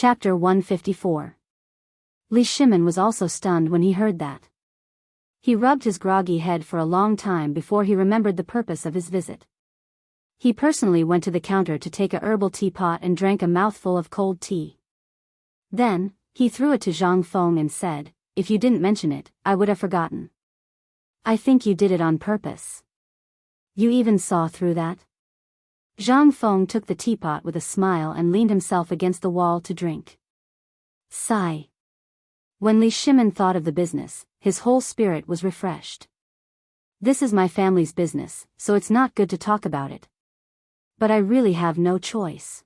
Chapter 154. Li Shimin was also stunned when he heard that. He rubbed his groggy head for a long time before he remembered the purpose of his visit. He personally went to the counter to take a herbal teapot and drank a mouthful of cold tea. Then, he threw it to Zhang Feng and said, "If you didn't mention it, I would have forgotten. I think you did it on purpose. You even saw through that?" Zhang Feng took the teapot with a smile and leaned himself against the wall to drink. Sigh. When Li Shimin thought of the business, his whole spirit was refreshed. This is my family's business, so it's not good to talk about it. But I really have no choice.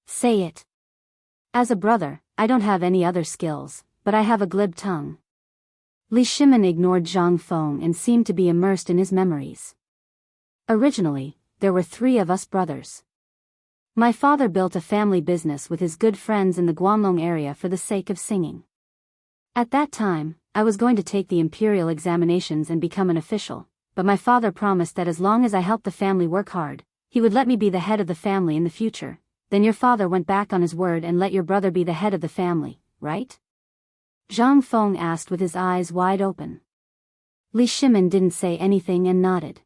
Say it. As a brother, I don't have any other skills, but I have a glib tongue. Li Shimin ignored Zhang Feng and seemed to be immersed in his memories. Originally, there were 3 of us brothers. My father built a family business with his good friends in the Guanlong area for the sake of singing. At that time, I was going to take the imperial examinations and become an official, but my father promised that as long as I helped the family work hard, he would let me be the head of the family in the future. Then your father went back on his word and let your brother be the head of the family, right? Zhang Feng asked with his eyes wide open. Li Shimin didn't say anything and nodded.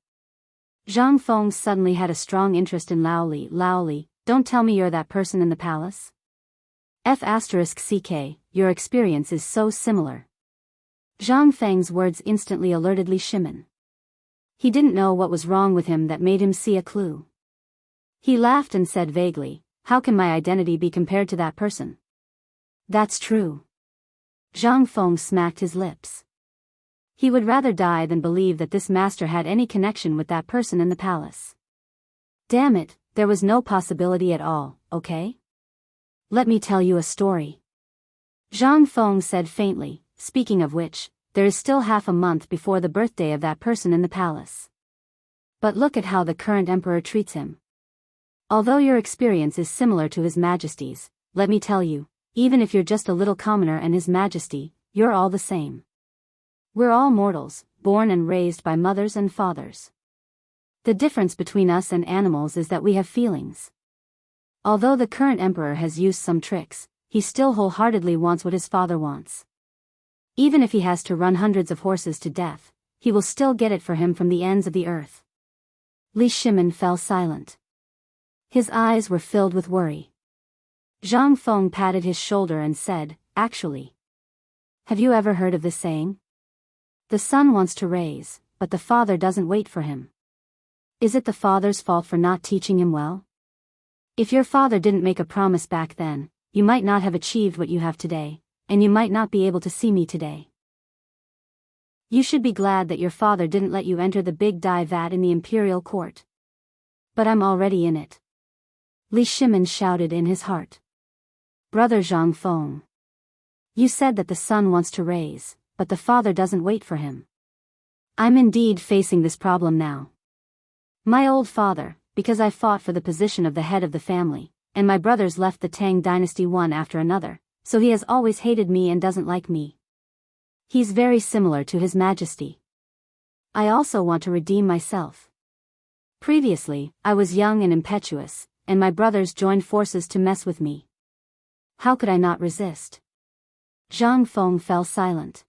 Zhang Feng suddenly had a strong interest in Lao Li. Lao Li, don't tell me you're that person in the palace? F***ck, your experience is so similar. Zhang Feng's words instantly alerted Li Shimin. He didn't know what was wrong with him that made him see a clue. He laughed and said vaguely, "How can my identity be compared to that person?" "That's true." Zhang Feng smacked his lips. He would rather die than believe that this master had any connection with that person in the palace. Damn it, there was no possibility at all, okay? Let me tell you a story. Zhang Feng said faintly, speaking of which, there is still half a month before the birthday of that person in the palace. But look at how the current emperor treats him. Although your experience is similar to His Majesty's, let me tell you, even if you're just a little commoner and His Majesty, you're all the same. We're all mortals, born and raised by mothers and fathers. The difference between us and animals is that we have feelings. Although the current emperor has used some tricks, he still wholeheartedly wants what his father wants. Even if he has to run hundreds of horses to death, he will still get it for him from the ends of the earth. Li Shimin fell silent. His eyes were filled with worry. Zhang Feng patted his shoulder and said, "Actually. Have you ever heard of this saying? The son wants to raise, but the father doesn't wait for him. Is it the father's fault for not teaching him well? If your father didn't make a promise back then, you might not have achieved what you have today, and you might not be able to see me today. You should be glad that your father didn't let you enter the big dye vat in the imperial court. But I'm already in it." Li Shimin shouted in his heart. "Brother Zhang Feng. You said that the son wants to raise, but the father doesn't wait for him. I'm indeed facing this problem now. My old father, because I fought for the position of the head of the family, and my brothers left the Tang dynasty one after another, so he has always hated me and doesn't like me. He's very similar to His Majesty. I also want to redeem myself. Previously, I was young and impetuous, and my brothers joined forces to mess with me. How could I not resist?" Zhang Feng fell silent.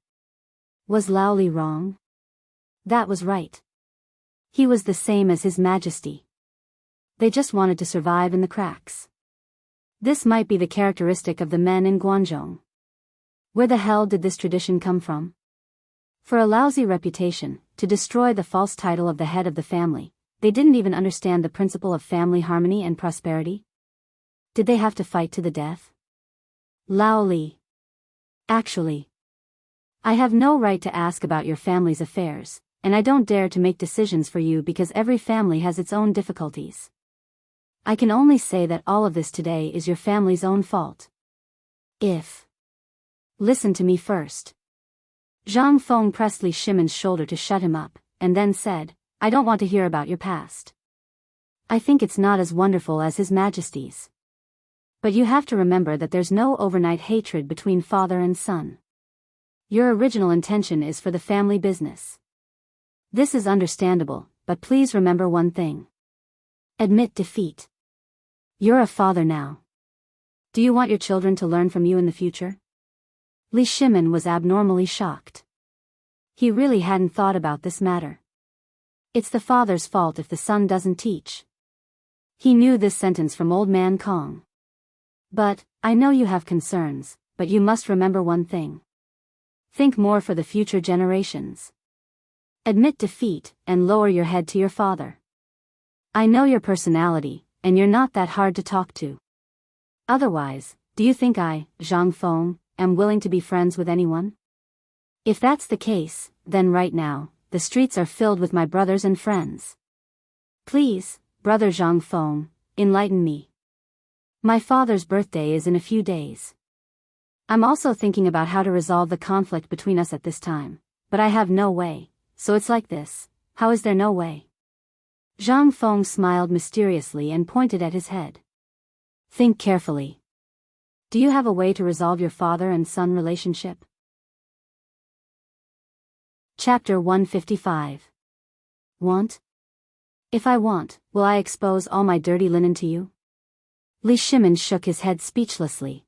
Was Lao Li wrong? That was right. He was the same as His Majesty. They just wanted to survive in the cracks. This might be the characteristic of the men in Guangzhou. Where the hell did this tradition come from? For a lousy reputation, to destroy the false title of the head of the family, they didn't even understand the principle of family harmony and prosperity? Did they have to fight to the death? Lao Li. Actually, I have no right to ask about your family's affairs, and I don't dare to make decisions for you because every family has its own difficulties. I can only say that all of this today is your family's own fault. Listen to me first. Zhang Feng pressed Li Shimin's shoulder to shut him up, and then said, "I don't want to hear about your past. I think it's not as wonderful as His Majesty's. But you have to remember that there's no overnight hatred between father and son. Your original intention is for the family business. This is understandable, but please remember one thing. Admit defeat. You're a father now. Do you want your children to learn from you in the future? Li Shimin was abnormally shocked. He really hadn't thought about this matter. It's the father's fault if the son doesn't teach. He knew this sentence from Old Man Kong. But, I know you have concerns, but you must remember one thing. Think more for the future generations. Admit defeat, and lower your head to your father. I know your personality, and you're not that hard to talk to. Otherwise, do you think I, Zhang Feng, am willing to be friends with anyone? If that's the case, then right now, the streets are filled with my brothers and friends. Please, Brother Zhang Feng, enlighten me. My father's birthday is in a few days. I'm also thinking about how to resolve the conflict between us at this time, but I have no way, so it's like this. How is there no way? Zhang Feng smiled mysteriously and pointed at his head. Think carefully. Do you have a way to resolve your father and son relationship? Chapter 155. Want? If I want, will I expose all my dirty linen to you? Li Shimin shook his head speechlessly.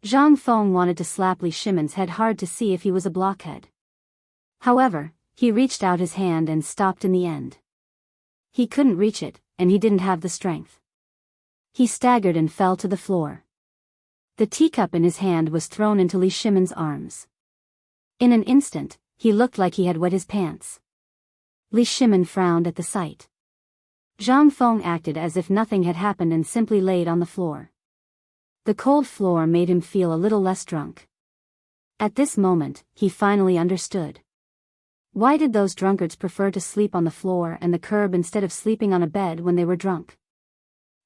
Zhang Feng wanted to slap Li Shimin's head hard to see if he was a blockhead. However, he reached out his hand and stopped in the end. He couldn't reach it, and he didn't have the strength. He staggered and fell to the floor. The teacup in his hand was thrown into Li Shimin's arms. In an instant, he looked like he had wet his pants. Li Shimin frowned at the sight. Zhang Feng acted as if nothing had happened and simply laid on the floor. The cold floor made him feel a little less drunk. At this moment, he finally understood. Why did those drunkards prefer to sleep on the floor and the curb instead of sleeping on a bed when they were drunk?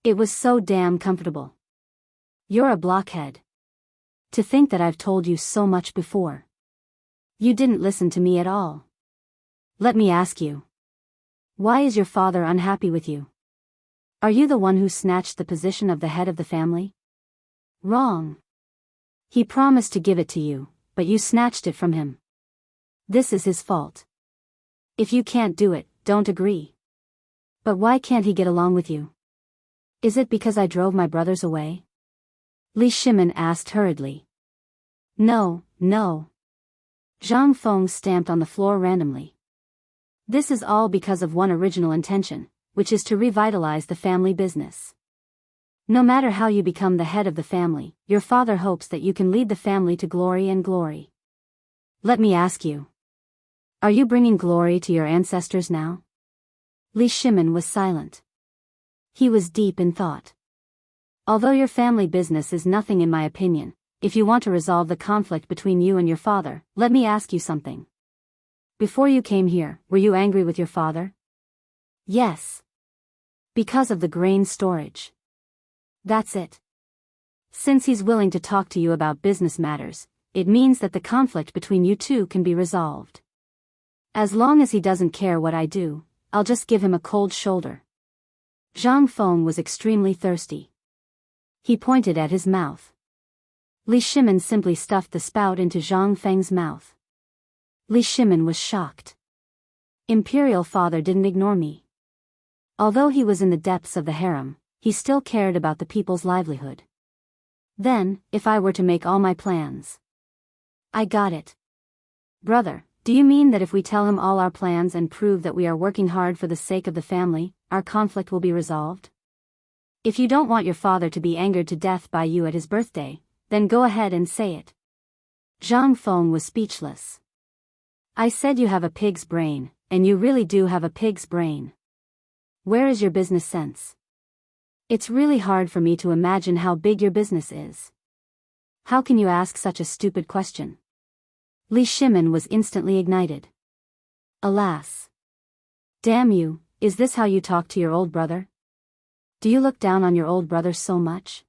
It was so damn comfortable. You're a blockhead. To think that I've told you so much before. You didn't listen to me at all. Let me ask you. Why is your father unhappy with you? Are you the one who snatched the position of the head of the family? Wrong. He promised to give it to you, but you snatched it from him. This is his fault. If you can't do it, don't agree. But why can't he get along with you? Is it because I drove my brothers away? Li Shimin asked hurriedly. No, no. Zhang Feng stamped on the floor randomly. This is all because of one original intention, which is to revitalize the family business. No matter how you become the head of the family, your father hopes that you can lead the family to glory and glory. Let me ask you. Are you bringing glory to your ancestors now? Li Shimin was silent. He was deep in thought. Although your family business is nothing in my opinion, if you want to resolve the conflict between you and your father, let me ask you something. Before you came here, were you angry with your father? Yes. Because of the grain storage. That's it. Since he's willing to talk to you about business matters, it means that the conflict between you two can be resolved. As long as he doesn't care what I do, I'll just give him a cold shoulder. Zhang Feng was extremely thirsty. He pointed at his mouth. Li Shimin simply stuffed the spout into Zhang Feng's mouth. Li Shimin was shocked. Imperial father didn't ignore me. Although he was in the depths of the harem, he still cared about the people's livelihood. Then, if I were to make all my plans. I got it. Brother, do you mean that if we tell him all our plans and prove that we are working hard for the sake of the family, our conflict will be resolved? If you don't want your father to be angered to death by you at his birthday, then go ahead and say it. Zhang Feng was speechless. I said you have a pig's brain, and you really do have a pig's brain. Where is your business sense? It's really hard for me to imagine how big your business is. How can you ask such a stupid question? Li Shimin was instantly ignited. Alas. Damn you, is this how you talk to your old brother? Do you look down on your old brother so much?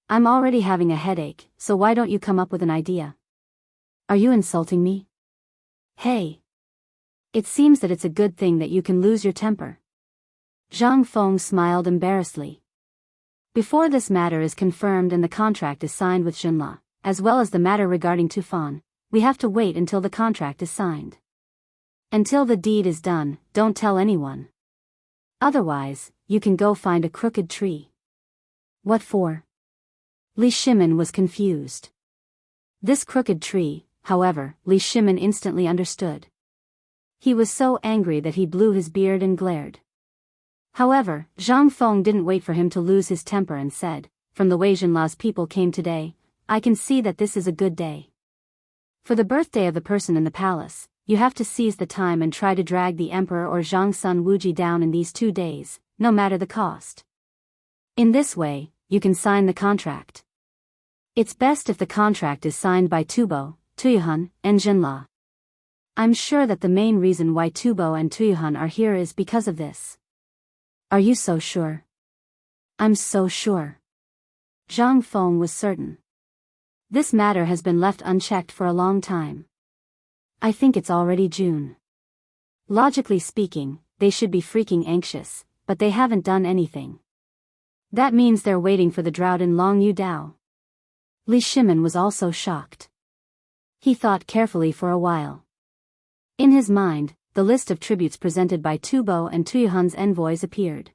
I'm already having a headache, so why don't you come up with an idea? Are you insulting me? Hey. It seems that it's a good thing that you can lose your temper. Zhang Feng smiled embarrassedly. Before this matter is confirmed and the contract is signed with Xinla, as well as the matter regarding Tufan, we have to wait until the contract is signed. Until the deed is done, don't tell anyone. Otherwise, you can go find a crooked tree. What for? Li Shimin was confused. This crooked tree, however, Li Shimin instantly understood. He was so angry that he blew his beard and glared. However, Zhang Feng didn't wait for him to lose his temper and said, "From the way Jinla's people came today, I can see that this is a good day. For the birthday of the person in the palace, you have to seize the time and try to drag the emperor or Zhangsun Wuji down in these 2 days, no matter the cost. In this way, you can sign the contract. It's best if the contract is signed by Tubo, Tuyuhun, and Jinla. I'm sure that the main reason why Tubo and Tuyuhun are here is because of this." "Are you so sure?" "I'm so sure." Zhang Feng was certain. This matter has been left unchecked for a long time. I think it's already June. Logically speaking, they should be freaking anxious, but they haven't done anything. That means they're waiting for the drought in Longyu Dao. Li Shimin was also shocked. He thought carefully for a while. In his mind, the list of tributes presented by Tubo and Tuyuhun's envoys appeared.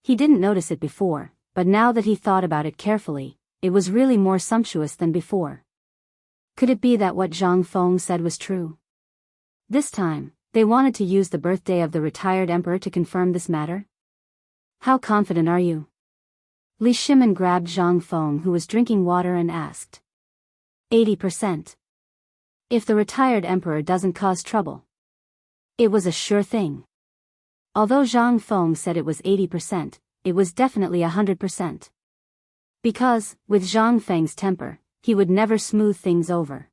He didn't notice it before, but now that he thought about it carefully, it was really more sumptuous than before. Could it be that what Zhang Feng said was true? This time, they wanted to use the birthday of the retired emperor to confirm this matter? How confident are you? Li Shimin grabbed Zhang Feng, who was drinking water, and asked. 80%. If the retired emperor doesn't cause trouble. It was a sure thing. Although Zhang Feng said it was 80%, it was definitely 100%. Because, with Zhang Feng's temper, he would never smooth things over.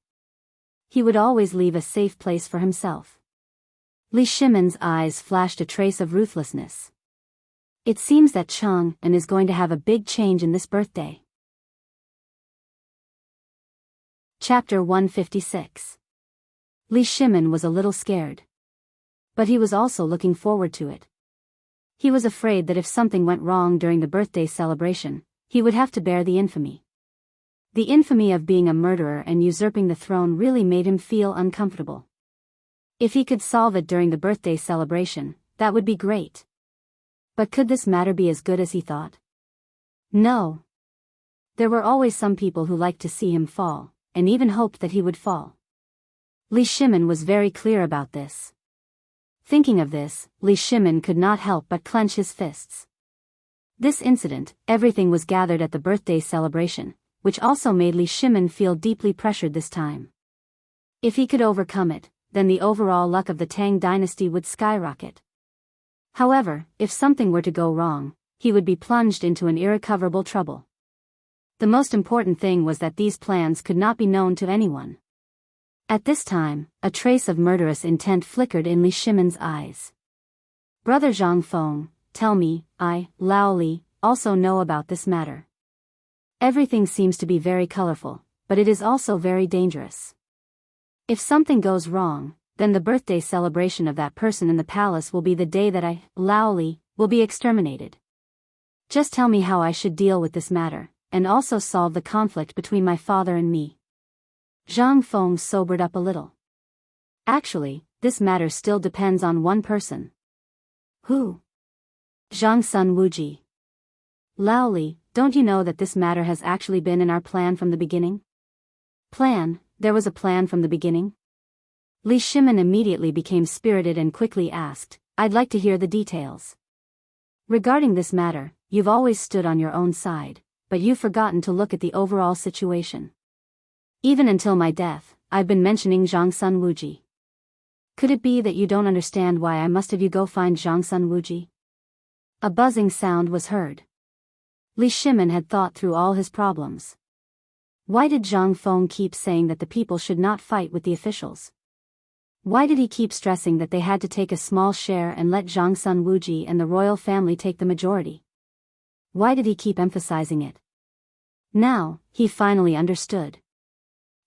He would always leave a safe place for himself. Li Shimin's eyes flashed a trace of ruthlessness. It seems that Chang and is going to have a big change in this birthday. Chapter 156. Li Shimin was a little scared. But he was also looking forward to it. He was afraid that if something went wrong during the birthday celebration, he would have to bear the infamy. The infamy of being a murderer and usurping the throne really made him feel uncomfortable. If he could solve it during the birthday celebration, that would be great. But could this matter be as good as he thought? No. There were always some people who liked to see him fall, and even hoped that he would fall. Li Shimin was very clear about this. Thinking of this, Li Shimin could not help but clench his fists. This incident, everything was gathered at the birthday celebration, which also made Li Shimin feel deeply pressured this time. If he could overcome it, then the overall luck of the Tang dynasty would skyrocket. However, if something were to go wrong, he would be plunged into an irrecoverable trouble. The most important thing was that these plans could not be known to anyone. At this time, a trace of murderous intent flickered in Li Shimin's eyes. "Brother Zhang Feng, tell me, Lao Li, also know about this matter. Everything seems to be very colorful, but it is also very dangerous. If something goes wrong, then the birthday celebration of that person in the palace will be the day that Lao Li, will be exterminated. Just tell me how I should deal with this matter, and also solve the conflict between my father and me." Zhang Feng sobered up a little. Actually, this matter still depends on one person. Who? Zhangsun Wuji. Lao Li, don't you know that this matter has actually been in our plan from the beginning? Plan? There was a plan from the beginning? Li Shimin immediately became spirited and quickly asked, "I'd like to hear the details. Regarding this matter, you've always stood on your own side, but you've forgotten to look at the overall situation. Even until my death, I've been mentioning Zhangsun Wuji. Could it be that you don't understand why I must have you go find Zhangsun Wuji?" A buzzing sound was heard. Li Shimin had thought through all his problems. Why did Zhang Feng keep saying that the people should not fight with the officials? Why did he keep stressing that they had to take a small share and let Zhangsun Wuji and the royal family take the majority? Why did he keep emphasizing it? Now, he finally understood.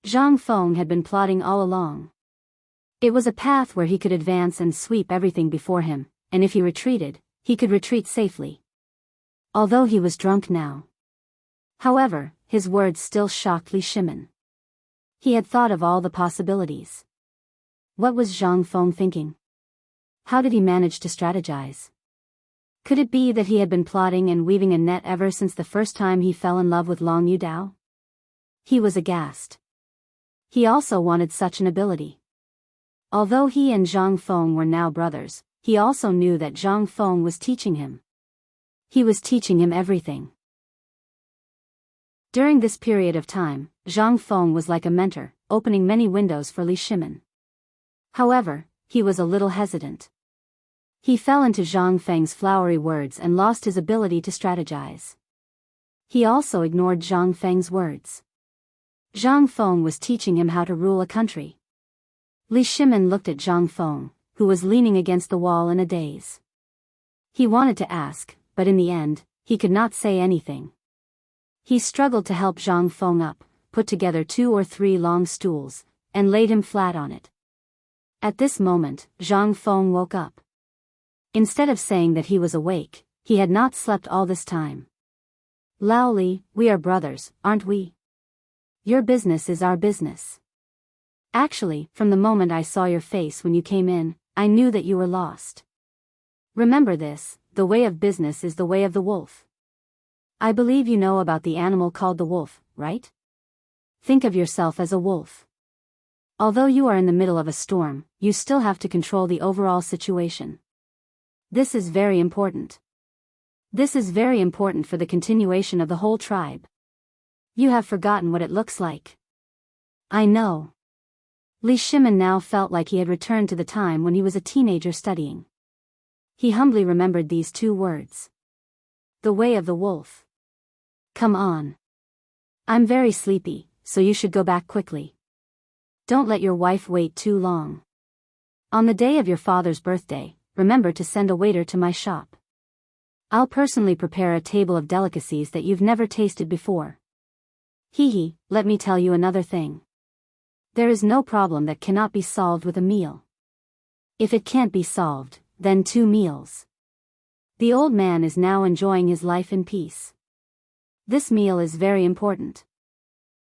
Zhang Feng had been plotting all along. It was a path where he could advance and sweep everything before him, and if he retreated, he could retreat safely. Although he was drunk now. However, his words still shocked Li Shimin. He had thought of all the possibilities. What was Zhang Feng thinking? How did he manage to strategize? Could it be that he had been plotting and weaving a net ever since the first time he fell in love with Long Yudao? He was aghast. He also wanted such an ability. Although he and Zhang Feng were now brothers, he also knew that Zhang Feng was teaching him. He was teaching him everything. During this period of time, Zhang Feng was like a mentor, opening many windows for Li Shimin. However, he was a little hesitant. He fell into Zhang Feng's flowery words and lost his ability to strategize. He also ignored Zhang Feng's words. Zhang Feng was teaching him how to rule a country. Li Shimin looked at Zhang Feng, who was leaning against the wall in a daze. He wanted to ask, but in the end, he could not say anything. He struggled to help Zhang Feng up, put together 2 or 3 long stools, and laid him flat on it. At this moment, Zhang Feng woke up. Instead of saying that he was awake, he had not slept all this time. Lao Li, we are brothers, aren't we? Your business is our business. Actually, from the moment I saw your face when you came in, I knew that you were lost. Remember this, the way of business is the way of the wolf. I believe you know about the animal called the wolf, right? Think of yourself as a wolf. Although you are in the middle of a storm, you still have to control the overall situation. This is very important. This is very important for the continuation of the whole tribe. You have forgotten what it looks like. I know. Li Shimin now felt like he had returned to the time when he was a teenager studying. He humbly remembered these 2 words. The way of the wolf. Come on. I'm very sleepy, so you should go back quickly. Don't let your wife wait too long. On the day of your father's birthday, remember to send a waiter to my shop. I'll personally prepare a table of delicacies that you've never tasted before. Hee, let me tell you another thing. There is no problem that cannot be solved with a meal. If it can't be solved, then 2 meals. The old man is now enjoying his life in peace. This meal is very important.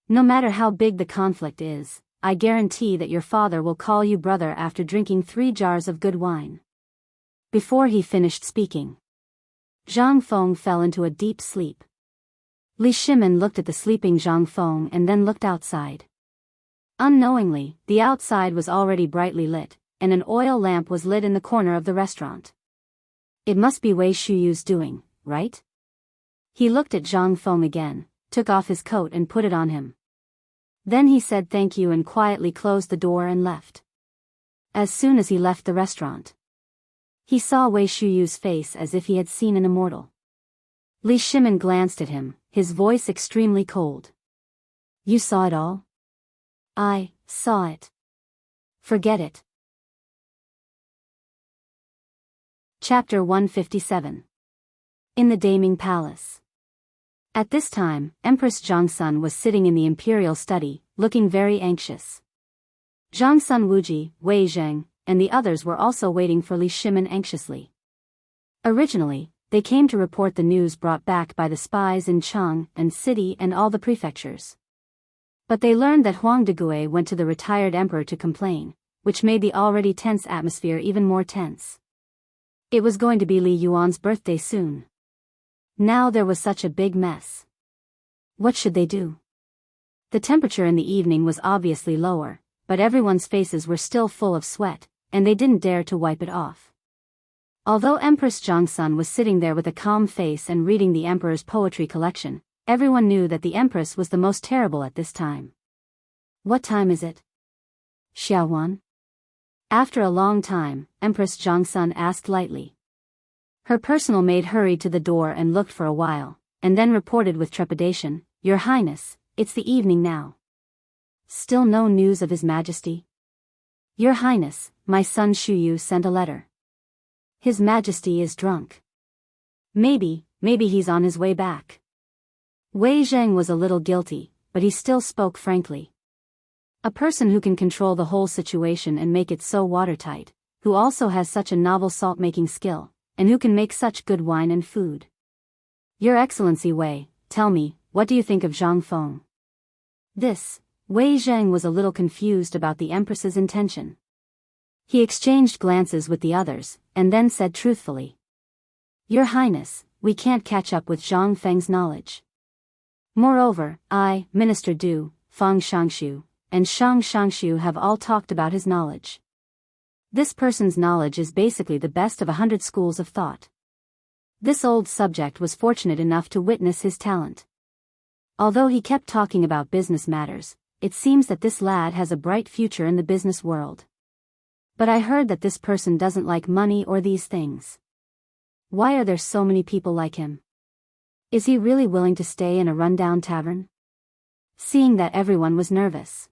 No matter how big the conflict is, I guarantee that your father will call you brother after drinking 3 jars of good wine. Before he finished speaking, Zhang Feng fell into a deep sleep. Li Shimin looked at the sleeping Zhang Feng and then looked outside. Unknowingly, the outside was already brightly lit, and an oil lamp was lit in the corner of the restaurant. It must be Wei Shuyu's doing, right? He looked at Zhang Feng again, took off his coat and put it on him. Then he said thank you and quietly closed the door and left. As soon as he left the restaurant, he saw Wei Shuyu's face as if he had seen an immortal. Li Shimin glanced at him, his voice extremely cold. You saw it all? I saw it. Forget it. Chapter 157. In the Daming Palace. At this time, Empress Zhangsun was sitting in the imperial study, looking very anxious. Zhangsun Wuji, Wei Zheng, and the others were also waiting for Li Shimin anxiously. Originally, they came to report the news brought back by the spies in Chang and City and all the prefectures. But they learned that Huang Degui went to the retired emperor to complain, which made the already tense atmosphere even more tense. It was going to be Li Yuan's birthday soon. Now there was such a big mess. What should they do? The temperature in the evening was obviously lower, but everyone's faces were still full of sweat, and they didn't dare to wipe it off. Although Empress Zhangsun was sitting there with a calm face and reading the emperor's poetry collection, everyone knew that the empress was the most terrible at this time. What time is it? Xiaowan? After a long time, Empress Zhangsun asked lightly. Her personal maid hurried to the door and looked for a while, and then reported with trepidation, Your Highness, it's the evening now. Still no news of His Majesty? Your Highness, my son Shuyu sent a letter. His Majesty is drunk. Maybe he's on his way back. Wei Zheng was a little guilty, but he still spoke frankly. A person who can control the whole situation and make it so watertight, who also has such a novel salt-making skill, and who can make such good wine and food. Your Excellency Wei, tell me, what do you think of Zhang Feng? Wei Zheng was a little confused about the Empress's intention. He exchanged glances with the others, and then said truthfully. Your Highness, we can't catch up with Zhang Feng's knowledge. Moreover, I, Minister Du, Fang Xiangshu, and Shang Xiangshu have all talked about his knowledge. This person's knowledge is basically the best of 100 schools of thought. This old subject was fortunate enough to witness his talent. Although he kept talking about business matters, it seems that this lad has a bright future in the business world. But I heard that this person doesn't like money or these things. Why are there so many people like him? Is he really willing to stay in a rundown tavern? Seeing that everyone was nervous,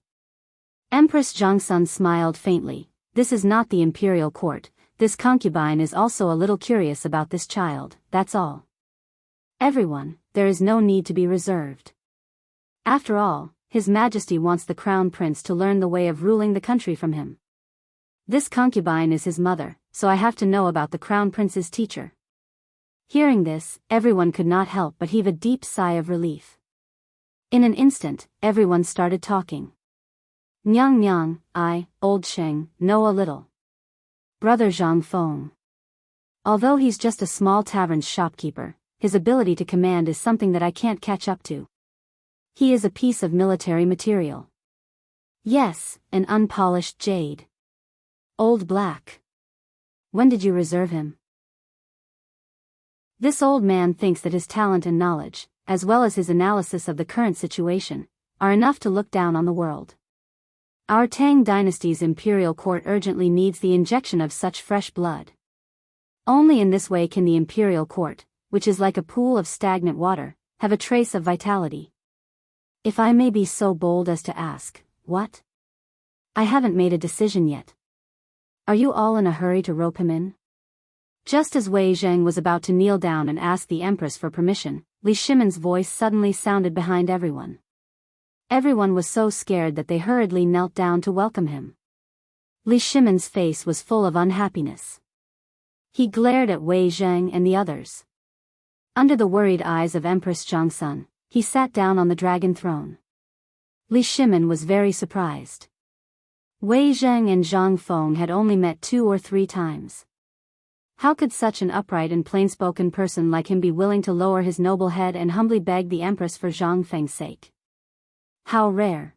Empress Zhangsun smiled faintly. This is not the imperial court. This concubine is also a little curious about this child, that's all. Everyone, there is no need to be reserved. After all, His Majesty wants the crown prince to learn the way of ruling the country from him. This concubine is his mother, so I have to know about the crown prince's teacher. Hearing this, everyone could not help but heave a deep sigh of relief. In an instant, everyone started talking. Nyang Nyang, I, Old Sheng, know a little. Brother Zhang Feng. Although he's just a small tavern's shopkeeper, his ability to command is something that I can't catch up to. He is a piece of military material. Yes, an unpolished jade. Old Black. When did you reserve him? This old man thinks that his talent and knowledge, as well as his analysis of the current situation, are enough to look down on the world. Our Tang dynasty's imperial court urgently needs the injection of such fresh blood. Only in this way can the imperial court, which is like a pool of stagnant water, have a trace of vitality. If I may be so bold as to ask, what? I haven't made a decision yet. Are you all in a hurry to rope him in? Just as Wei Zheng was about to kneel down and ask the Empress for permission, Li Shimon's voice suddenly sounded behind everyone. Everyone was so scared that they hurriedly knelt down to welcome him. Li Shimon's face was full of unhappiness. He glared at Wei Zheng and the others. Under the worried eyes of Empress Zhangsun, he sat down on the dragon throne. Li Shimon was very surprised. Wei Zheng and Zhang Feng had only met 2 or 3 times. How could such an upright and plain-spoken person like him be willing to lower his noble head and humbly beg the Empress for Zhang Feng's sake? How rare.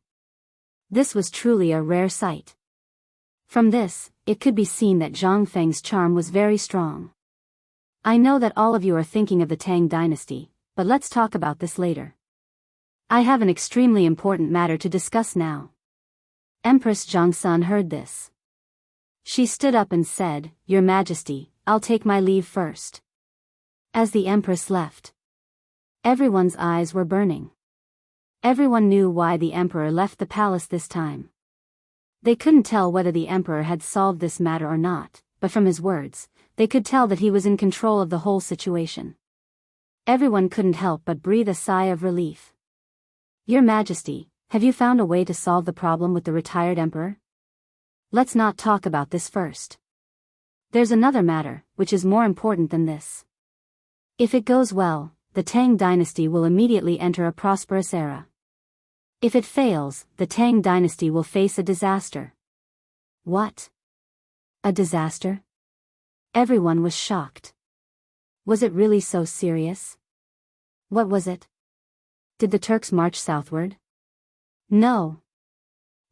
This was truly a rare sight. From this, it could be seen that Zhang Feng's charm was very strong. I know that all of you are thinking of the Tang dynasty, but let's talk about this later. I have an extremely important matter to discuss now. Empress Zhangsun heard this. She stood up and said, Your Majesty, I'll take my leave first. As the Empress left, everyone's eyes were burning. Everyone knew why the Emperor left the palace this time. They couldn't tell whether the Emperor had solved this matter or not, but from his words, they could tell that he was in control of the whole situation. Everyone couldn't help but breathe a sigh of relief. Your Majesty, have you found a way to solve the problem with the retired Emperor? Let's not talk about this first. There's another matter, which is more important than this. If it goes well, the Tang dynasty will immediately enter a prosperous era. If it fails, the Tang dynasty will face a disaster. What? A disaster? Everyone was shocked. Was it really so serious? What was it? Did the Turks march southward? No.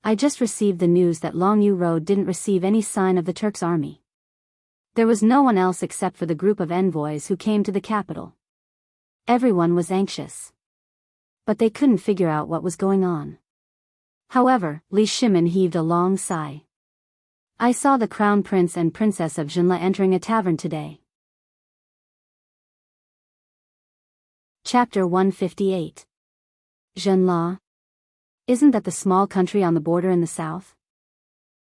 I just received the news that Longyu Road didn't receive any sign of the Turks' army. There was no one else except for the group of envoys who came to the capital. Everyone was anxious. But they couldn't figure out what was going on. However, Li Shimon heaved a long sigh. I saw the Crown Prince and Princess of Jinla entering a tavern today. Chapter 158. Jinla. Isn't that the small country on the border in the south?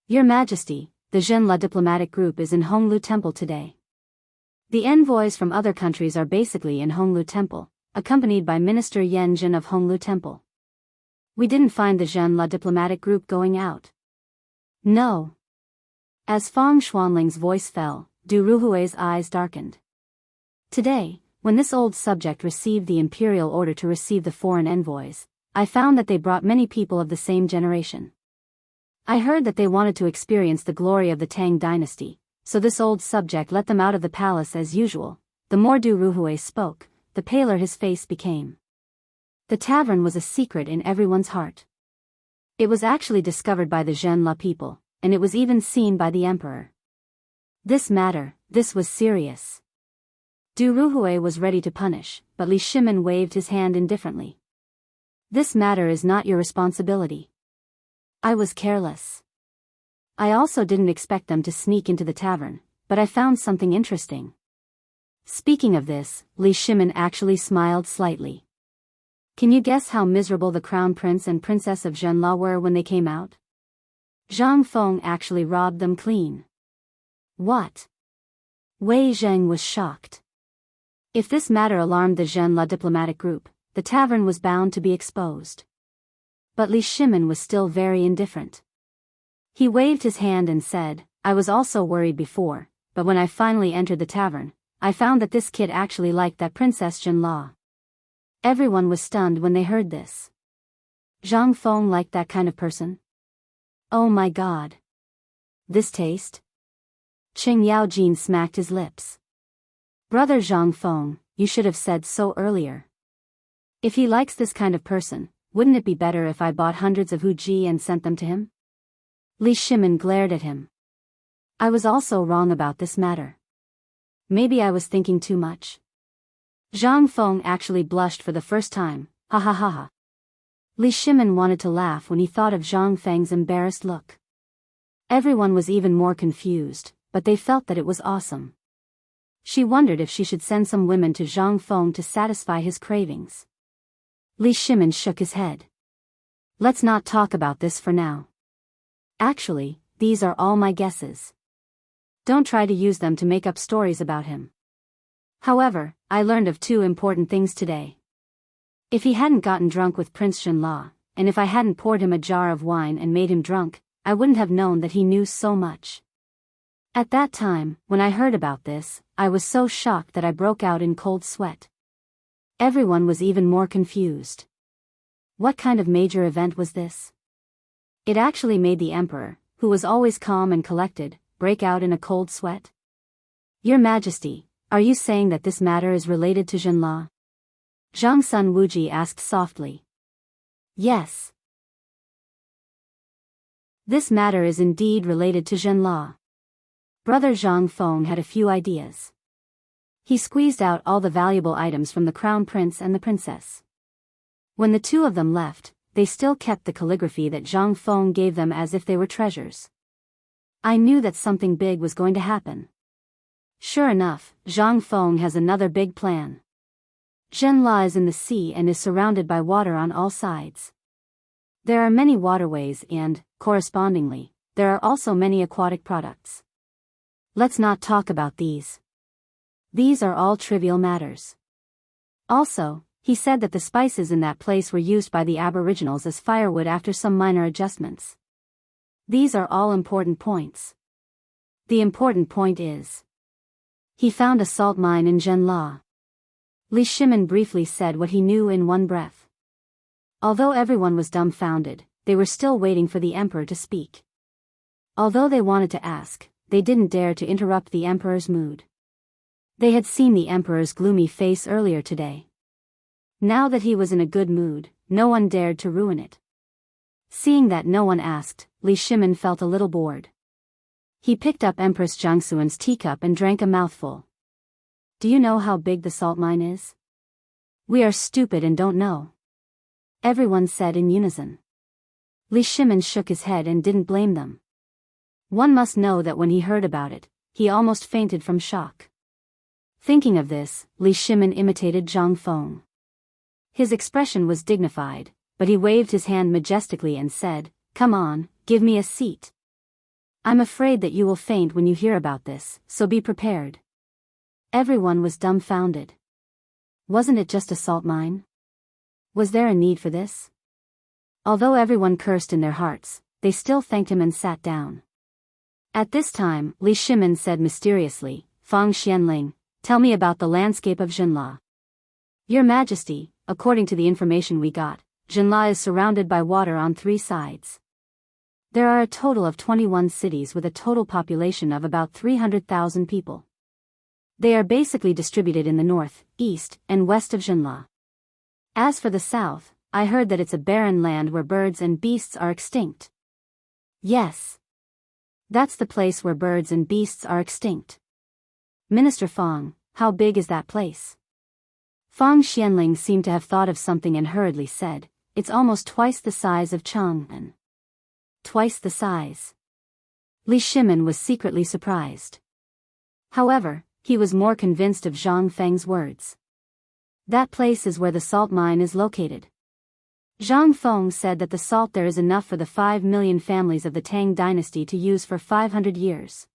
Your Majesty, the Jinla diplomatic group is in Honglu Temple today. The envoys from other countries are basically in Honglu Temple, accompanied by Minister Yan Jin of Honglu Temple. We didn't find the Jinla diplomatic group going out. No. As Fang Xuanling's voice fell, Du Ruhui's eyes darkened. Today, when this old subject received the imperial order to receive the foreign envoys, I found that they brought many people of the same generation. I heard that they wanted to experience the glory of the Tang dynasty, so this old subject let them out of the palace as usual, The more Du Ruhui spoke, the paler his face became. The tavern was a secret in everyone's heart. It was actually discovered by the Zhenla people, and it was even seen by the emperor. This was serious. Du Ruhui was ready to punish, but Li Shimin waved his hand indifferently. This matter is not your responsibility. I was careless. I also didn't expect them to sneak into the tavern, but I found something interesting. Speaking of this, Li Shimin actually smiled slightly. Can you guess how miserable the crown prince and princess of Zhenla were when they came out? Zhang Feng actually robbed them clean. What? Wei Zheng was shocked. If this matter alarmed the Zhenla diplomatic group, the tavern was bound to be exposed. But Li Shimin was still very indifferent. He waved his hand and said, I was also worried before, but when I finally entered the tavern, I found that this kid actually liked that Princess Zhenla. Everyone was stunned when they heard this. Zhang Feng liked that kind of person? Oh my god. This taste? Qing Yaojin smacked his lips. Brother Zhang Feng, you should have said so earlier. If he likes this kind of person, wouldn't it be better if I bought hundreds of huji and sent them to him? Li Shimin glared at him. I was also wrong about this matter. Maybe I was thinking too much. Zhang Feng actually blushed for the first time, ha ha ha ha. Li Shimin wanted to laugh when he thought of Zhang Feng's embarrassed look. Everyone was even more confused, but they felt that it was awesome. She wondered if she should send some women to Zhang Feng to satisfy his cravings. Li Shimin shook his head. Let's not talk about this for now. Actually, these are all my guesses. Don't try to use them to make up stories about him. However, I learned of two important things today. If he hadn't gotten drunk with Prince Zhenla, and if I hadn't poured him a jar of wine and made him drunk, I wouldn't have known that he knew so much. At that time, when I heard about this, I was so shocked that I broke out in cold sweat. Everyone was even more confused. What kind of major event was this? It actually made the emperor, who was always calm and collected, break out in a cold sweat. Your Majesty, are you saying that this matter is related to Zhenla? Zhang Sun Wuji asked softly. Yes. This matter is indeed related to Zhenla. Brother Zhang Feng had a few ideas. He squeezed out all the valuable items from the crown prince and the princess. When the two of them left, they still kept the calligraphy that Zhang Feng gave them as if they were treasures. I knew that something big was going to happen. Sure enough, Zhang Feng has another big plan. Zhenla is in the sea and is surrounded by water on all sides. There are many waterways and, correspondingly, there are also many aquatic products. Let's not talk about these. These are all trivial matters. Also, he said that the spices in that place were used by the Aboriginals as firewood after some minor adjustments. These are all important points. The important point is, he found a salt mine in Zhenla. Li Shimin briefly said what he knew in one breath. Although everyone was dumbfounded, they were still waiting for the emperor to speak. Although they wanted to ask, they didn't dare to interrupt the emperor's mood. They had seen the emperor's gloomy face earlier today. Now that he was in a good mood, no one dared to ruin it. Seeing that no one asked, Li Shimin felt a little bored. He picked up Empress Jiangxuan's teacup and drank a mouthful. Do you know how big the salt mine is? We are stupid and don't know. Everyone said in unison. Li Shimin shook his head and didn't blame them. One must know that when he heard about it, he almost fainted from shock. Thinking of this, Li Shimin imitated Zhang Feng. His expression was dignified, but he waved his hand majestically and said, "Come on, give me a seat. I'm afraid that you will faint when you hear about this, so be prepared." Everyone was dumbfounded. Wasn't it just a salt mine? Was there a need for this? Although everyone cursed in their hearts, they still thanked him and sat down. At this time, Li Shimin said mysteriously, "Fang Xianling, tell me about the landscape of Zhenla." Your Majesty, according to the information we got, Zhenla is surrounded by water on 3 sides. There are a total of 21 cities with a total population of about 300,000 people. They are basically distributed in the north, east, and west of Jinla. As for the south, I heard that it's a barren land where birds and beasts are extinct. Yes. That's the place where birds and beasts are extinct. Minister Fang, how big is that place? Fang Xianling seemed to have thought of something and hurriedly said, it's almost twice the size of Chang'an. Twice the size. Li Shimin was secretly surprised. However, he was more convinced of Zhang Feng's words. That place is where the salt mine is located. Zhang Feng said that the salt there is enough for the 5 million families of the Tang dynasty to use for 500 years.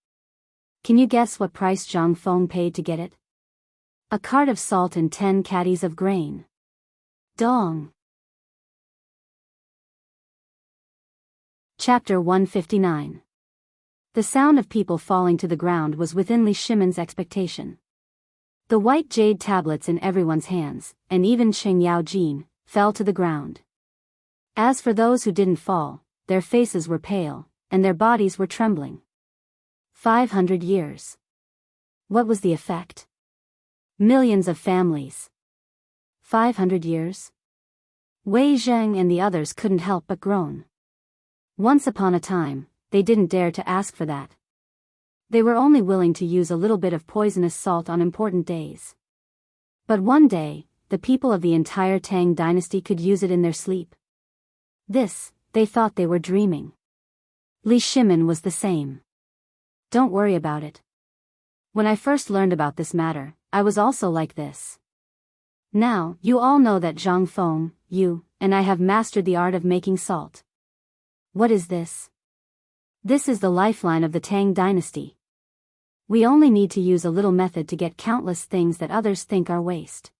Can you guess what price Zhang Feng paid to get it? A cart of salt and 10 caddies of grain. Dong. Chapter 159. The sound of people falling to the ground was within Li Shimin's expectation. The white jade tablets in everyone's hands, and even Cheng Yaojin, fell to the ground. As for those who didn't fall, their faces were pale, and their bodies were trembling. 500 years. What was the effect? Millions of families. 500 years? Wei Zheng and the others couldn't help but groan. Once upon a time, they didn't dare to ask for that. They were only willing to use a little bit of poisonous salt on important days. But one day, the people of the entire Tang dynasty could use it in their sleep. This, they thought they were dreaming. Li Shimin was the same. Don't worry about it. When I first learned about this matter, I was also like this. Now, you all know that Zhang Feng, you, and I have mastered the art of making salt. What is this? This is the lifeline of the Tang dynasty. We only need to use a little method to get countless things that others think are waste.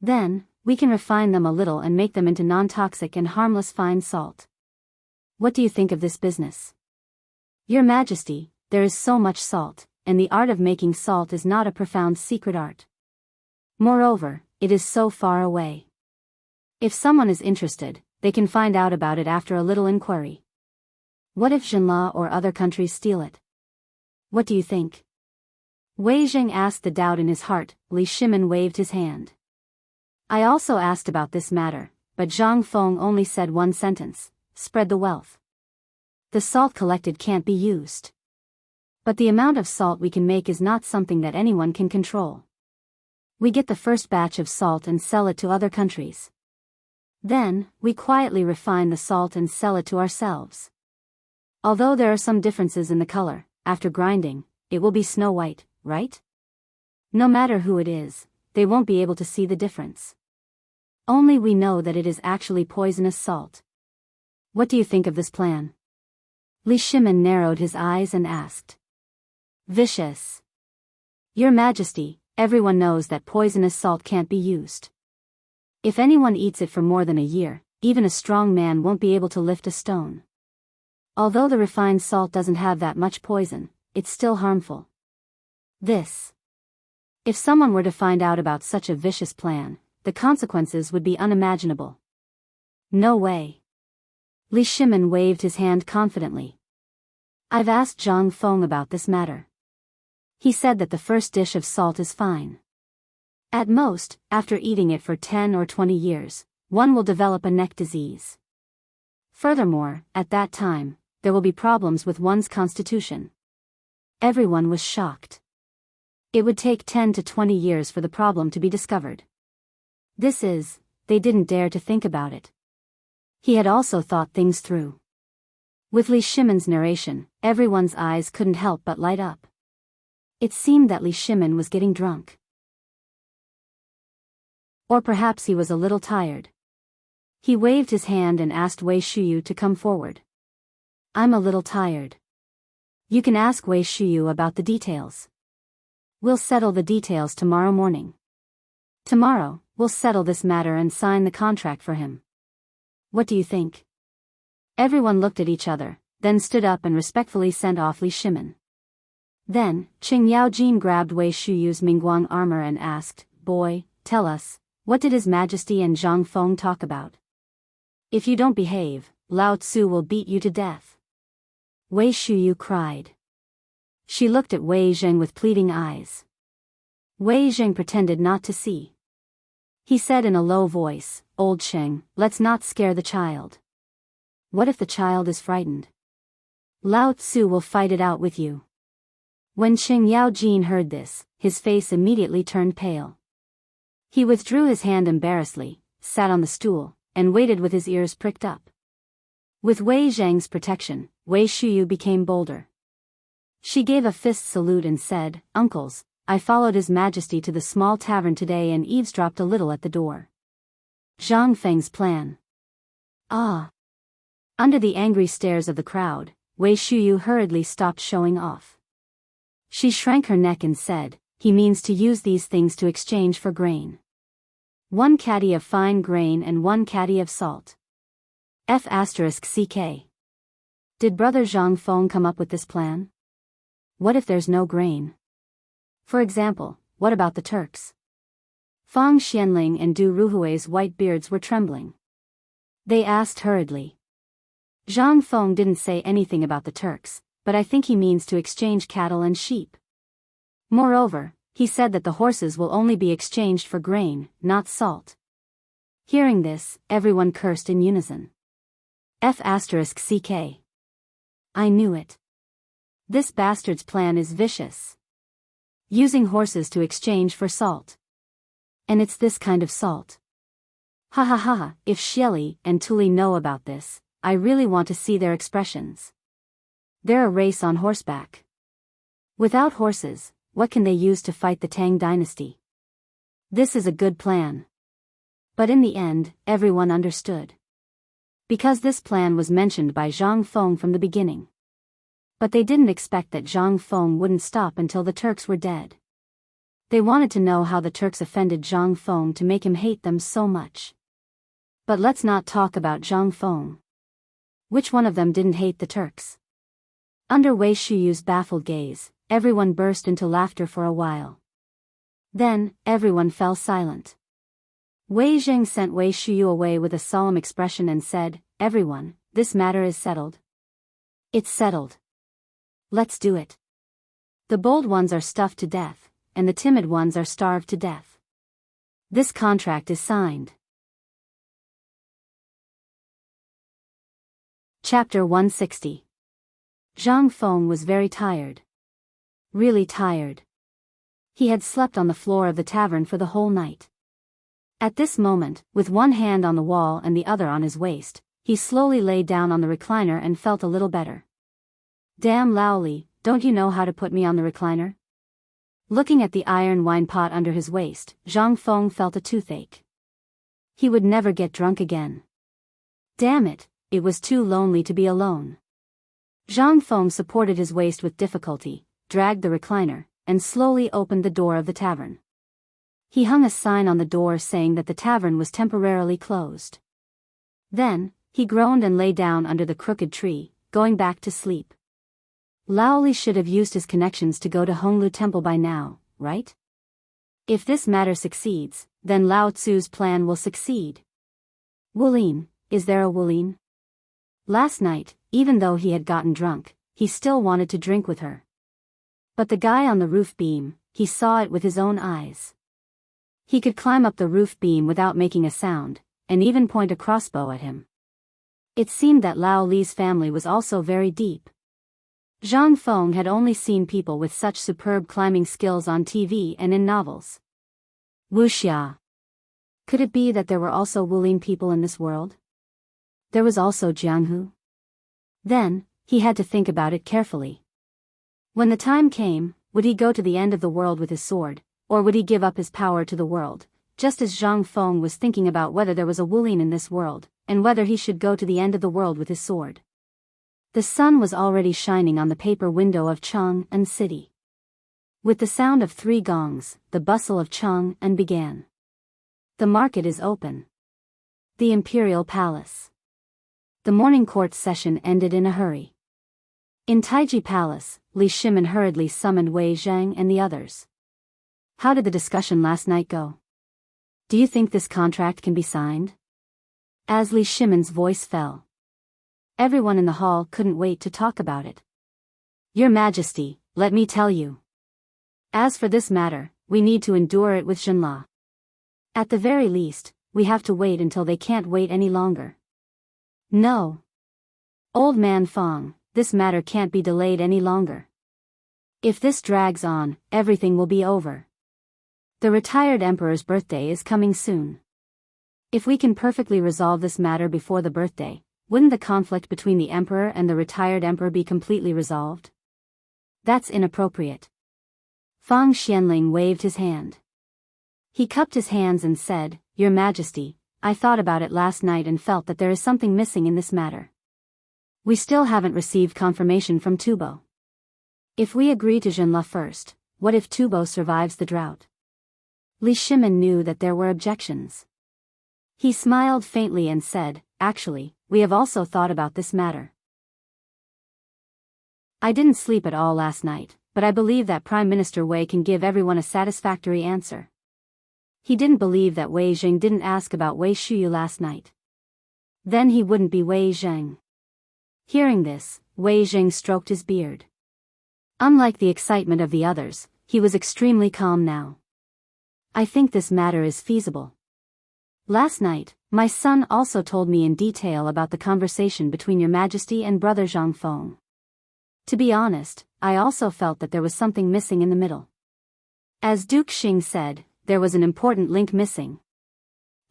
Then, we can refine them a little and make them into non-toxic and harmless fine salt. What do you think of this business? Your Majesty, there is so much salt, and the art of making salt is not a profound secret art. Moreover, it is so far away. If someone is interested, they can find out about it after a little inquiry. What if Jinla or other countries steal it? What do you think? Wei Zheng asked the doubt in his heart. Li Shimin waved his hand. I also asked about this matter, but Zhang Feng only said one sentence, spread the wealth. The salt collected can't be used. But the amount of salt we can make is not something that anyone can control. We get the first batch of salt and sell it to other countries. Then, we quietly refine the salt and sell it to ourselves. Although there are some differences in the color, after grinding, it will be snow white, right? No matter who it is, they won't be able to see the difference. Only we know that it is actually poisonous salt. What do you think of this plan? Li Shimin narrowed his eyes and asked. Vicious. Your Majesty, everyone knows that poisonous salt can't be used. If anyone eats it for more than a year, even a strong man won't be able to lift a stone. Although the refined salt doesn't have that much poison, it's still harmful. This. If someone were to find out about such a vicious plan, the consequences would be unimaginable. No way. Li Shimin waved his hand confidently. I've asked Zhang Feng about this matter. He said that the first dish of salt is fine. At most, after eating it for 10 or 20 years, one will develop a neck disease. Furthermore, at that time, there will be problems with one's constitution. Everyone was shocked. It would take 10 to 20 years for the problem to be discovered. They didn't dare to think about it. He had also thought things through. With Li Shimin's narration, everyone's eyes couldn't help but light up. It seemed that Li Shimin was getting drunk. Or perhaps he was a little tired. He waved his hand and asked Wei Shuyu to come forward. I'm a little tired. You can ask Wei Shuyu about the details. We'll settle the details tomorrow morning. Tomorrow, we'll settle this matter and sign the contract for him. What do you think? Everyone looked at each other, then stood up and respectfully sent off Li Shimin. Then, Cheng Yaojin grabbed Wei Shuyu's Mingguang armor and asked, Boy, tell us, what did His Majesty and Zhang Feng talk about? If you don't behave, Lao Tzu will beat you to death. Wei Shuyu cried. She looked at Wei Zheng with pleading eyes. Wei Zheng pretended not to see. He said in a low voice, "Old Sheng, let's not scare the child. What if the child is frightened? Lao Tzu will fight it out with you." When Qing Yaojin heard this, his face immediately turned pale. He withdrew his hand embarrassedly, sat on the stool, and waited with his ears pricked up. With Wei Zheng's protection, Wei Shuyu became bolder. She gave a fist salute and said, "Uncles, I followed His Majesty to the small tavern today and eavesdropped a little at the door." Zhang Feng's plan. Ah! Under the angry stares of the crowd, Wei Shuyu hurriedly stopped showing off. She shrank her neck and said, "He means to use these things to exchange for grain. 1 caddy of fine grain and 1 caddy of salt. F***CK. Did Brother Zhang Feng come up with this plan? What if there's no grain? For example, what about the Turks?" Fang Xianling and Du Ruhui's white beards were trembling. They asked hurriedly. Zhang Feng didn't say anything about the Turks, but I think he means to exchange cattle and sheep. Moreover, he said that the horses will only be exchanged for grain, not salt. Hearing this, everyone cursed in unison. F***CK. I knew it. This bastard's plan is vicious. Using horses to exchange for salt. And it's this kind of salt. Ha ha ha, if Xieli and Tuli know about this, I really want to see their expressions. They're a race on horseback. Without horses, what can they use to fight the Tang dynasty? This is a good plan. But in the end, everyone understood. Because this plan was mentioned by Zhang Feng from the beginning. But they didn't expect that Zhang Feng wouldn't stop until the Turks were dead. They wanted to know how the Turks offended Zhang Feng to make him hate them so much. But let's not talk about Zhang Feng. Which one of them didn't hate the Turks? Under Wei Shuyu's baffled gaze, everyone burst into laughter for a while. Then, everyone fell silent. Wei Zheng sent Wei Shuyu away with a solemn expression and said, "Everyone, this matter is settled." It's settled. Let's do it. The bold ones are stuffed to death, and the timid ones are starved to death. This contract is signed. Chapter 160. Zhang Feng was very tired. Really tired. He had slept on the floor of the tavern for the whole night. At this moment, with one hand on the wall and the other on his waist, he slowly lay down on the recliner and felt a little better. "Damn Laoli, don't you know how to put me on the recliner?" Looking at the iron wine pot under his waist, Zhang Feng felt a toothache. He would never get drunk again. Damn it, it was too lonely to be alone. Zhang Feng supported his waist with difficulty, dragged the recliner, and slowly opened the door of the tavern. He hung a sign on the door saying that the tavern was temporarily closed. Then, he groaned and lay down under the crooked tree, going back to sleep. Laoli should have used his connections to go to Honglu Temple by now, right? If this matter succeeds, then Lao Tzu's plan will succeed. Wulin, is there a Wulin? Last night, even though he had gotten drunk, he still wanted to drink with her. But the guy on the roof beam, he saw it with his own eyes. He could climb up the roof beam without making a sound, and even point a crossbow at him. It seemed that Lao Li's family was also very deep. Zhang Feng had only seen people with such superb climbing skills on TV and in novels. Wuxia. Could it be that there were also Wulin people in this world? There was also Jianghu. Then, he had to think about it carefully. When the time came, would he go to the end of the world with his sword, or would he give up his power to the world, just as Zhang Feng was thinking about whether there was a Wulin in this world, and whether he should go to the end of the world with his sword. The sun was already shining on the paper window of Chang'an City. With the sound of 3 gongs, the bustle of Chang'an began. The market is open. The imperial palace. The morning court session ended in a hurry. In Taiji Palace, Li Shimin hurriedly summoned Wei Zheng and the others. How did the discussion last night go? Do you think this contract can be signed? As Li Shimin's voice fell. Everyone in the hall couldn't wait to talk about it. Your Majesty, let me tell you. As for this matter, we need to endure it with Zhenla. At the very least, we have to wait until they can't wait any longer. No. Old man Fong, this matter can't be delayed any longer. If this drags on, everything will be over. The retired emperor's birthday is coming soon. If we can perfectly resolve this matter before the birthday, wouldn't the conflict between the emperor and the retired emperor be completely resolved? That's inappropriate. Fang Xianling waved his hand. He cupped his hands and said, Your Majesty, I thought about it last night and felt that there is something missing in this matter. We still haven't received confirmation from Tubo. If we agree to Zhenla first, what if Tubo survives the drought? Li Shimin knew that there were objections. He smiled faintly and said, Actually, we have also thought about this matter. I didn't sleep at all last night, but I believe that Prime Minister Wei can give everyone a satisfactory answer. He didn't believe that Wei Jing didn't ask about Wei Shuyu last night. Then he wouldn't be Wei Jing. Hearing this, Wei Jing stroked his beard. Unlike the excitement of the others, he was extremely calm now. I think this matter is feasible. Last night, my son also told me in detail about the conversation between Your Majesty and Brother Zhang Feng. To be honest, I also felt that there was something missing in the middle. As Duke Xing said, there was an important link missing.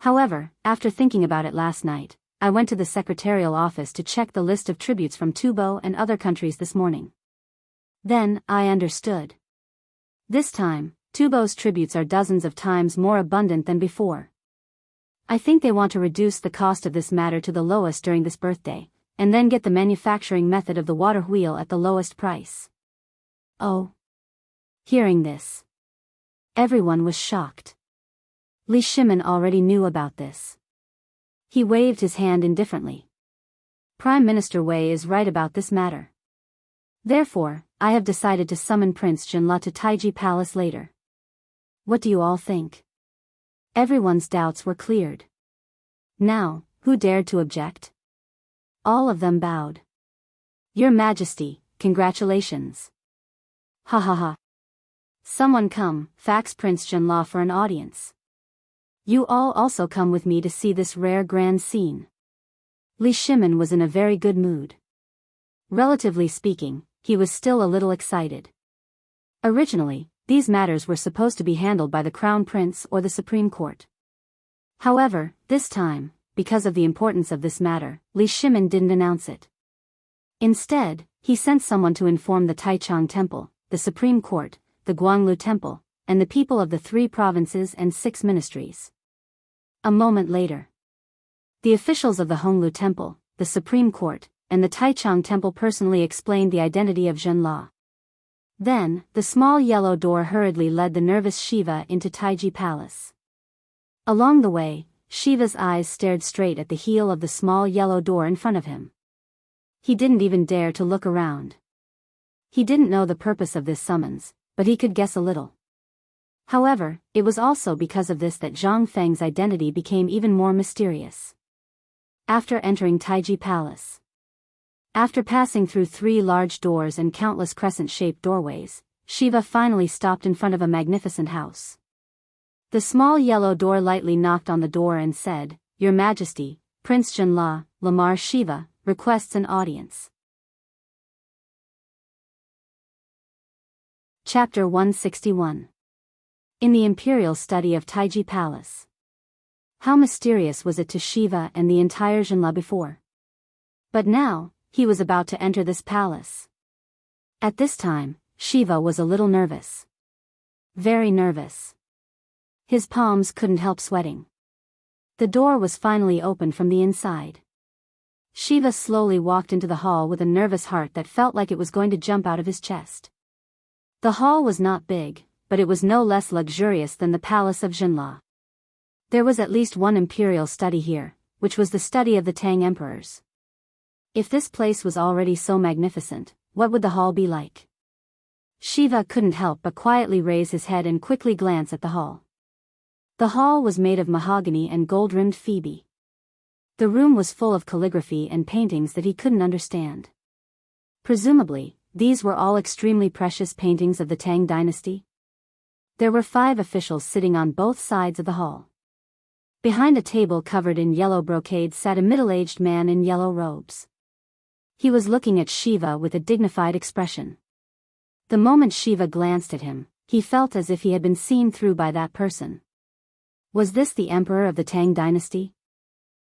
However, after thinking about it last night, I went to the secretarial office to check the list of tributes from Tubo and other countries this morning. Then, I understood. This time, Tubo's tributes are dozens of times more abundant than before. I think they want to reduce the cost of this matter to the lowest during this birthday, and then get the manufacturing method of the water wheel at the lowest price. Oh. Hearing this, everyone was shocked. Li Shimin already knew about this. He waved his hand indifferently. Prime Minister Wei is right about this matter. Therefore, I have decided to summon Prince Zhenla to Taiji Palace later. What do you all think? Everyone's doubts were cleared. Now, who dared to object? All of them bowed. Your Majesty, congratulations. Ha ha ha. Someone come, fax Prince Zhenla for an audience. You all also come with me to see this rare grand scene. Li Shimin was in a very good mood. Relatively speaking, he was still a little excited. Originally, these matters were supposed to be handled by the Crown Prince or the Supreme Court. However, this time, because of the importance of this matter, Li Shimin didn't announce it. Instead, he sent someone to inform the Taichung Temple, the Supreme Court, the Guanglu Temple, and the people of the 3 provinces and 6 ministries. A moment later, the officials of the Honglu Temple, the Supreme Court, and the Taichung Temple personally explained the identity of Zhenla. Then, the small yellow door hurriedly led the nervous Shiva into Taiji Palace. Along the way, Shiva's eyes stared straight at the heel of the small yellow door in front of him. He didn't even dare to look around. He didn't know the purpose of this summons, but he could guess a little. However, it was also because of this that Zhang Feng's identity became even more mysterious. After entering Taiji Palace, after passing through 3 large doors and countless crescent-shaped doorways, Shiva finally stopped in front of a magnificent house. The small yellow door lightly knocked on the door and said, Your Majesty, Prince Zhenla, Lamar Shiva, requests an audience. Chapter 161. In the imperial study of Taiji Palace. How mysterious was it to Shiva and the entire Zhenla before? But now, he was about to enter this palace. At this time, Shiva was a little nervous. Very nervous. His palms couldn't help sweating. The door was finally opened from the inside. Shiva slowly walked into the hall with a nervous heart that felt like it was going to jump out of his chest. The hall was not big, but it was no less luxurious than the palace of Zhenla. There was at least one imperial study here, which was the study of the Tang emperors. If this place was already so magnificent, what would the hall be like? Shiva couldn't help but quietly raise his head and quickly glance at the hall. The hall was made of mahogany and gold-rimmed phoebe. The room was full of calligraphy and paintings that he couldn't understand. Presumably, these were all extremely precious paintings of the Tang dynasty. There were 5 officials sitting on both sides of the hall. Behind a table covered in yellow brocade sat a middle-aged man in yellow robes. He was looking at Shiva with a dignified expression. The moment Shiva glanced at him, he felt as if he had been seen through by that person. Was this the emperor of the Tang dynasty?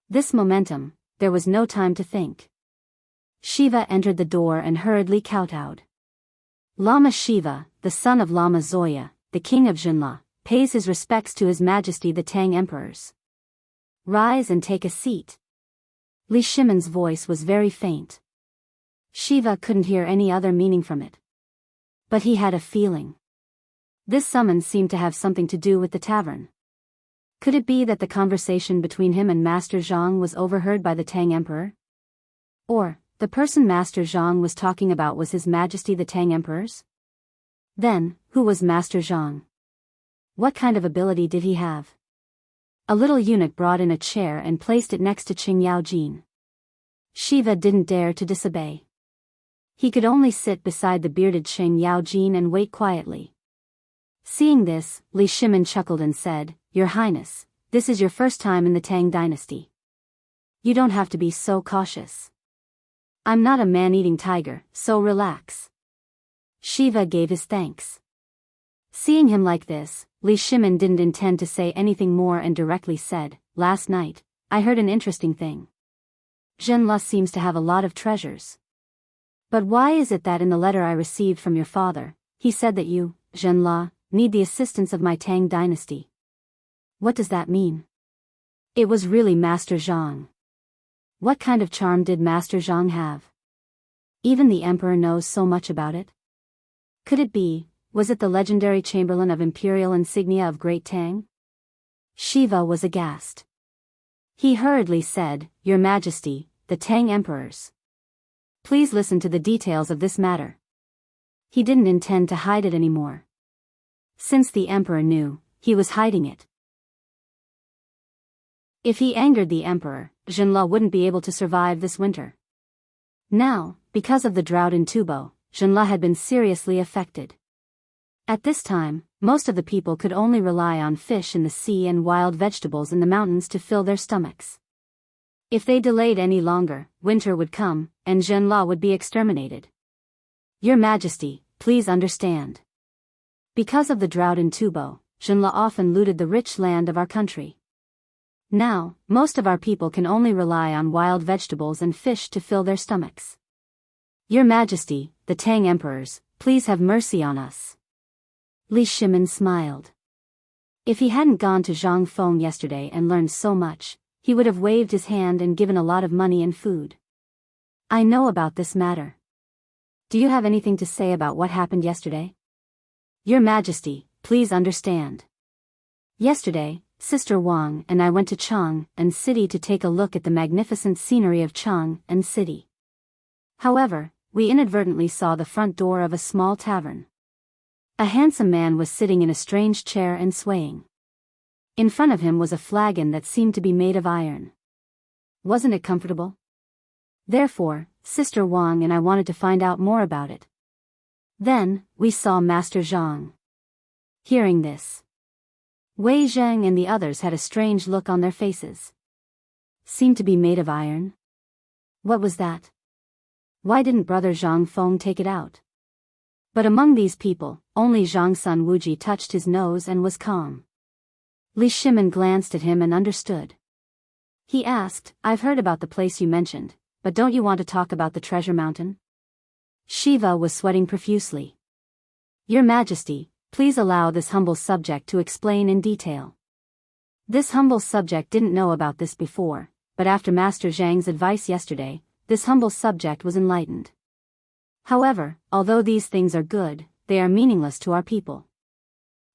This momentum, there was no time to think. Shiva entered the door and hurriedly kowtowed. Lama Shiva, the son of Lama Zoya, the king of Jianghu, pays his respects to His Majesty the Tang emperors. Rise and take a seat. Li Shimon's voice was very faint. Shiva couldn't hear any other meaning from it. But he had a feeling. This summons seemed to have something to do with the tavern. Could it be that the conversation between him and Master Zhang was overheard by the Tang emperor? Or, the person Master Zhang was talking about was His Majesty the Tang emperors? Then, who was Master Zhang? What kind of ability did he have? A little eunuch brought in a chair and placed it next to Qing Yaojin. Shiva didn't dare to disobey. He could only sit beside the bearded Qing Yaojin and wait quietly. Seeing this, Li Shimon chuckled and said, "Your Highness, this is your first time in the Tang dynasty. You don't have to be so cautious. I'm not a man-eating tiger, so relax." Shiva gave his thanks. Seeing him like this, Li Shimon didn't intend to say anything more and directly said, "Last night, I heard an interesting thing. Jianghu seems to have a lot of treasures. But why is it that in the letter I received from your father, he said that you, Jianghu, need the assistance of my Tang dynasty? What does that mean?" It was really Master Zhang. What kind of charm did Master Zhang have? Even the emperor knows so much about it. Could it be, was it the legendary chamberlain of imperial insignia of Great Tang? Shiva was aghast. He hurriedly said, "Your Majesty, the Tang emperors. Please listen to the details of this matter." He didn't intend to hide it anymore. Since the emperor knew, he was hiding it. If he angered the emperor, Jianghu wouldn't be able to survive this winter. Now, because of the drought in Tubo, Jianghu had been seriously affected. At this time, most of the people could only rely on fish in the sea and wild vegetables in the mountains to fill their stomachs. If they delayed any longer, winter would come, and Jianghu would be exterminated. Your Majesty, please understand. Because of the drought in Tubo, Jianghu often looted the rich land of our country. Now, most of our people can only rely on wild vegetables and fish to fill their stomachs. Your Majesty, the Tang emperors, please have mercy on us. Li Shimon smiled. If he hadn't gone to Zhangfeng yesterday and learned so much, he would have waved his hand and given a lot of money and food. I know about this matter. Do you have anything to say about what happened yesterday? Your Majesty, please understand. Yesterday, Sister Wang and I went to Chang'an City to take a look at the magnificent scenery of Chang'an City. However, we inadvertently saw the front door of a small tavern. A handsome man was sitting in a strange chair and swaying. In front of him was a flagon that seemed to be made of iron. Wasn't it comfortable? Therefore, Sister Wang and I wanted to find out more about it. Then, we saw Master Zhang. Hearing this, Wei Zheng and the others had a strange look on their faces. Seemed to be made of iron. What was that? Why didn't Brother Zhang Feng take it out? But among these people, only Zhang Sun Wuji touched his nose and was calm. Li Shimon glanced at him and understood. He asked, "I've heard about the place you mentioned, but don't you want to talk about the treasure mountain?" Shiva was sweating profusely. Your Majesty, please allow this humble subject to explain in detail. This humble subject didn't know about this before, but after Master Zhang's advice yesterday, this humble subject was enlightened. However, although these things are good, they are meaningless to our people.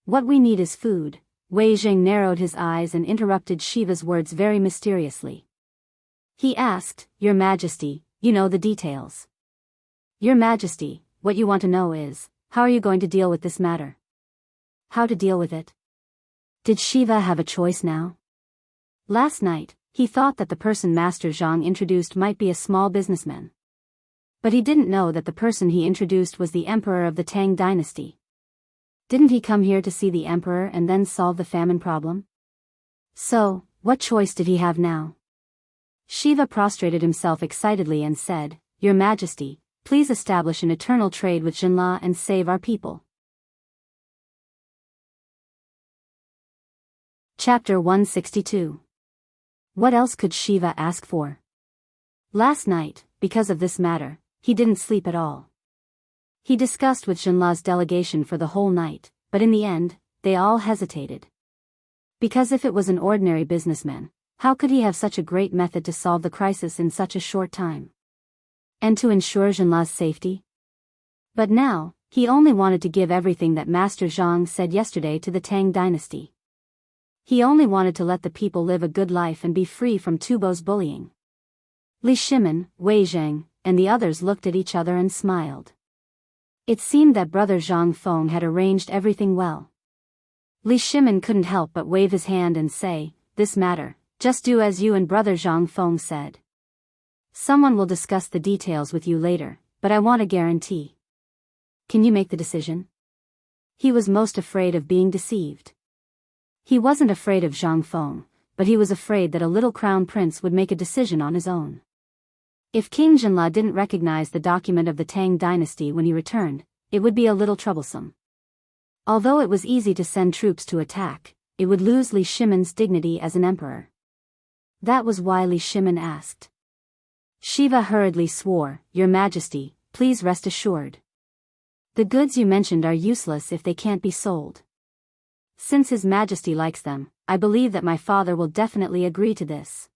What we need is food. Wei Zheng narrowed his eyes and interrupted Shiva's words very mysteriously. He asked, "Your Majesty, you know the details. Your Majesty, what you want to know is, how are you going to deal with this matter?" How to deal with it? Did Shiva have a choice now? Last night, he thought that the person Master Zhang introduced might be a small businessman. But he didn't know that the person he introduced was the emperor of the Tang dynasty. Didn't he come here to see the emperor and then solve the famine problem? So, what choice did he have now? Shiva prostrated himself excitedly and said, Your Majesty, please establish an eternal trade with Jinla and save our people. Chapter 162. What else could Shiva ask for? Last night, because of this matter, he didn't sleep at all. He discussed with Jinla's delegation for the whole night, but in the end, they all hesitated. Because if it was an ordinary businessman, how could he have such a great method to solve the crisis in such a short time? And to ensure Jinla's safety? But now, he only wanted to give everything that Master Zhang said yesterday to the Tang dynasty. He only wanted to let the people live a good life and be free from Tubo's bullying. Li Shimin, Wei Zheng, and the others looked at each other and smiled. It seemed that brother Zhang Feng had arranged everything well. Li Shimin couldn't help but wave his hand and say, This matter, just do as you and brother Zhang Feng said. Someone will discuss the details with you later, but I want a guarantee. Can you make the decision? He was most afraid of being deceived. He wasn't afraid of Zhang Feng, but he was afraid that a little crown prince would make a decision on his own. If King Jinla didn't recognize the document of the Tang dynasty when he returned, it would be a little troublesome. Although it was easy to send troops to attack, it would lose Li Shimin's dignity as an emperor. That was why Li Shimin asked. Shiva hurriedly swore, Your Majesty, please rest assured. The goods you mentioned are useless if they can't be sold. Since His Majesty likes them, I believe that my father will definitely agree to this.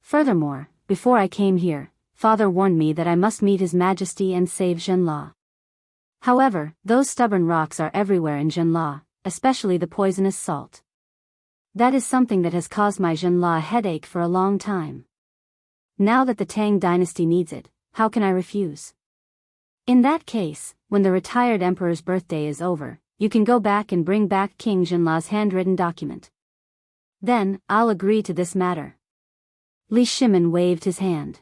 Furthermore, before I came here, Father warned me that I must meet His Majesty and save Jinla. However, those stubborn rocks are everywhere in Jinla, especially the poisonous salt. That is something that has caused my Jinla a headache for a long time. Now that the Tang dynasty needs it, how can I refuse? In that case, when the retired emperor's birthday is over, you can go back and bring back King Jinla's handwritten document. Then, I'll agree to this matter. Li Shimin waved his hand.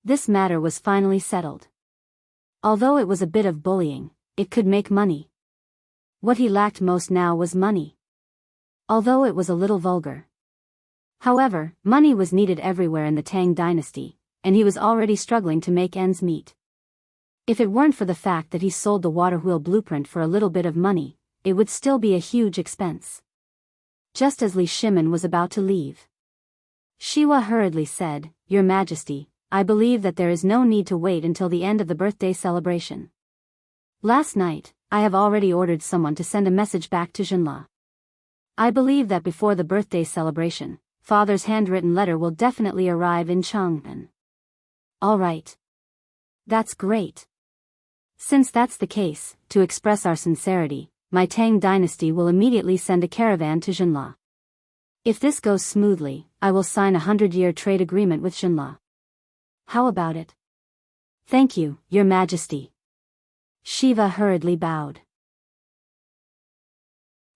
This matter was finally settled. Although it was a bit of bullying, it could make money. What he lacked most now was money. Although it was a little vulgar. However, money was needed everywhere in the Tang dynasty, and he was already struggling to make ends meet. If it weren't for the fact that he sold the water wheel blueprint for a little bit of money, it would still be a huge expense. Just as Li Shimin was about to leave, Shiwa hurriedly said, Your Majesty, I believe that there is no need to wait until the end of the birthday celebration. Last night, I have already ordered someone to send a message back to Jinla. I believe that before the birthday celebration, Father's handwritten letter will definitely arrive in Chang'an. All right. That's great. Since that's the case, to express our sincerity, my Tang dynasty will immediately send a caravan to Jinla. If this goes smoothly, I will sign a 100-year trade agreement with Jinla. How about it? Thank you, Your Majesty. Shiva hurriedly bowed.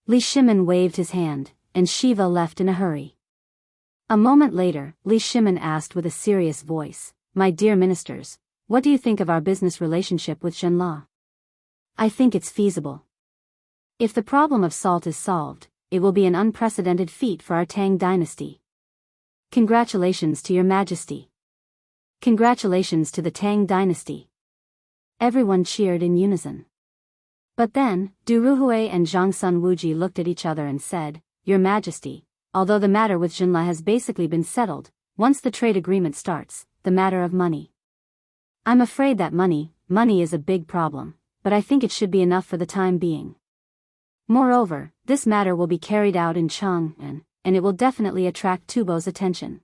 Li Shimin waved his hand, and Shiva left in a hurry. A moment later, Li Shimin asked with a serious voice, My dear ministers, what do you think of our business relationship with Jinla? I think it's feasible. If the problem of salt is solved, it will be an unprecedented feat for our Tang dynasty. Congratulations to Your Majesty. Congratulations to the Tang dynasty. Everyone cheered in unison. But then, Du Ruhui and Zhang Sun Wuji looked at each other and said, Your Majesty, although the matter with Jinla has basically been settled, once the trade agreement starts, the matter of money. I'm afraid that money is a big problem, but I think it should be enough for the time being. Moreover, this matter will be carried out in Chang'an, and it will definitely attract Tubo's attention.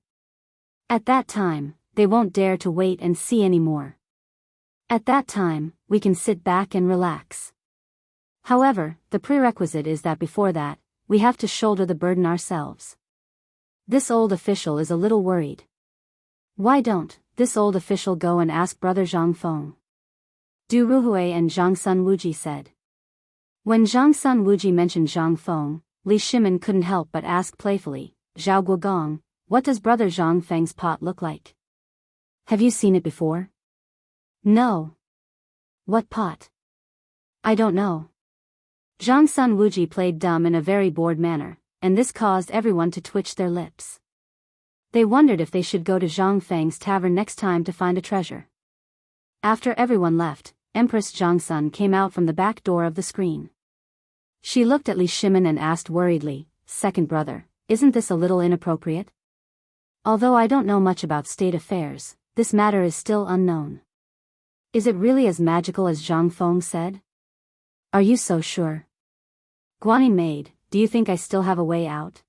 At that time, they won't dare to wait and see anymore. At that time, we can sit back and relax. However, the prerequisite is that before that, we have to shoulder the burden ourselves. This old official is a little worried. Why don't this old official go and ask brother Zhang Feng? Du Ruhui and Zhang Sun Wuji said. When Zhang Sun Wuji mentioned Zhang Feng, Li Shimin couldn't help but ask playfully, Zhao Guogong, what does brother Zhang Feng's pot look like? Have you seen it before? No. What pot? I don't know. Zhang Sun Wuji played dumb in a very bored manner, and this caused everyone to twitch their lips. They wondered if they should go to Zhang Feng's tavern next time to find a treasure. After everyone left, Empress Zhang Sun came out from the back door of the screen. She looked at Li Shimin and asked worriedly, "Second brother, isn't this a little inappropriate? Although I don't know much about state affairs, this matter is still unknown. Is it really as magical as Zhang Feng said? Are you so sure? Guanyin maid, do you think I still have a way out?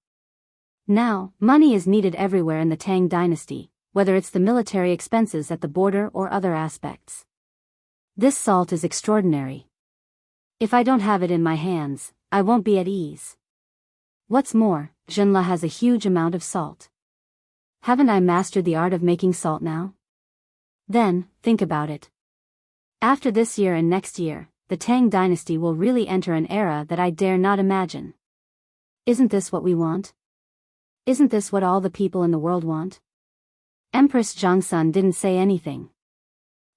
Now, money is needed everywhere in the Tang dynasty, whether it's the military expenses at the border or other aspects. This salt is extraordinary. If I don't have it in my hands, I won't be at ease. What's more, Zhenla has a huge amount of salt. Haven't I mastered the art of making salt now? Then, think about it. After this year and next year, the Tang dynasty will really enter an era that I dare not imagine. Isn't this what we want? Isn't this what all the people in the world want?" Empress Zhangsun didn't say anything.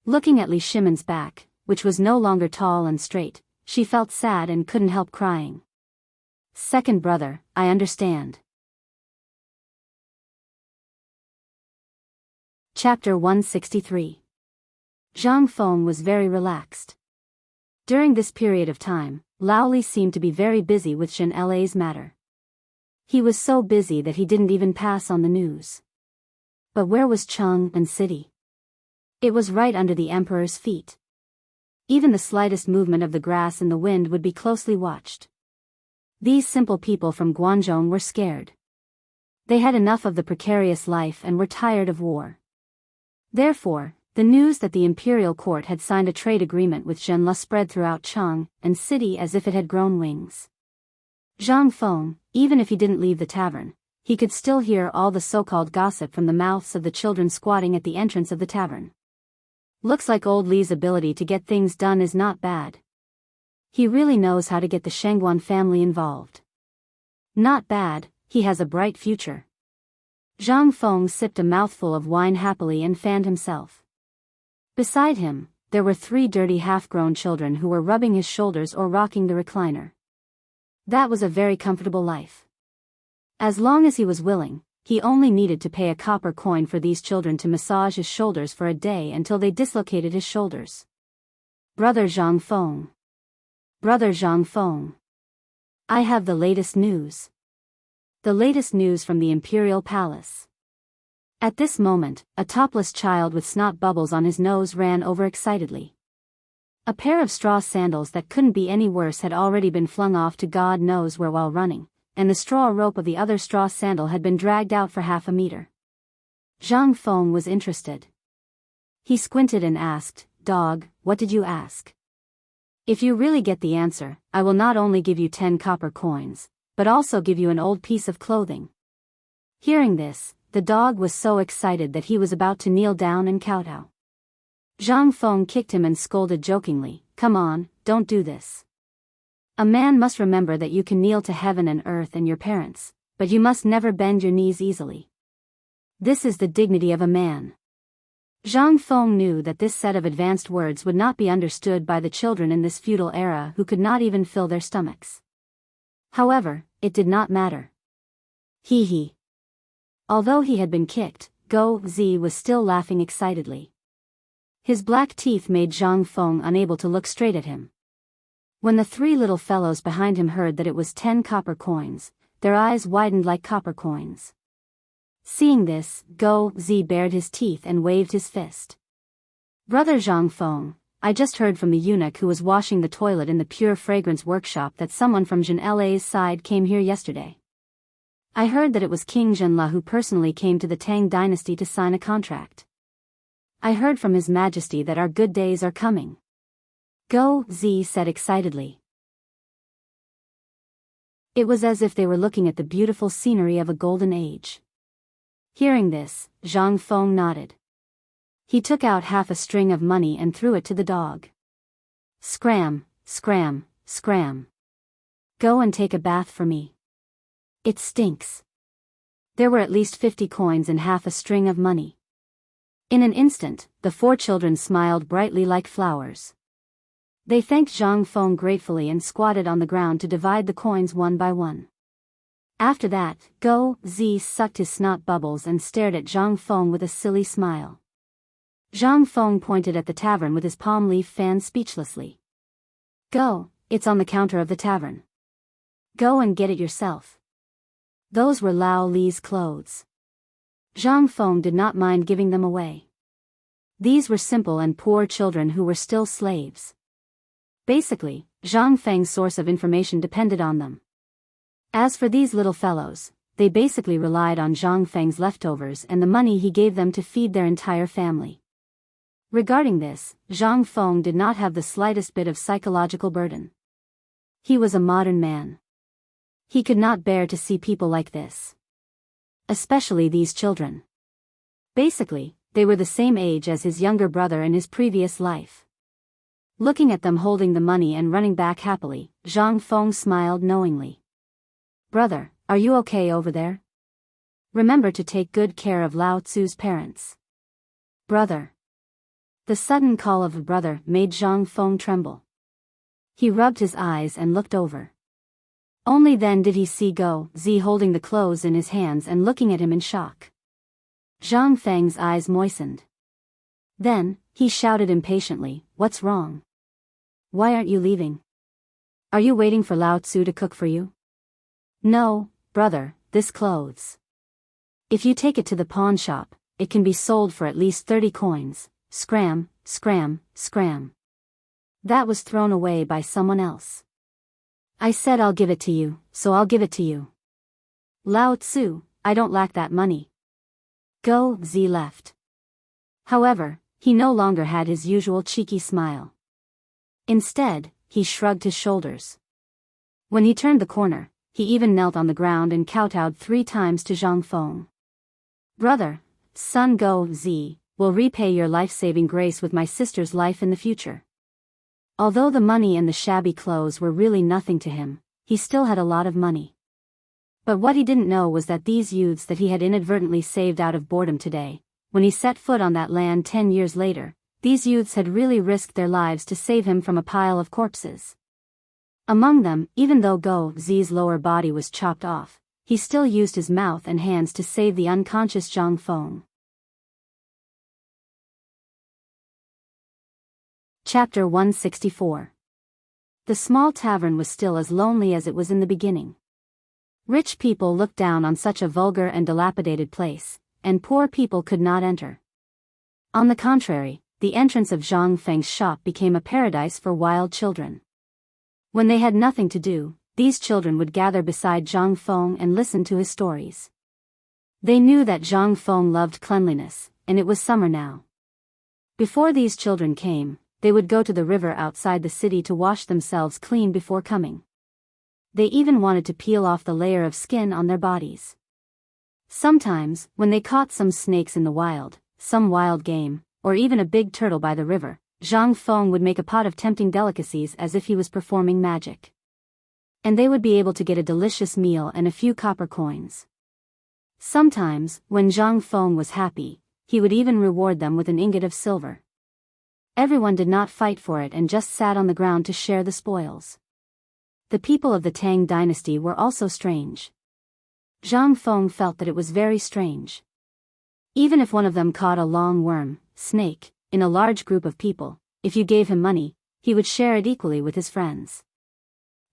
Looking at Li Shimin's back, which was no longer tall and straight, she felt sad and couldn't help crying. "Second brother, I understand." Chapter 163. Zhang Feng was very relaxed. During this period of time, Lao Li seemed to be very busy with Shen La's matter. He was so busy that he didn't even pass on the news. But where was Cheng and city? It was right under the emperor's feet. Even the slightest movement of the grass in the wind would be closely watched. These simple people from Guangzhou were scared. They had enough of the precarious life and were tired of war. Therefore, the news that the imperial court had signed a trade agreement with Zhenla spread throughout Cheng and city as if it had grown wings. Zhang Feng, even if he didn't leave the tavern, he could still hear all the so-called gossip from the mouths of the children squatting at the entrance of the tavern. Looks like old Li's ability to get things done is not bad. He really knows how to get the Shengguan family involved. Not bad, he has a bright future. Zhang Feng sipped a mouthful of wine happily and fanned himself. Beside him, there were 3 dirty half-grown children who were rubbing his shoulders or rocking the recliner. That was a very comfortable life. As long as he was willing, he only needed to pay a copper coin for these children to massage his shoulders for a day until they dislocated his shoulders. "Brother Zhang Feng. Brother Zhang Feng. I have the latest news." The latest news from the imperial palace. At this moment, a topless child with snot bubbles on his nose ran over excitedly. A pair of straw sandals that couldn't be any worse had already been flung off to God knows where while running, and the straw rope of the other straw sandal had been dragged out for half a meter. Zhang Feng was interested. He squinted and asked, "Dog, what did you ask?" "If you really get the answer, I will not only give you 10 copper coins, but also give you an old piece of clothing." Hearing this, the dog was so excited that he was about to kneel down and kowtow. Zhang Feng kicked him and scolded jokingly, "Come on, don't do this. A man must remember that you can kneel to heaven and earth and your parents, but you must never bend your knees easily. This is the dignity of a man." Zhang Feng knew that this set of advanced words would not be understood by the children in this feudal era who could not even fill their stomachs. However, it did not matter. Hee hee. Although he had been kicked, Go Zi was still laughing excitedly. His black teeth made Zhang Feng unable to look straight at him. When the 3 little fellows behind him heard that it was 10 copper coins, their eyes widened like copper coins. Seeing this, Go Zi bared his teeth and waved his fist. "Brother Zhang Feng, I just heard from the eunuch who was washing the toilet in the pure fragrance workshop that someone from Zhenla's side came here yesterday. I heard that it was King Zhenla who personally came to the Tang dynasty to sign a contract. I heard from His Majesty that our good days are coming." Go Zi said excitedly. It was as if they were looking at the beautiful scenery of a golden age. Hearing this, Zhang Feng nodded. He took out half a string of money and threw it to the dog. "Scram, scram, scram. Go and take a bath for me. It stinks." There were at least 50 coins and half a string of money. In an instant, the 4 children smiled brightly like flowers. They thanked Zhang Feng gratefully and squatted on the ground to divide the coins one by one. After that, Go Zi sucked his snot bubbles and stared at Zhang Feng with a silly smile. Zhang Feng pointed at the tavern with his palm leaf fan speechlessly. Go, it's on the counter of the tavern. Go and get it yourself. Those were Lao Li's clothes. Zhang Feng did not mind giving them away. These were simple and poor children who were still slaves. Basically, Zhang Feng's source of information depended on them. As for these little fellows, they basically relied on Zhang Feng's leftovers and the money he gave them to feed their entire family. Regarding this, Zhang Feng did not have the slightest bit of psychological burden. He was a modern man. He could not bear to see people like this. Especially these children. Basically, they were the same age as his younger brother in his previous life. Looking at them holding the money and running back happily, Zhang Feng smiled knowingly. Brother, are you okay over there? Remember to take good care of Lao Tzu's parents. Brother. The sudden call of a brother made Zhang Feng tremble. He rubbed his eyes and looked over. Only then did he see Go Zi holding the clothes in his hands and looking at him in shock. Zhang Feng's eyes moistened. Then, he shouted impatiently, "What's wrong? Why aren't you leaving? Are you waiting for Lao Tzu to cook for you?" "No, brother, this clothes. If you take it to the pawn shop, it can be sold for at least 30 coins, scram, scram, scram. That was thrown away by someone else. I said I'll give it to you, so I'll give it to you. Lao Tzu, I don't lack that money." Go Zi left. However, he no longer had his usual cheeky smile. Instead, he shrugged his shoulders. When he turned the corner, he even knelt on the ground and kowtowed 3 times to Zhang Feng. "Brother, son Go Zi, will repay your life-saving grace with my sister's life in the future." Although the money and the shabby clothes were really nothing to him, he still had a lot of money. But what he didn't know was that these youths that he had inadvertently saved out of boredom today, when he set foot on that land 10 years later, these youths had really risked their lives to save him from a pile of corpses. Among them, even though Go Zi's lower body was chopped off, he still used his mouth and hands to save the unconscious Zhang Feng. Chapter 164. The small tavern was still as lonely as it was in the beginning. Rich people looked down on such a vulgar and dilapidated place, and poor people could not enter. On the contrary, the entrance of Zhang Feng's shop became a paradise for wild children. When they had nothing to do, these children would gather beside Zhang Feng and listen to his stories. They knew that Zhang Feng loved cleanliness, and it was summer now. Before these children came, they would go to the river outside the city to wash themselves clean before coming. They even wanted to peel off the layer of skin on their bodies. Sometimes, when they caught some snakes in the wild, some wild game, or even a big turtle by the river, Zhang Feng would make a pot of tempting delicacies as if he was performing magic. And they would be able to get a delicious meal and a few copper coins. Sometimes, when Zhang Feng was happy, he would even reward them with an ingot of silver. Everyone did not fight for it and just sat on the ground to share the spoils. The people of the Tang dynasty were also strange. Zhang Feng felt that it was very strange. Even if one of them caught a long worm, snake, in a large group of people, if you gave him money, he would share it equally with his friends.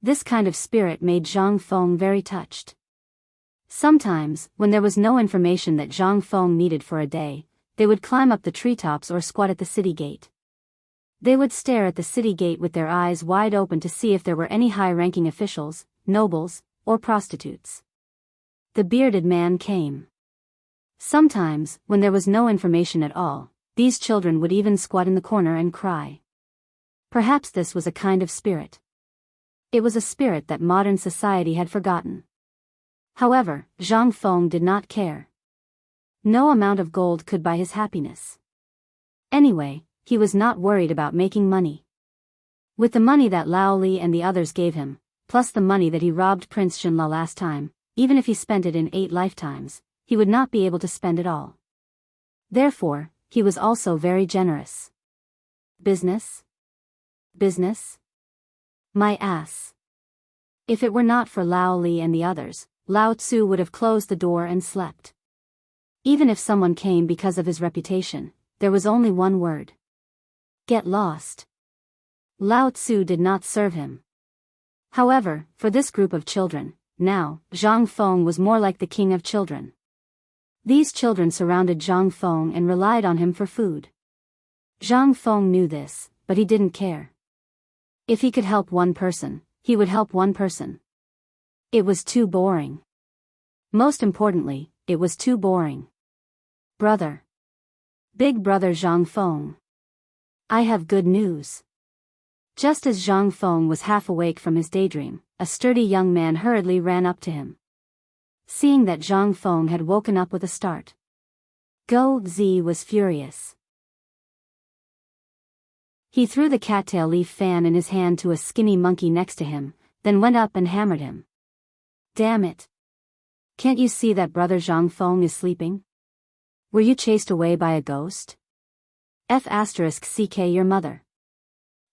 This kind of spirit made Zhang Feng very touched. Sometimes, when there was no information that Zhang Feng needed for a day, they would climb up the treetops or squat at the city gate. They would stare at the city gate with their eyes wide open to see if there were any high-ranking officials, nobles, or prostitutes. The bearded man came. Sometimes, when there was no information at all, these children would even squat in the corner and cry. Perhaps this was a kind of spirit. It was a spirit that modern society had forgotten. However, Zhang Feng did not care. No amount of gold could buy his happiness. Anyway, he was not worried about making money. With the money that Lao Li and the others gave him, plus the money that he robbed Prince Xinla last time, even if he spent it in 8 lifetimes, he would not be able to spend it all. Therefore, he was also very generous. Business? Business? My ass. If it were not for Lao Li and the others, Lao Tzu would have closed the door and slept. Even if someone came because of his reputation, there was only one word. Get lost. Lao Tzu did not serve him. However, for this group of children, now, Zhang Feng was more like the king of children. These children surrounded Zhang Feng and relied on him for food. Zhang Feng knew this, but he didn't care. If he could help one person, he would help one person. It was too boring. Most importantly, it was too boring. Brother. Big brother Zhang Feng. I have good news. Just as Zhang Feng was half awake from his daydream, a sturdy young man hurriedly ran up to him. Seeing that Zhang Feng had woken up with a start, Go Zi was furious. He threw the cattail leaf fan in his hand to a skinny monkey next to him, then went up and hammered him. Damn it. Can't you see that brother Zhang Feng is sleeping? Were you chased away by a ghost? F***ck your mother.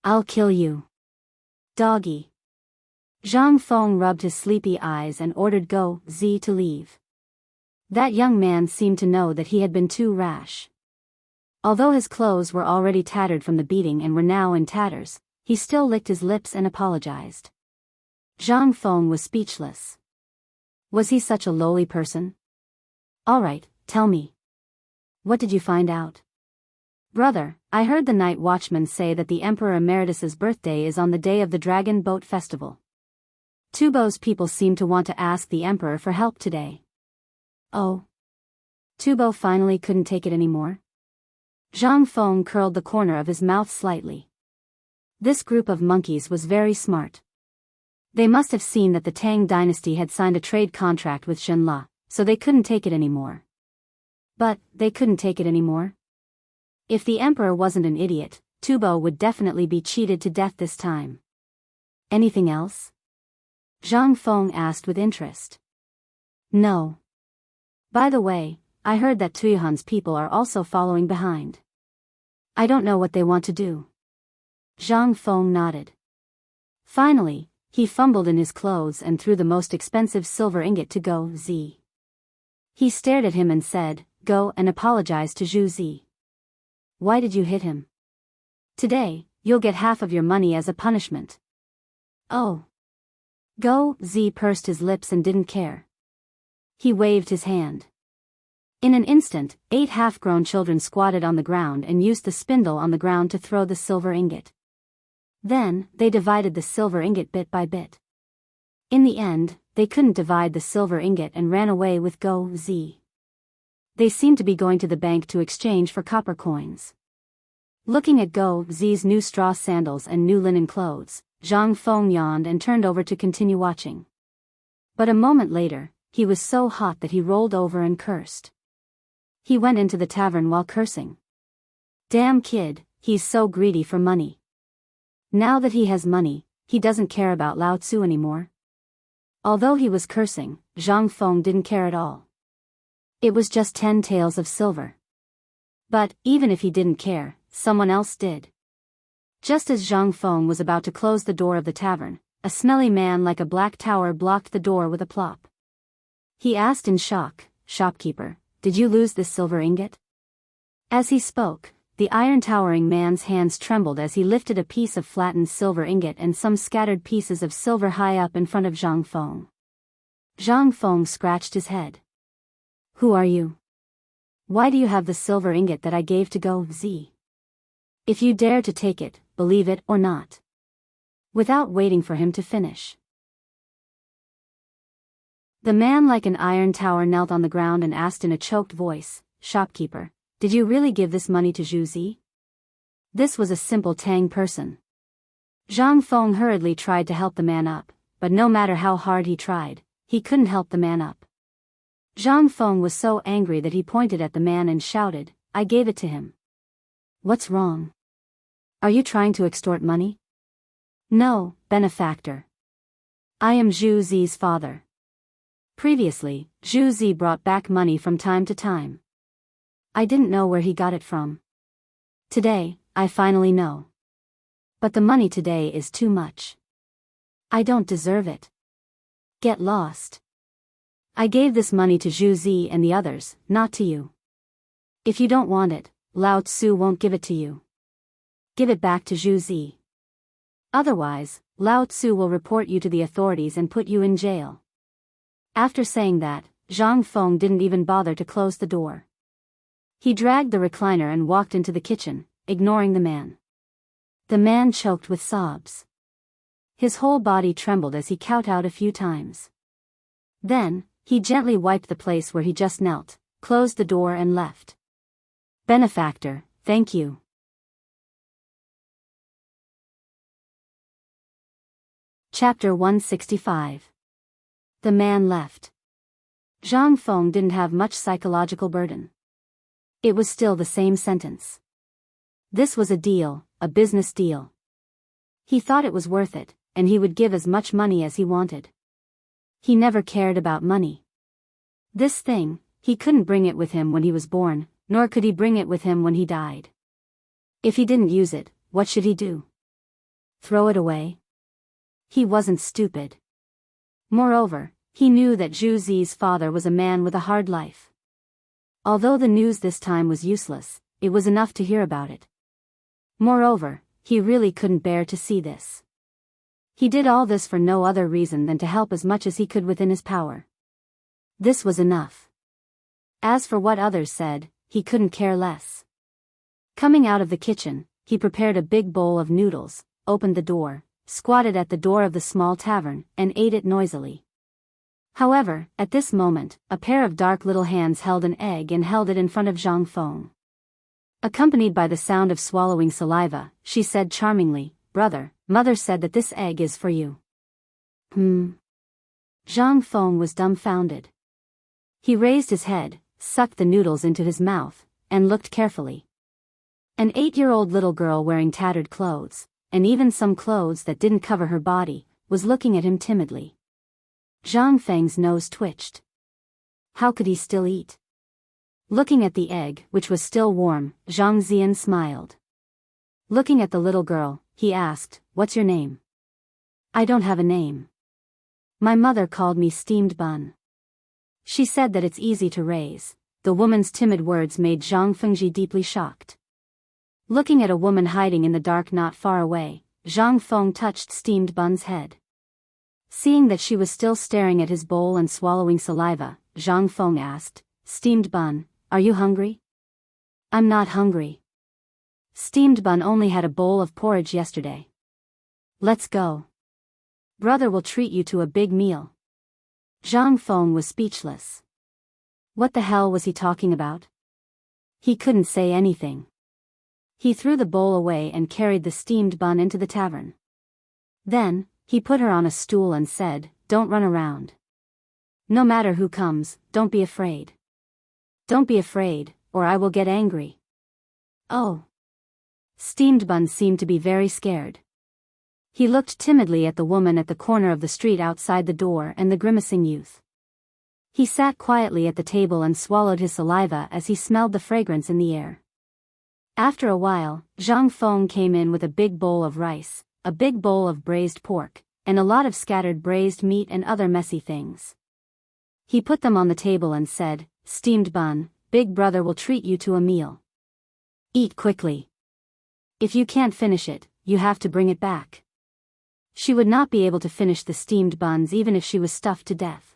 I'll kill you. Doggy. Zhang Feng rubbed his sleepy eyes and ordered Go Zi to leave. That young man seemed to know that he had been too rash. Although his clothes were already tattered from the beating and were now in tatters, he still licked his lips and apologized. Zhang Feng was speechless. Was he such a lowly person? All right, tell me. What did you find out? Brother, I heard the night watchman say that the Emperor Emeritus's birthday is on the day of the Dragon Boat Festival. Tubo's people seem to want to ask the Emperor for help today. Oh. Tubo finally couldn't take it anymore? Zhang Feng curled the corner of his mouth slightly. This group of monkeys was very smart. They must have seen that the Tang dynasty had signed a trade contract with Shenla, so they couldn't take it anymore. But, they couldn't take it anymore? If the Emperor wasn't an idiot, Tubo would definitely be cheated to death this time. Anything else? Zhang Feng asked with interest. No. By the way, I heard that Tuihan's people are also following behind. I don't know what they want to do. Zhang Feng nodded. Finally, he fumbled in his clothes and threw the most expensive silver ingot to Go Zi. He stared at him and said, Go and apologize to Zhu Zi. Why did you hit him? Today, you'll get half of your money as a punishment. Oh. Go Zi pursed his lips and didn't care. He waved his hand. In an instant, 8 half-grown children squatted on the ground and used the spindle on the ground to throw the silver ingot. Then, they divided the silver ingot bit by bit. In the end, they couldn't divide the silver ingot and ran away with Go Zi. They seemed to be going to the bank to exchange for copper coins. Looking at Go Zi's new straw sandals and new linen clothes, Zhang Feng yawned and turned over to continue watching. But a moment later, he was so hot that he rolled over and cursed. He went into the tavern while cursing. Damn kid, he's so greedy for money. Now that he has money, he doesn't care about Lao Tzu anymore. Although he was cursing, Zhang Feng didn't care at all. It was just 10 taels of silver. But, even if he didn't care, someone else did. Just as Zhang Feng was about to close the door of the tavern, a smelly man like a black tower blocked the door with a plop. He asked in shock, Shopkeeper, did you lose this silver ingot? As he spoke, the iron-towering man's hands trembled as he lifted a piece of flattened silver ingot and some scattered pieces of silver high up in front of Zhang Feng. Zhang Feng scratched his head. Who are you? Why do you have the silver ingot that I gave to Go Zi? If you dare to take it, believe it or not. Without waiting for him to finish. The man like an iron tower knelt on the ground and asked in a choked voice, Shopkeeper, did you really give this money to Zhu Zi? This was a simple Tang person. Zhang Feng hurriedly tried to help the man up, but no matter how hard he tried, he couldn't help the man up. Zhang Feng was so angry that he pointed at the man and shouted, I gave it to him. What's wrong? Are you trying to extort money? No, benefactor. I am Zhu Zi's father. Previously, Zhu Zi brought back money from time to time. I didn't know where he got it from. Today, I finally know. But the money today is too much. I don't deserve it. Get lost. I gave this money to Zhu Zi and the others, not to you. If you don't want it, Lao Tzu won't give it to you. Give it back to Zhu Zi. Otherwise, Lao Tzu will report you to the authorities and put you in jail. After saying that, Zhang Feng didn't even bother to close the door. He dragged the recliner and walked into the kitchen, ignoring the man. The man choked with sobs. His whole body trembled as he kowtowed a few times. Then, he gently wiped the place where he just knelt, closed the door and left. Benefactor, thank you. Chapter 165. The man left. Zhang Feng didn't have much psychological burden. It was still the same sentence. This was a deal, a business deal. He thought it was worth it, and he would give as much money as he wanted. He never cared about money. This thing, he couldn't bring it with him when he was born, nor could he bring it with him when he died. If he didn't use it, what should he do? Throw it away? He wasn't stupid. Moreover, he knew that Zhu Zi's father was a man with a hard life. Although the news this time was useless, it was enough to hear about it. Moreover, he really couldn't bear to see this. He did all this for no other reason than to help as much as he could within his power. This was enough. As for what others said, he couldn't care less. Coming out of the kitchen, he prepared a big bowl of noodles, opened the door, squatted at the door of the small tavern, and ate it noisily. However, at this moment, a pair of dark little hands held an egg and held it in front of Zhang Feng. Accompanied by the sound of swallowing saliva, she said charmingly, "Brother, mother said that this egg is for you." Zhang Feng was dumbfounded. He raised his head, sucked the noodles into his mouth, and looked carefully. An 8-year-old little girl wearing tattered clothes, and even some clothes that didn't cover her body, was looking at him timidly. Zhang Feng's nose twitched. How could he still eat? Looking at the egg, which was still warm, Zhang Zian smiled. Looking at the little girl, he asked, "What's your name?" "I don't have a name. My mother called me Steamed Bun. She said that it's easy to raise." The woman's timid words made Zhang Fengji deeply shocked. Looking at a woman hiding in the dark not far away, Zhang Feng touched Steamed Bun's head. Seeing that she was still staring at his bowl and swallowing saliva, Zhang Feng asked, "Steamed Bun, are you hungry?" "I'm not hungry. Steamed Bun only had a bowl of porridge yesterday. Let's go. Brother will treat you to a big meal." Zhang Feng was speechless. What the hell was he talking about? He couldn't say anything. He threw the bowl away and carried the steamed bun into the tavern. Then, he put her on a stool and said, "Don't run around. No matter who comes, don't be afraid. Don't be afraid, or I will get angry." "Oh." Steamed Bun seemed to be very scared. He looked timidly at the woman at the corner of the street outside the door and the grimacing youth. He sat quietly at the table and swallowed his saliva as he smelled the fragrance in the air. After a while, Zhang Feng came in with a big bowl of rice, a big bowl of braised pork, and a lot of scattered braised meat and other messy things. He put them on the table and said, "Steamed Bun, Big Brother will treat you to a meal. Eat quickly. If you can't finish it, you have to bring it back." She would not be able to finish the steamed buns even if she was stuffed to death.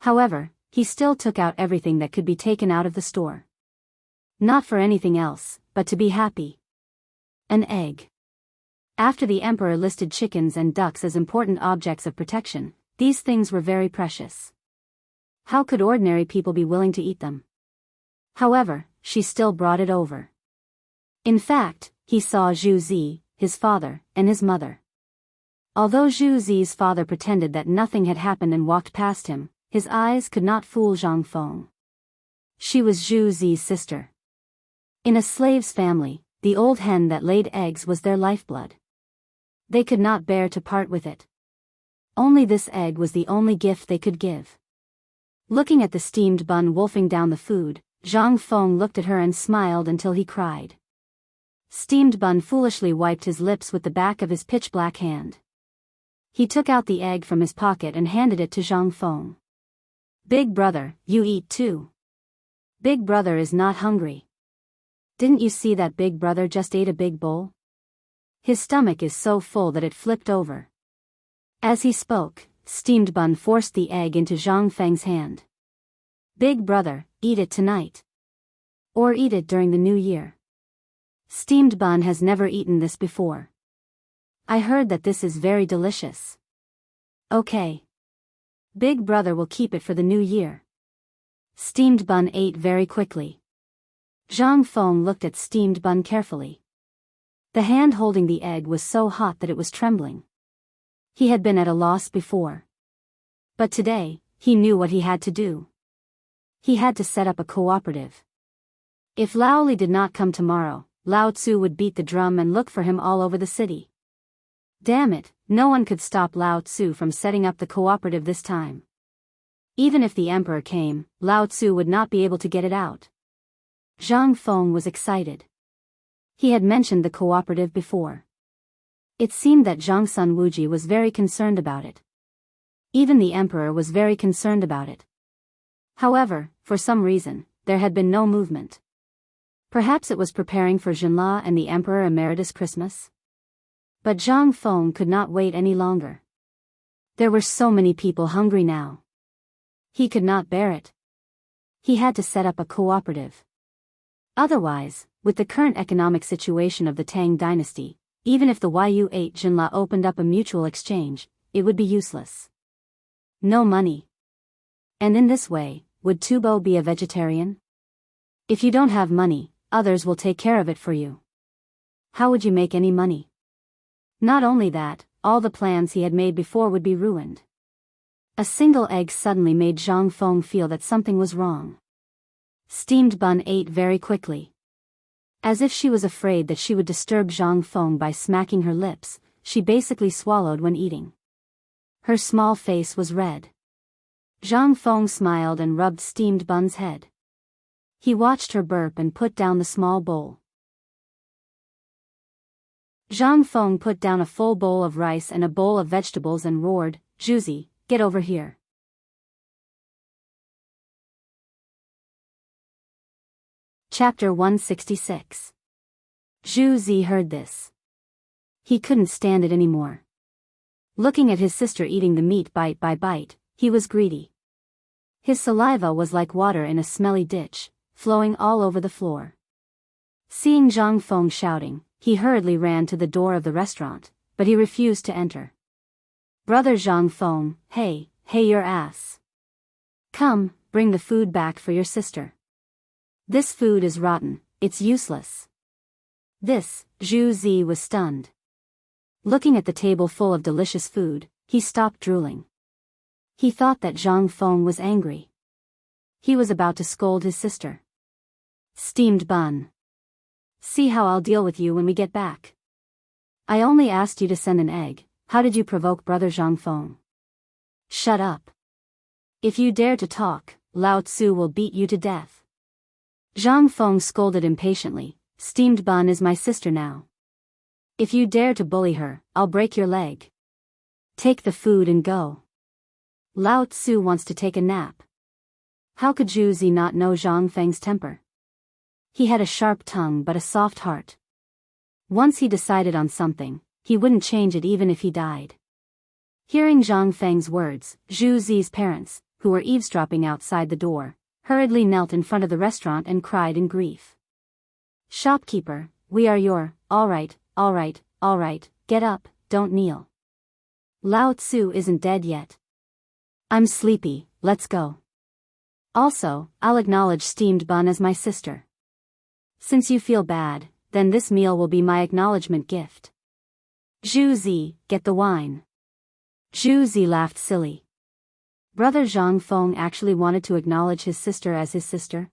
However, he still took out everything that could be taken out of the store. Not for anything else, but to be happy. An egg. After the emperor listed chickens and ducks as important objects of protection, these things were very precious. How could ordinary people be willing to eat them? However, she still brought it over. In fact, he saw Zhu Zi, his father, and his mother. Although Zhu Zi's father pretended that nothing had happened and walked past him, his eyes could not fool Zhang Feng. She was Zhu Zi's sister. In a slave's family, the old hen that laid eggs was their lifeblood. They could not bear to part with it. Only this egg was the only gift they could give. Looking at the steamed bun wolfing down the food, Zhang Feng looked at her and smiled until he cried. Steamed Bun foolishly wiped his lips with the back of his pitch-black hand. He took out the egg from his pocket and handed it to Zhang Feng. Big brother, you eat too. Big brother is not hungry. Didn't you see that big brother just ate a big bowl? His stomach is so full that it flipped over. As he spoke, Steamed Bun forced the egg into Zhang Feng's hand. Big brother, eat it tonight. Or eat it during the new year. Steamed Bun has never eaten this before. I heard that this is very delicious. Okay. Big brother will keep it for the new year. Steamed Bun ate very quickly. Zhang Feng looked at Steamed Bun carefully. The hand holding the egg was so hot that it was trembling. He had been at a loss before. But today, he knew what he had to do. He had to set up a cooperative. If Lao Li did not come tomorrow, Lao Tzu would beat the drum and look for him all over the city. Damn it, no one could stop Lao Tzu from setting up the cooperative this time. Even if the emperor came, Lao Tzu would not be able to get it out. Zhang Feng was excited. He had mentioned the cooperative before. It seemed that Zhang Sun Wuji was very concerned about it. Even the emperor was very concerned about it. However, for some reason, there had been no movement. Perhaps it was preparing for Jinla and the Emperor Emeritus Christmas? But Zhang Feng could not wait any longer. There were so many people hungry now. He could not bear it. He had to set up a cooperative. Otherwise, with the current economic situation of the Tang dynasty, even if the Yu8 Jinla opened up a mutual exchange, it would be useless. No money. And in this way, would Tubo be a vegetarian? If you don't have money, others will take care of it for you. How would you make any money? Not only that, all the plans he had made before would be ruined. A single egg suddenly made Zhang Feng feel that something was wrong. Steamed Bun ate very quickly. As if she was afraid that she would disturb Zhang Feng by smacking her lips, she basically swallowed when eating. Her small face was red. Zhang Feng smiled and rubbed Steamed Bun's head. He watched her burp and put down the small bowl. Zhang Feng put down a full bowl of rice and a bowl of vegetables and roared, "Zhuzi, get over here." Chapter 166. Zhu Zi heard this. He couldn't stand it anymore. Looking at his sister eating the meat bite by bite, he was greedy. His saliva was like water in a smelly ditch, flowing all over the floor. Seeing Zhang Feng shouting, he hurriedly ran to the door of the restaurant, but he refused to enter. "Brother Zhang Feng, hey your ass. Come, bring the food back for your sister. This food is rotten, it's useless." Zhu Zi was stunned. Looking at the table full of delicious food, he stopped drooling. He thought that Zhang Feng was angry. He was about to scold his sister. "Steamed Bun. See how I'll deal with you when we get back. I only asked you to send an egg, how did you provoke brother Zhang Feng? Shut up. If you dare to talk, Lao Tzu will beat you to death." Zhang Feng scolded impatiently, "Steamed Bun is my sister now. If you dare to bully her, I'll break your leg. Take the food and go. Lao Tzu wants to take a nap." How could Zhu Zi not know Zhang Feng's temper? He had a sharp tongue but a soft heart. Once he decided on something, he wouldn't change it even if he died. Hearing Zhang Feng's words, Zhu Zi's parents, who were eavesdropping outside the door, hurriedly knelt in front of the restaurant and cried in grief. "Shopkeeper, we are your, all right, get up, don't kneel. Lao Tzu isn't dead yet. I'm sleepy, let's go. Also, I'll acknowledge Steamed Bun as my sister. Since you feel bad, then this meal will be my acknowledgement gift. Zhu Zi, get the wine." Zhu Zi laughed silly. Brother Zhang Feng actually wanted to acknowledge his sister as his sister?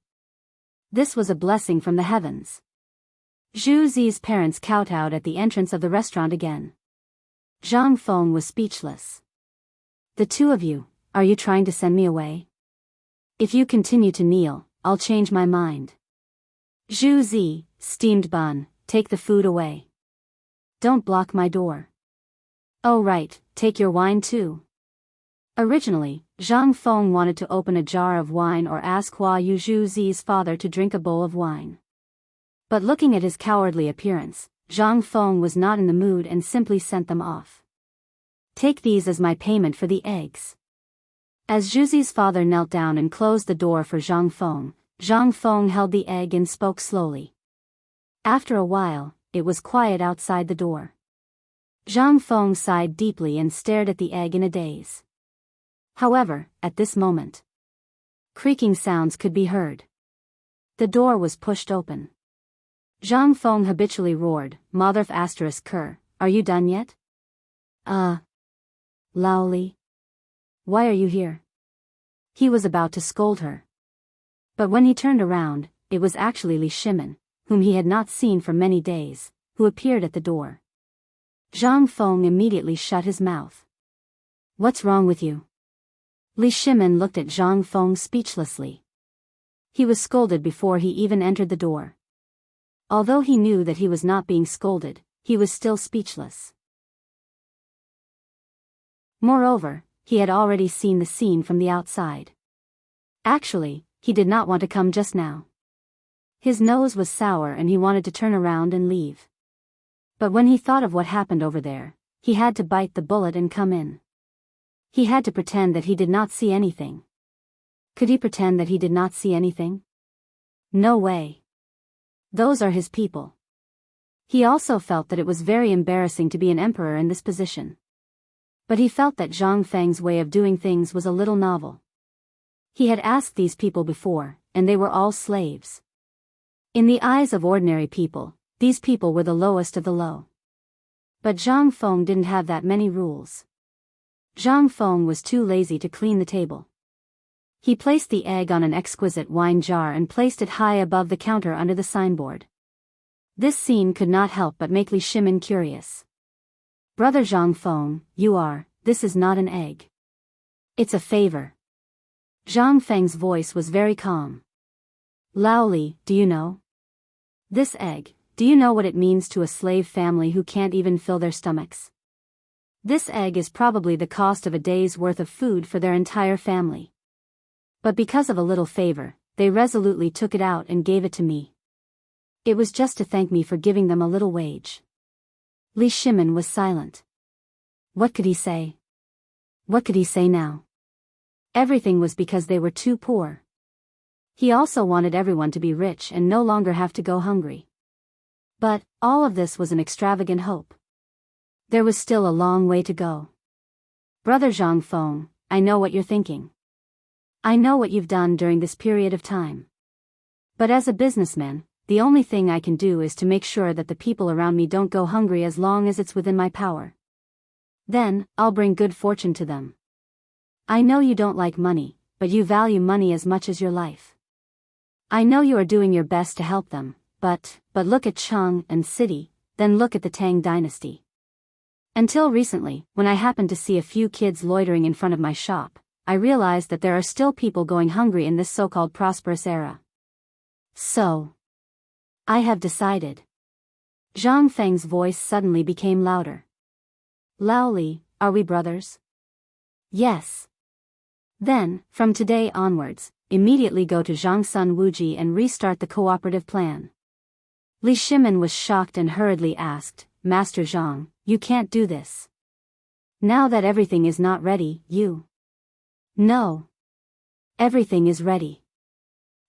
This was a blessing from the heavens. Zhu Zi's parents kowtowed at the entrance of the restaurant again. Zhang Feng was speechless. "The two of you, are you trying to send me away? If you continue to kneel, I'll change my mind." "Zhu Zi, Steamed Bun, take the food away. Don't block my door. Oh right, take your wine too. Originally, Zhang Feng wanted to open a jar of wine or ask Hua Yuzhuzi's father to drink a bowl of wine. But looking at his cowardly appearance, Zhang Feng was not in the mood and simply sent them off. Take these as my payment for the eggs. As Zhuzi's father knelt down and closed the door for Zhang Feng held the egg and spoke slowly. After a while, it was quiet outside the door. Zhang Feng sighed deeply and stared at the egg in a daze. However, at this moment, creaking sounds could be heard. The door was pushed open. Zhang Feng habitually roared, Mother Ker, are you done yet? Laoli. Why are you here? He was about to scold her. But when he turned around, it was actually Li Shimin, whom he had not seen for many days, who appeared at the door. Zhang Feng immediately shut his mouth. What's wrong with you? Li Shimin looked at Zhang Feng speechlessly. He was scolded before he even entered the door. Although he knew that he was not being scolded, he was still speechless. Moreover, he had already seen the scene from the outside. Actually, he did not want to come just now. His nose was sour and he wanted to turn around and leave. But when he thought of what happened over there, he had to bite the bullet and come in. He had to pretend that he did not see anything. Could he pretend that he did not see anything? No way. Those are his people. He also felt that it was very embarrassing to be an emperor in this position. But he felt that Zhang Feng's way of doing things was a little novel. He had asked these people before, and they were all slaves. In the eyes of ordinary people, these people were the lowest of the low. But Zhang Feng didn't have that many rules. Zhang Feng was too lazy to clean the table. He placed the egg on an exquisite wine jar and placed it high above the counter under the signboard. This scene could not help but make Li Shimin curious. Brother Zhang Feng, this is not an egg. It's a favor. Zhang Feng's voice was very calm. Laoli, do you know? This egg, do you know what it means to a slave family who can't even fill their stomachs? This egg is probably the cost of a day's worth of food for their entire family. But because of a little favor, they resolutely took it out and gave it to me. It was just to thank me for giving them a little wage. Li Shimin was silent. What could he say? What could he say now? Everything was because they were too poor. He also wanted everyone to be rich and no longer have to go hungry. But, all of this was an extravagant hope. There was still a long way to go. Brother Zhang Feng, I know what you're thinking. I know what you've done during this period of time. But as a businessman, the only thing I can do is to make sure that the people around me don't go hungry as long as it's within my power. Then, I'll bring good fortune to them. I know you don't like money, but you value money as much as your life. I know you are doing your best to help them, but look at Cheng and city, then look at the Tang dynasty. Until recently, when I happened to see a few kids loitering in front of my shop, I realized that there are still people going hungry in this so-called prosperous era. So, I have decided. Zhang Feng's voice suddenly became louder. Laoli, are we brothers? Yes. Then, from today onwards, immediately go to Zhangsun Wuji and restart the cooperative plan. Li Shimin was shocked and hurriedly asked, Master Zhang, you can't do this. Now that everything is not ready, you... No. Everything is ready.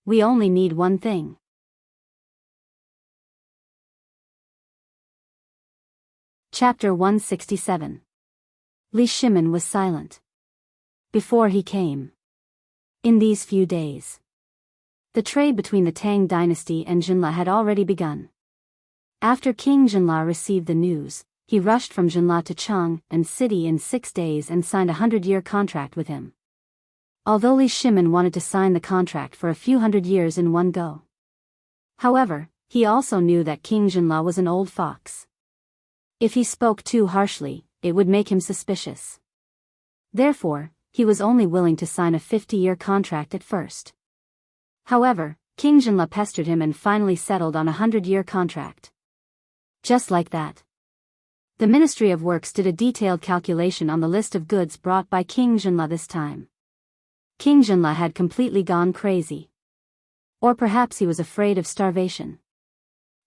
We only need one thing. Chapter 167. Li Shimin was silent. Before he came. In these few days. The trade between the Tang dynasty and Jinla had already begun. After King Jinla received the news, he rushed from Jinla to Cheng and city in 6 days and signed a 100-year contract with him. Although Li Shimin wanted to sign the contract for a few hundred years in one go. However, he also knew that King Jinla was an old fox. If he spoke too harshly, it would make him suspicious. Therefore, he was only willing to sign a 50-year contract at first. However, King Jinla pestered him and finally settled on a 100-year contract. Just like that. The Ministry of Works did a detailed calculation on the list of goods brought by King Zhenla this time. King Zhenla had completely gone crazy. Or perhaps he was afraid of starvation.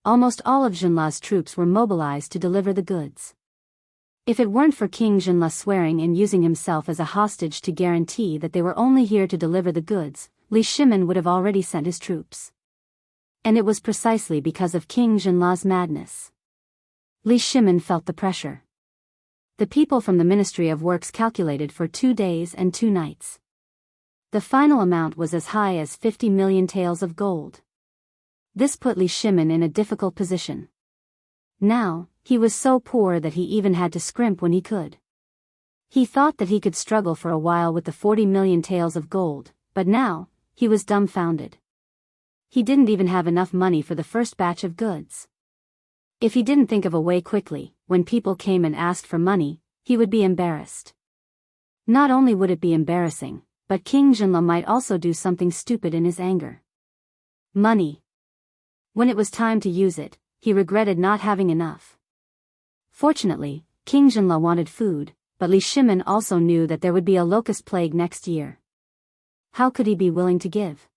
Almost all of Zhenla's troops were mobilized to deliver the goods. If it weren't for King Zhenla swearing and using himself as a hostage to guarantee that they were only here to deliver the goods, Li Shimin would have already sent his troops. And it was precisely because of King Zhenla's madness. Li Shimin felt the pressure. The people from the Ministry of Works calculated for 2 days and 2 nights. The final amount was as high as 50 million taels of gold. This put Li Shimin in a difficult position. Now, he was so poor that he even had to scrimp when he could. He thought that he could struggle for a while with the 40 million taels of gold, but now, he was dumbfounded. He didn't even have enough money for the first batch of goods. If he didn't think of a way quickly, when people came and asked for money, he would be embarrassed. Not only would it be embarrassing, but King Zhenla might also do something stupid in his anger. Money. When it was time to use it, he regretted not having enough. Fortunately, King Zhenla wanted food, but Li Shimin also knew that there would be a locust plague next year. How could he be willing to give?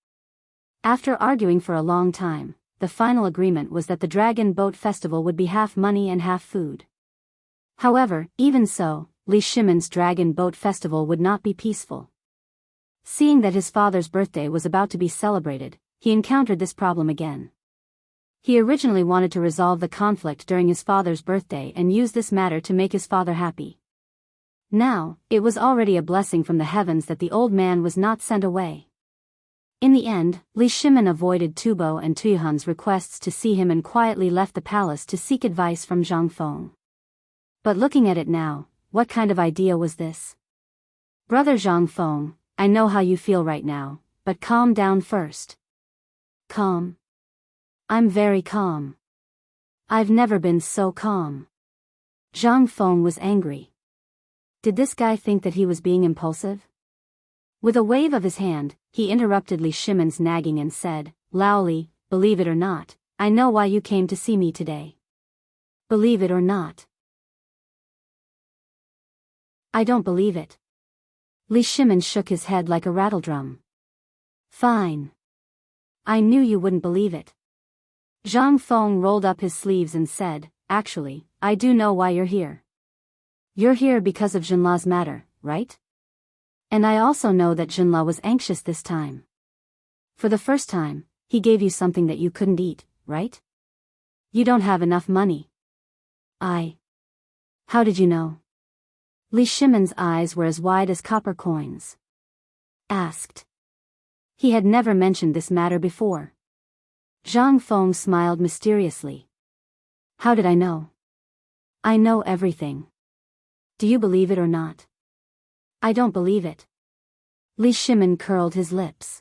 After arguing for a long time, the final agreement was that the Dragon Boat Festival would be half money and half food. However, even so, Li Shimin's Dragon Boat Festival would not be peaceful. Seeing that his father's birthday was about to be celebrated, he encountered this problem again. He originally wanted to resolve the conflict during his father's birthday and use this matter to make his father happy. Now, it was already a blessing from the heavens that the old man was not sent away. In the end, Li Shimin avoided Tubo and Tuihan's requests to see him and quietly left the palace to seek advice from Zhang Feng. But looking at it now, what kind of idea was this? Brother Zhang Feng, I know how you feel right now, but calm down first. Calm? I'm very calm. I've never been so calm. Zhang Feng was angry. Did this guy think that he was being impulsive? With a wave of his hand, he interrupted Li Shimin's nagging and said, Laoli, believe it or not, I know why you came to see me today. Believe it or not. I don't believe it. Li Shimin shook his head like a rattledrum. Fine. I knew you wouldn't believe it. Zhang Feng rolled up his sleeves and said, Actually, I do know why you're here. You're here because of Zhenla's matter, right? And I also know that Zhenla was anxious this time. For the first time, he gave you something that you couldn't eat, right? You don't have enough money. How did you know? Li Shimin's eyes were as wide as copper coins. Asked. He had never mentioned this matter before. Zhang Feng smiled mysteriously. How did I know? I know everything. Do you believe it or not? I don't believe it. Li Shimin curled his lips.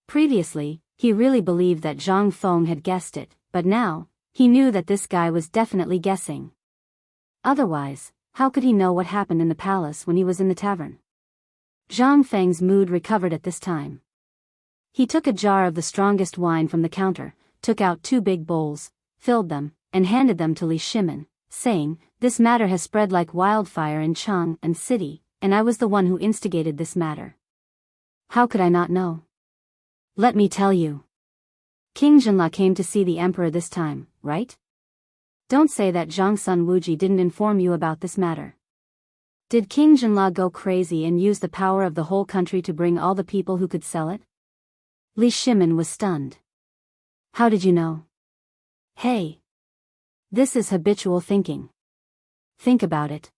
Previously, he really believed that Zhang Feng had guessed it, but now, he knew that this guy was definitely guessing. Otherwise, how could he know what happened in the palace when he was in the tavern? Zhang Feng's mood recovered at this time. He took a jar of the strongest wine from the counter, took out 2 big bowls, filled them, and handed them to Li Shimin, saying, This matter has spread like wildfire in Chang'an city, and I was the one who instigated this matter. How could I not know? Let me tell you. King Zhenla came to see the emperor this time, right? Don't say that Zhang Sun Wuji didn't inform you about this matter. Did King Zhenla go crazy and use the power of the whole country to bring all the people who could sell it? Li Shimin was stunned. How did you know? Hey. This is habitual thinking. Think about it.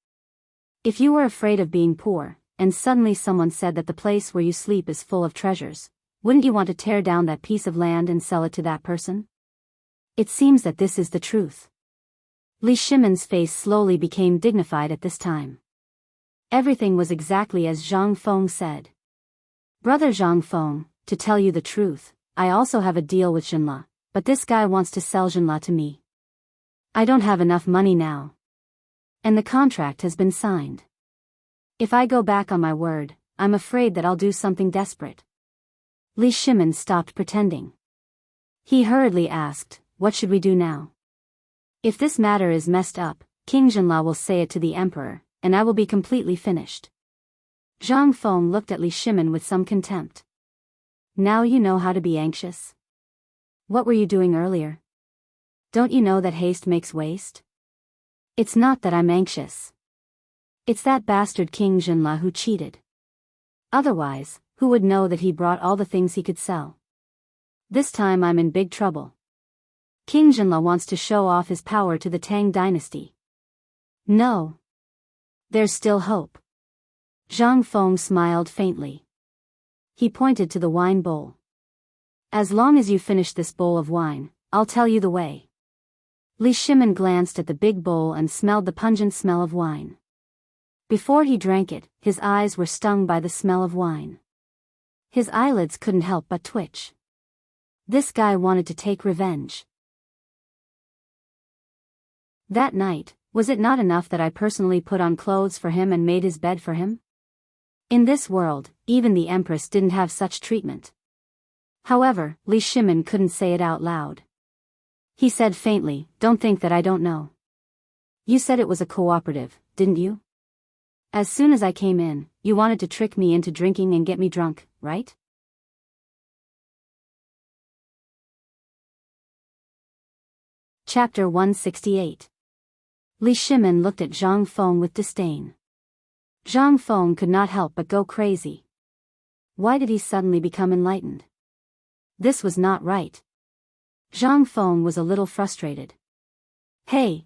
If you were afraid of being poor, and suddenly someone said that the place where you sleep is full of treasures, wouldn't you want to tear down that piece of land and sell it to that person? It seems that this is the truth. Li Shimin's face slowly became dignified at this time. Everything was exactly as Zhang Feng said. Brother Zhang Feng, to tell you the truth, I also have a deal with Zhenla, but this guy wants to sell Zhenla to me. I don't have enough money now. And the contract has been signed. If I go back on my word, I'm afraid that I'll do something desperate. Li Shimin stopped pretending. He hurriedly asked, What should we do now? If this matter is messed up, King Zhenla will say it to the emperor, and I will be completely finished. Zhang Feng looked at Li Shimin with some contempt. Now you know how to be anxious. What were you doing earlier? Don't you know that haste makes waste? It's not that I'm anxious. It's that bastard King Zhenla who cheated. Otherwise, who would know that he brought all the things he could sell? This time I'm in big trouble. King Zhenla wants to show off his power to the Tang dynasty. No. There's still hope. Zhang Feng smiled faintly. He pointed to the wine bowl. As long as you finish this bowl of wine, I'll tell you the way. Li Shimin glanced at the big bowl and smelled the pungent smell of wine. Before he drank it, his eyes were stung by the smell of wine. His eyelids couldn't help but twitch. This guy wanted to take revenge. That night, was it not enough that I personally put on clothes for him and made his bed for him? In this world, even the Empress didn't have such treatment. However, Li Shimin couldn't say it out loud. He said faintly, "Don't think that I don't know. You said it was a cooperative, didn't you? As soon as I came in, you wanted to trick me into drinking and get me drunk, right?" Chapter 168. Li Shimin looked at Zhang Feng with disdain. Zhang Feng could not help but go crazy. Why did he suddenly become enlightened? This was not right. Zhang Feng was a little frustrated. Hey.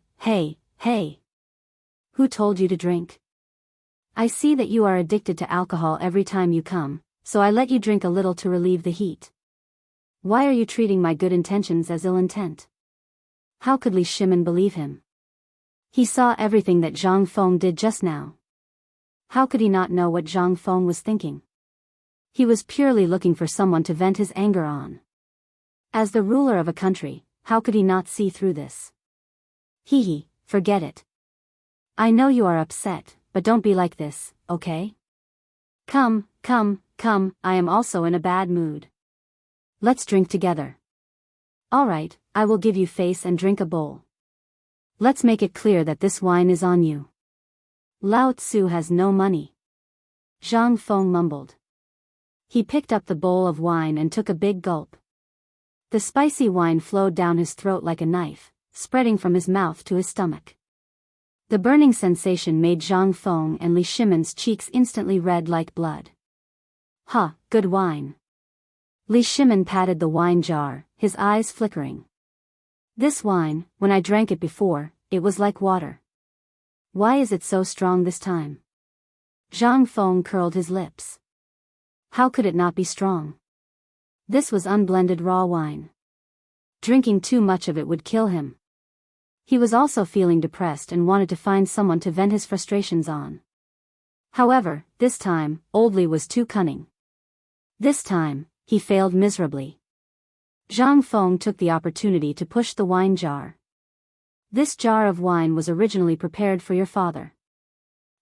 Who told you to drink? I see that you are addicted to alcohol every time you come, so I let you drink a little to relieve the heat. Why are you treating my good intentions as ill intent? How could Li Shimin believe him? He saw everything that Zhang Feng did just now. How could he not know what Zhang Feng was thinking? He was purely looking for someone to vent his anger on. As the ruler of a country, how could he not see through this? Forget it. I know you are upset, but don't be like this, okay? Come, I am also in a bad mood. Let's drink together. Alright, I will give you face and drink a bowl. Let's make it clear that this wine is on you. Lao Tzu has no money. Zhang Feng mumbled. He picked up the bowl of wine and took a big gulp. The spicy wine flowed down his throat like a knife, spreading from his mouth to his stomach. The burning sensation made Zhang Feng and Li Shimin's cheeks instantly red like blood. Good wine. Li Shimin patted the wine jar, his eyes flickering. This wine, when I drank it before, it was like water. Why is it so strong this time? Zhang Feng curled his lips. How could it not be strong? This was unblended raw wine. Drinking too much of it would kill him. He was also feeling depressed and wanted to find someone to vent his frustrations on. However, this time, Old Li was too cunning. This time, he failed miserably. Zhang Feng took the opportunity to push the wine jar. This jar of wine was originally prepared for your father.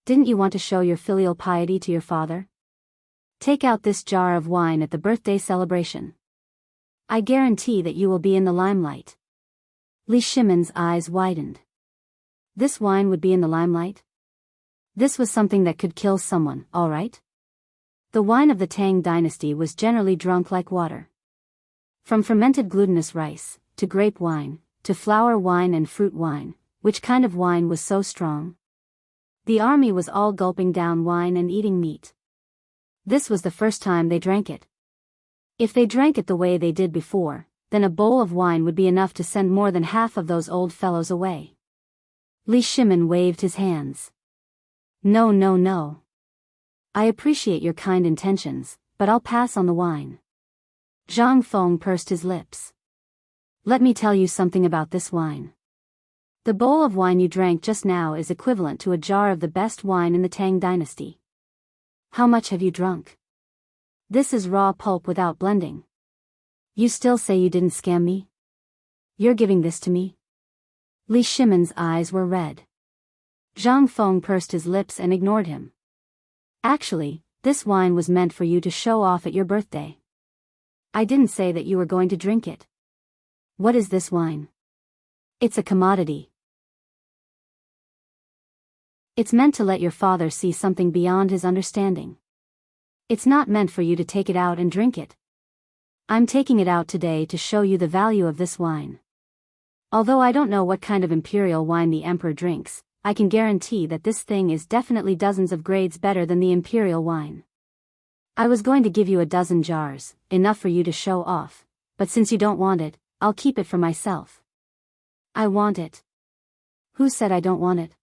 Didn't you want to show your filial piety to your father? Take out this jar of wine at the birthday celebration. I guarantee that you will be in the limelight. Li Shimin's eyes widened. This wine would be in the limelight? This was something that could kill someone, all right? The wine of the Tang dynasty was generally drunk like water. From fermented glutinous rice, to grape wine, to flour wine and fruit wine, which kind of wine was so strong? The army was all gulping down wine and eating meat. This was the first time they drank it. If they drank it the way they did before, then a bowl of wine would be enough to send more than half of those old fellows away. Li Shimin waved his hands. No. I appreciate your kind intentions, but I'll pass on the wine. Zhang Feng pursed his lips. Let me tell you something about this wine. The bowl of wine you drank just now is equivalent to a jar of the best wine in the Tang dynasty. How much have you drunk? This is raw pulp without blending. You still say you didn't scam me? You're giving this to me? Li Shimin's eyes were red. Zhang Feng pursed his lips and ignored him. Actually, this wine was meant for you to show off at your birthday. I didn't say that you were going to drink it. What is this wine? It's a commodity. It's meant to let your father see something beyond his understanding. It's not meant for you to take it out and drink it. I'm taking it out today to show you the value of this wine. Although I don't know what kind of imperial wine the emperor drinks, I can guarantee that this thing is definitely dozens of grades better than the imperial wine. I was going to give you a dozen jars, enough for you to show off, but since you don't want it, I'll keep it for myself. I want it. Who said I don't want it?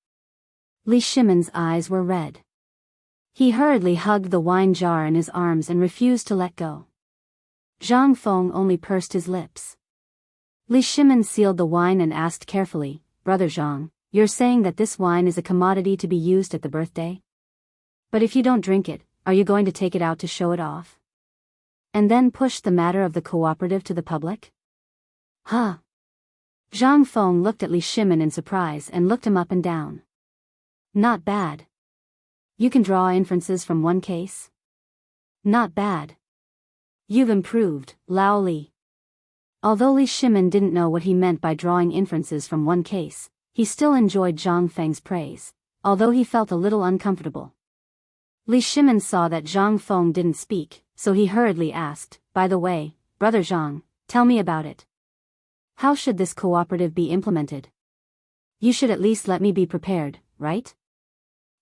Li Shimon's eyes were red. He hurriedly hugged the wine jar in his arms and refused to let go. Zhang Feng only pursed his lips. Li Shimon sealed the wine and asked carefully, Brother Zhang, you're saying that this wine is a commodity to be used at the birthday? But if you don't drink it, are you going to take it out to show it off? And then push the matter of the cooperative to the public? Huh? Zhang Feng looked at Li Shimon in surprise and looked him up and down. Not bad. You can draw inferences from one case? Not bad. You've improved, Lao Li. Although Li Shimon didn't know what he meant by drawing inferences from one case, he still enjoyed Zhang Feng's praise, although he felt a little uncomfortable. Li Shimon saw that Zhang Feng didn't speak, so he hurriedly asked, By the way, Brother Zhang, tell me about it. How should this cooperative be implemented? You should at least let me be prepared, right?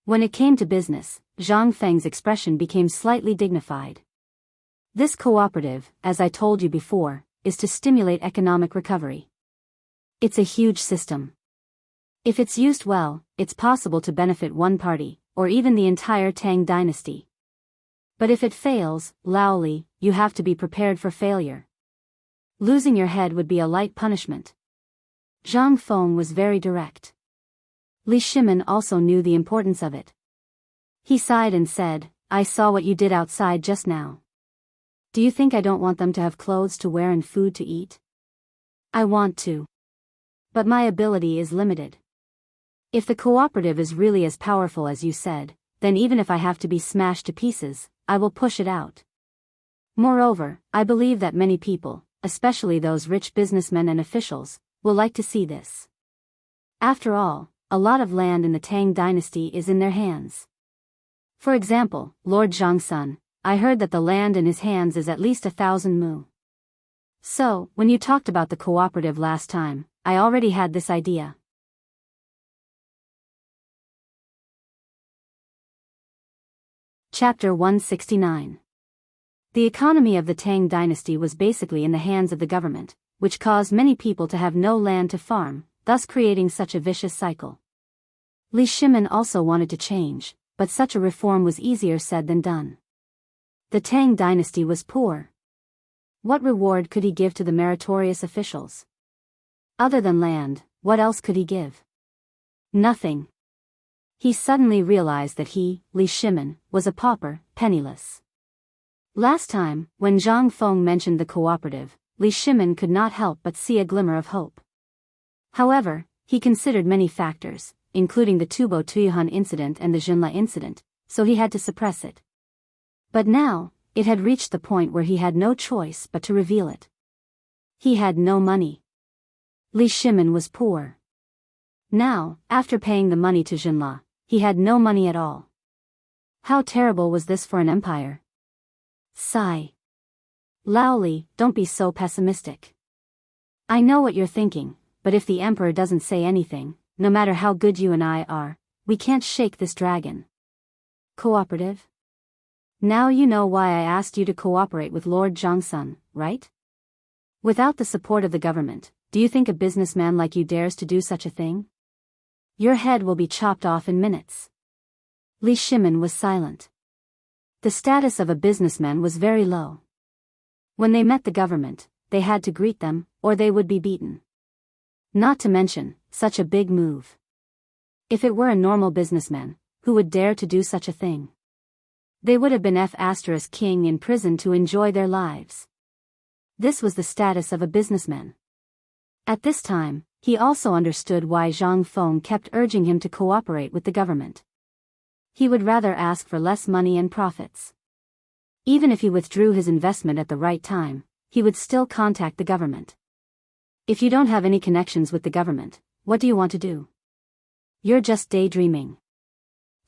When it came to business, Zhang Feng's expression became slightly dignified. This cooperative, as I told you before, is to stimulate economic recovery. It's a huge system. If it's used well, it's possible to benefit one party, or even the entire Tang dynasty. But if it fails, Lao Li, you have to be prepared for failure. Losing your head would be a light punishment. Zhang Feng was very direct. Li Shimon also knew the importance of it. He sighed and said, I saw what you did outside just now. Do you think I don't want them to have clothes to wear and food to eat? I want to. But my ability is limited. If the cooperative is really as powerful as you said, then even if I have to be smashed to pieces, I will push it out. Moreover, I believe that many people, especially those rich businessmen and officials, will like to see this. After all, a lot of land in the Tang dynasty is in their hands. For example, Lord Zhangsun, I heard that the land in his hands is at least 1,000 mu. So, when you talked about the cooperative last time, I already had this idea. Chapter 169. The economy of the Tang dynasty was basically in the hands of the government, which caused many people to have no land to farm, thus creating such a vicious cycle. Li Shimon also wanted to change, but such a reform was easier said than done. The Tang dynasty was poor. What reward could he give to the meritorious officials? Other than land, what else could he give? Nothing. He suddenly realized that he, Li Shimon, was a pauper, penniless. Last time, when Zhang Feng mentioned the cooperative, Li Shimon could not help but see a glimmer of hope. However, he considered many factors, including the Tubo Tuyuhan incident and the Jinla incident, so he had to suppress it. But now, it had reached the point where he had no choice but to reveal it. He had no money. Li Shimon was poor. Now, after paying the money to Jinla, he had no money at all. How terrible was this for an empire? Sigh. Lao Li, don't be so pessimistic. I know what you're thinking, but if the emperor doesn't say anything, no matter how good you and I are, we can't shake this dragon. Cooperative? Now you know why I asked you to cooperate with Lord Zhangsun, right? Without the support of the government, do you think a businessman like you dares to do such a thing? Your head will be chopped off in minutes. Li Shimon was silent. The status of a businessman was very low. When they met the government, they had to greet them, or they would be beaten. Not to mention, such a big move. If it were a normal businessman, who would dare to do such a thing? They would have been king in prison to enjoy their lives. This was the status of a businessman. At this time, he also understood why Zhang Feng kept urging him to cooperate with the government. He would rather ask for less money and profits. Even if he withdrew his investment at the right time, he would still contact the government. If you don't have any connections with the government, what do you want to do? You're just daydreaming.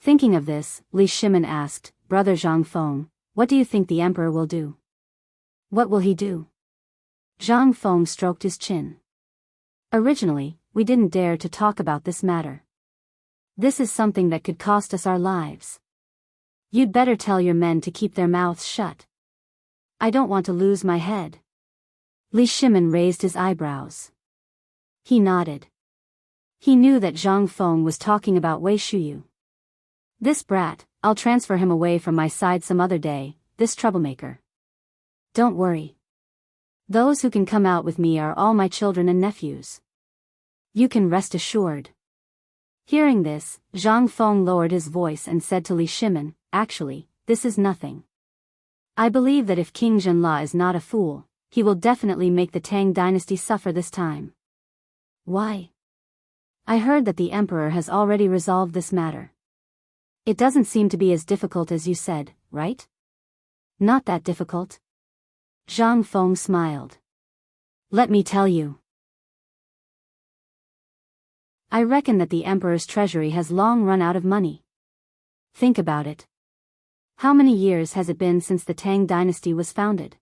Thinking of this, Li Shimin asked, Brother Zhang Feng, what do you think the emperor will do? What will he do? Zhang Feng stroked his chin. Originally, we didn't dare to talk about this matter. This is something that could cost us our lives. You'd better tell your men to keep their mouths shut. I don't want to lose my head. Li Shimin raised his eyebrows. He nodded. He knew that Zhang Feng was talking about Wei Shuyu. This brat, I'll transfer him away from my side some other day, this troublemaker. Don't worry. Those who can come out with me are all my children and nephews. You can rest assured. Hearing this, Zhang Feng lowered his voice and said to Li Shimin, actually, this is nothing. I believe that if King Zhenla is not a fool, he will definitely make the Tang dynasty suffer this time. Why? I heard that the emperor has already resolved this matter. It doesn't seem to be as difficult as you said, right? Not that difficult. Zhang Feng smiled. Let me tell you. I reckon that the emperor's treasury has long run out of money. Think about it. How many years has it been since the Tang dynasty was founded?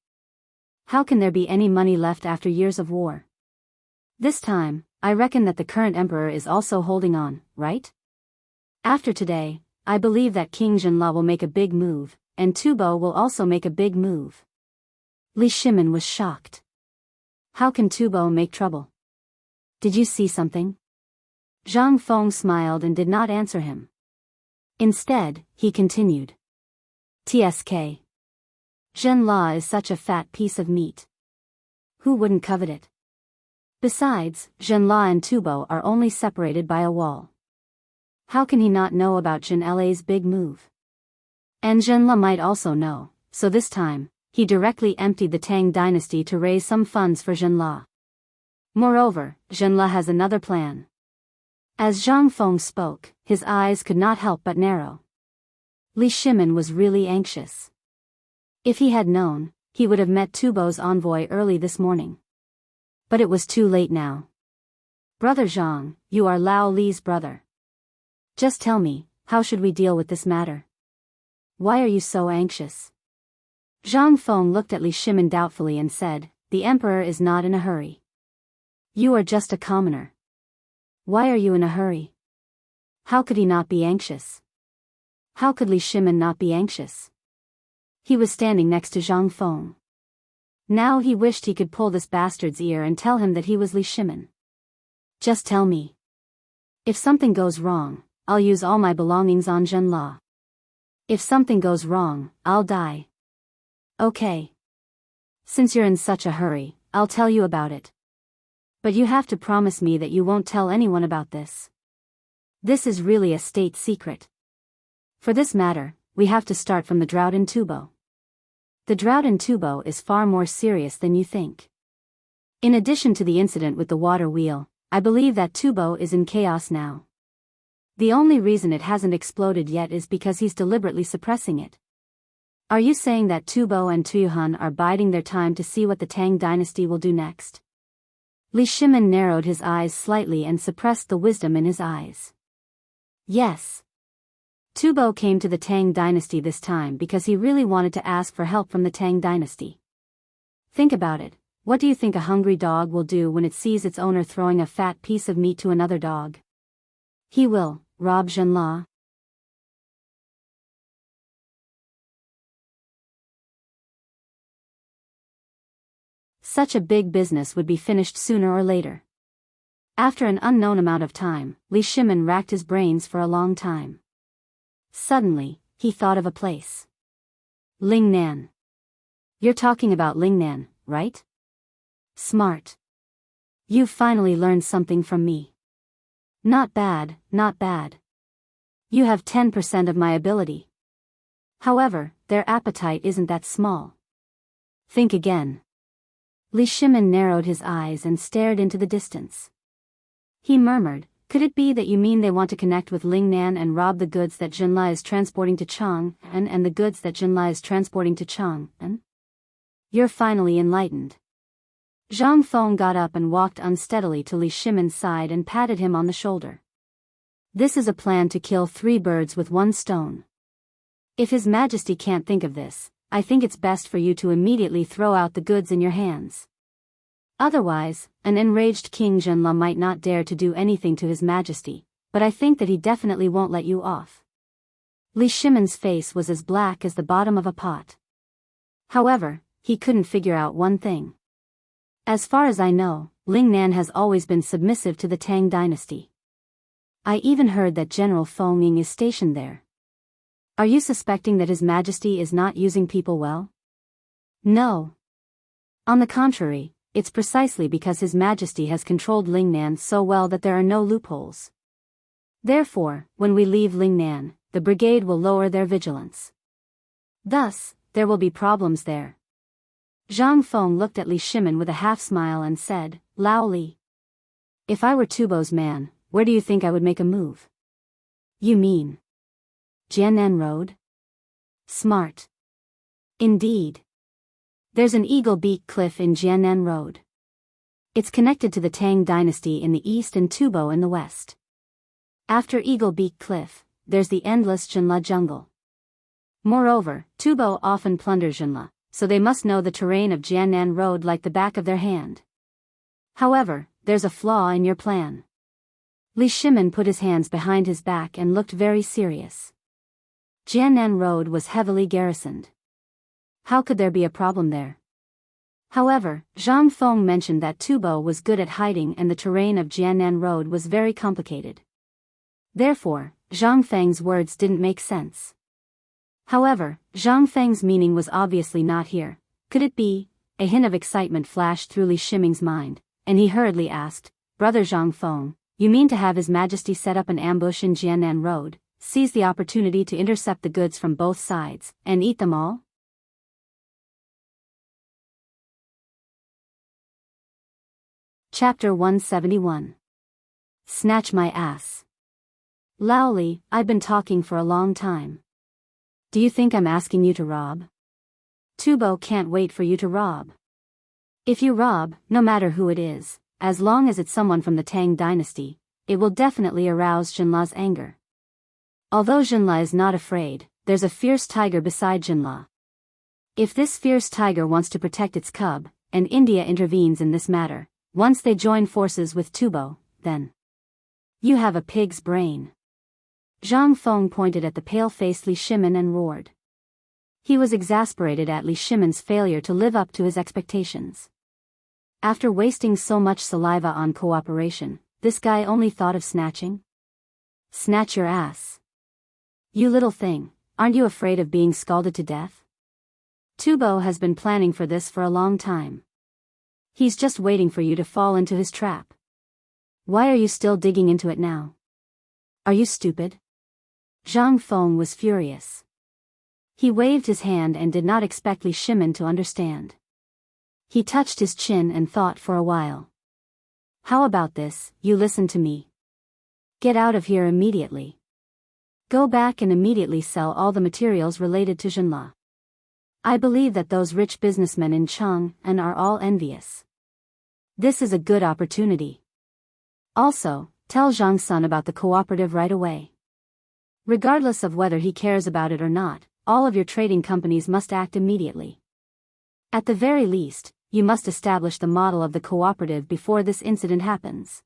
How can there be any money left after years of war? This time, I reckon that the current emperor is also holding on, right? After today, I believe that King Zhenla will make a big move, and Tubo will also make a big move. Li Shimin was shocked. How can Tubo make trouble? Did you see something? Zhang Feng smiled and did not answer him. Instead, he continued. TSK. Zhenla is such a fat piece of meat. Who wouldn't covet it? Besides, Zhenla and Tubo are only separated by a wall. How can he not know about Zhenla's big move? And Zhenla might also know, so this time, he directly emptied the Tang dynasty to raise some funds for Zhenla. Moreover, Zhenla has another plan. As Zhang Feng spoke, his eyes could not help but narrow. Li Shimin was really anxious. If he had known, he would have met Tubo's envoy early this morning. But it was too late now. Brother Zhang, you are Lao Li's brother. Just tell me, how should we deal with this matter? Why are you so anxious? Zhang Feng looked at Li Shimin doubtfully and said, the emperor is not in a hurry. You are just a commoner. Why are you in a hurry? How could he not be anxious? How could Li Shimin not be anxious? He was standing next to Zhang Feng. Now he wished he could pull this bastard's ear and tell him that he was Li Shimin. Just tell me. If something goes wrong, I'll use all my belongings on Zhenla. If something goes wrong, I'll die. Okay. Since you're in such a hurry, I'll tell you about it. But you have to promise me that you won't tell anyone about this. This is really a state secret. For this matter, we have to start from the drought in Tubo. The drought in Tubo is far more serious than you think. In addition to the incident with the water wheel, I believe that Tubo is in chaos now. The only reason it hasn't exploded yet is because he's deliberately suppressing it. Are you saying that Tubo and Tuyuhan are biding their time to see what the Tang dynasty will do next? Li Shimin narrowed his eyes slightly and suppressed the wisdom in his eyes. Yes. Tubo came to the Tang dynasty this time because he really wanted to ask for help from the Tang dynasty. Think about it, what do you think a hungry dog will do when it sees its owner throwing a fat piece of meat to another dog? He will rob Zhenla. Such a big business would be finished sooner or later. After an unknown amount of time, Li Shimin racked his brains for a long time. Suddenly, he thought of a place. Lingnan. You're talking about Lingnan, right? Smart. You've finally learned something from me. Not bad, not bad. You have 10% of my ability. However, their appetite isn't that small. Think again. Li Shimin narrowed his eyes and stared into the distance. He murmured, could it be that you mean they want to connect with Lingnan and rob the goods that Zhenla is transporting to Chang'an and the goods that Zhenla is transporting to Chang'an? You're finally enlightened. Zhang Feng got up and walked unsteadily to Li Shimon's side and patted him on the shoulder. This is a plan to kill 3 birds with 1 stone. If His Majesty can't think of this, I think it's best for you to immediately throw out the goods in your hands. Otherwise, an enraged King Zhenla might not dare to do anything to His Majesty, but I think that he definitely won't let you off. Li Shimon's face was as black as the bottom of a pot. However, he couldn't figure out one thing. As far as I know, Lingnan has always been submissive to the Tang dynasty. I even heard that General Feng Ying is stationed there. Are you suspecting that His Majesty is not using people well? No. On the contrary, it's precisely because His Majesty has controlled Lingnan so well that there are no loopholes. Therefore, when we leave Lingnan, the brigade will lower their vigilance. Thus, there will be problems there. Zhang Feng looked at Li Shimon with a half-smile and said, Lao Li. If I were Tubo's man, where do you think I would make a move? You mean Jiannan Road? Smart. Indeed. There's an Eagle Beak Cliff in Jiannan Road. It's connected to the Tang dynasty in the east and Tubo in the west. After Eagle Beak Cliff, there's the endless Zhenla jungle. Moreover, Tubo often plunders Zhenla, so they must know the terrain of Jiannan Road like the back of their hand. However, there's a flaw in your plan. Li Shimon put his hands behind his back and looked very serious. Jiannan Road was heavily garrisoned. How could there be a problem there? However, Zhang Feng mentioned that Tubo was good at hiding and the terrain of Jiannan Road was very complicated. Therefore, Zhang Feng's words didn't make sense. However, Zhang Feng's meaning was obviously not here. Could it be? A hint of excitement flashed through Li Shimon's mind, and he hurriedly asked, Brother Zhang Feng, you mean to have His Majesty set up an ambush in Jiannan Road, seize the opportunity to intercept the goods from both sides, and eat them all? Chapter 171. Snatch my ass. Lao Li, I've been talking for a long time. Do you think I'm asking you to rob? Tubo can't wait for you to rob. If you rob, no matter who it is, as long as it's someone from the Tang dynasty, it will definitely arouse Zhenla's anger. Although Zhenla is not afraid, there's a fierce tiger beside Zhenla. If this fierce tiger wants to protect its cub, and India intervenes in this matter, once they join forces with Tubo, then you have a pig's brain. Zhang Feng pointed at the pale-faced Li Shimon and roared. He was exasperated at Li Shimon's failure to live up to his expectations. After wasting so much saliva on cooperation, this guy only thought of snatching? Snatch your ass. You little thing, aren't you afraid of being scalded to death? Tubo has been planning for this for a long time. He's just waiting for you to fall into his trap. Why are you still digging into it now? Are you stupid? Zhang Feng was furious. He waved his hand and did not expect Li Shimon to understand. He touched his chin and thought for a while. How about this, you listen to me. Get out of here immediately. Go back and immediately sell all the materials related to Zhenla. I believe that those rich businessmen in Chang'an are all envious. This is a good opportunity. Also, tell Zhang Sun about the cooperative right away. Regardless of whether he cares about it or not, all of your trading companies must act immediately. At the very least, you must establish the model of the cooperative before this incident happens.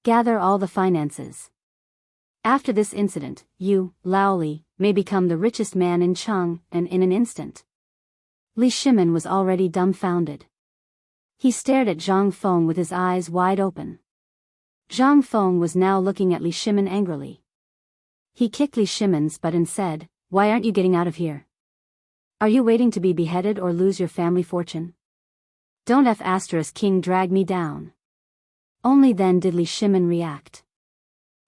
Gather all the finances. After this incident, you, Lao Li, may become the richest man in Chang'an in an instant. Li Shimon was already dumbfounded. He stared at Zhang Feng with his eyes wide open. Zhang Feng was now looking at Li Shimon angrily. He kicked Li Shimon's butt and said, Why aren't you getting out of here? Are you waiting to be beheaded or lose your family fortune? Don't King drag me down. Only then did Li Shimon react.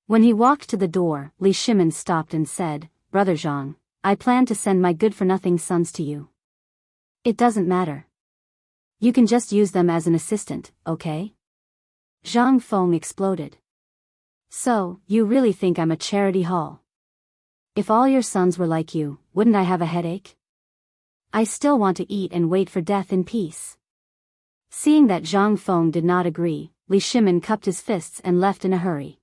When he walked to the door, Li Shimon stopped and said, Brother Zhang, I plan to send my good-for-nothing sons to you. It doesn't matter. You can just use them as an assistant, okay? Zhang Feng exploded. So, you really think I'm a charity hall? If all your sons were like you, wouldn't I have a headache? I still want to eat and wait for death in peace. Seeing that Zhang Feng did not agree, Li Shimin cupped his fists and left in a hurry.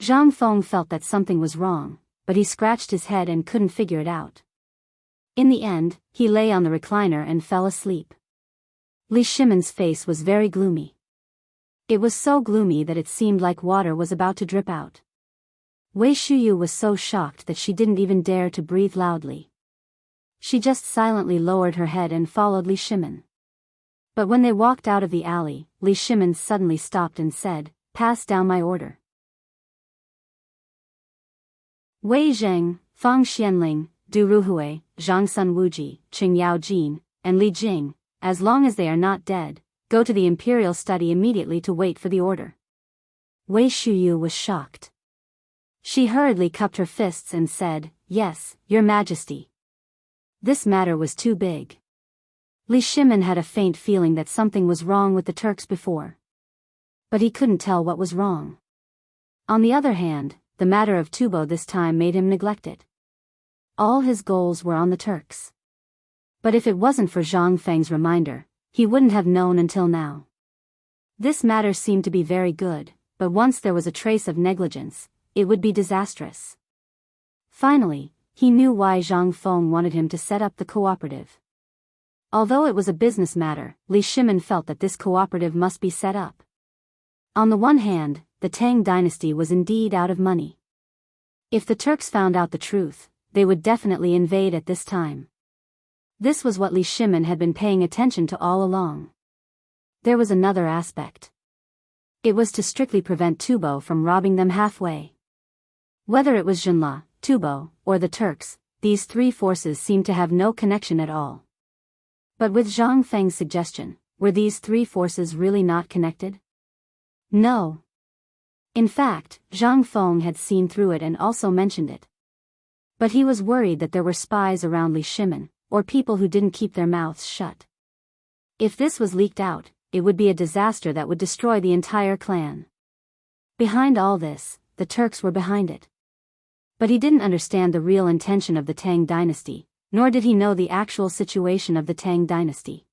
Zhang Feng felt that something was wrong, but he scratched his head and couldn't figure it out. In the end, he lay on the recliner and fell asleep. Li Shimin's face was very gloomy. It was so gloomy that it seemed like water was about to drip out. Wei Shuyu was so shocked that she didn't even dare to breathe loudly. She just silently lowered her head and followed Li Shimin. But when they walked out of the alley, Li Shimin suddenly stopped and said, "Pass down my order." Wei Zheng, Fang Xianling, Du Ruhui, Zhang Sun Wuji, Qing Yao Jin, and Li Jing, as long as they are not dead, go to the imperial study immediately to wait for the order. Wei Shuyu was shocked. She hurriedly cupped her fists and said, "Yes, Your Majesty." This matter was too big. Li Shimin had a faint feeling that something was wrong with the Turks before. But he couldn't tell what was wrong. On the other hand, the matter of Tubo this time made him neglect it. All his goals were on the Turks. But if it wasn't for Zhang Feng's reminder, he wouldn't have known until now. This matter seemed to be very good, but once there was a trace of negligence, it would be disastrous. Finally, he knew why Zhang Feng wanted him to set up the cooperative. Although it was a business matter, Li Shimin felt that this cooperative must be set up. On the one hand, the Tang dynasty was indeed out of money. If the Turks found out the truth, they would definitely invade at this time. This was what Li Shimin had been paying attention to all along. There was another aspect. It was to strictly prevent Tubo from robbing them halfway. Whether it was Jinla, Tubo, or the Turks, these three forces seemed to have no connection at all. But with Zhang Feng's suggestion, were these three forces really not connected? No. In fact, Zhang Feng had seen through it and also mentioned it. But he was worried that there were spies around Li Shimin, or people who didn't keep their mouths shut. If this was leaked out, it would be a disaster that would destroy the entire clan. Behind all this, the Turks were behind it. But he didn't understand the real intention of the Tang dynasty, nor did he know the actual situation of the Tang dynasty.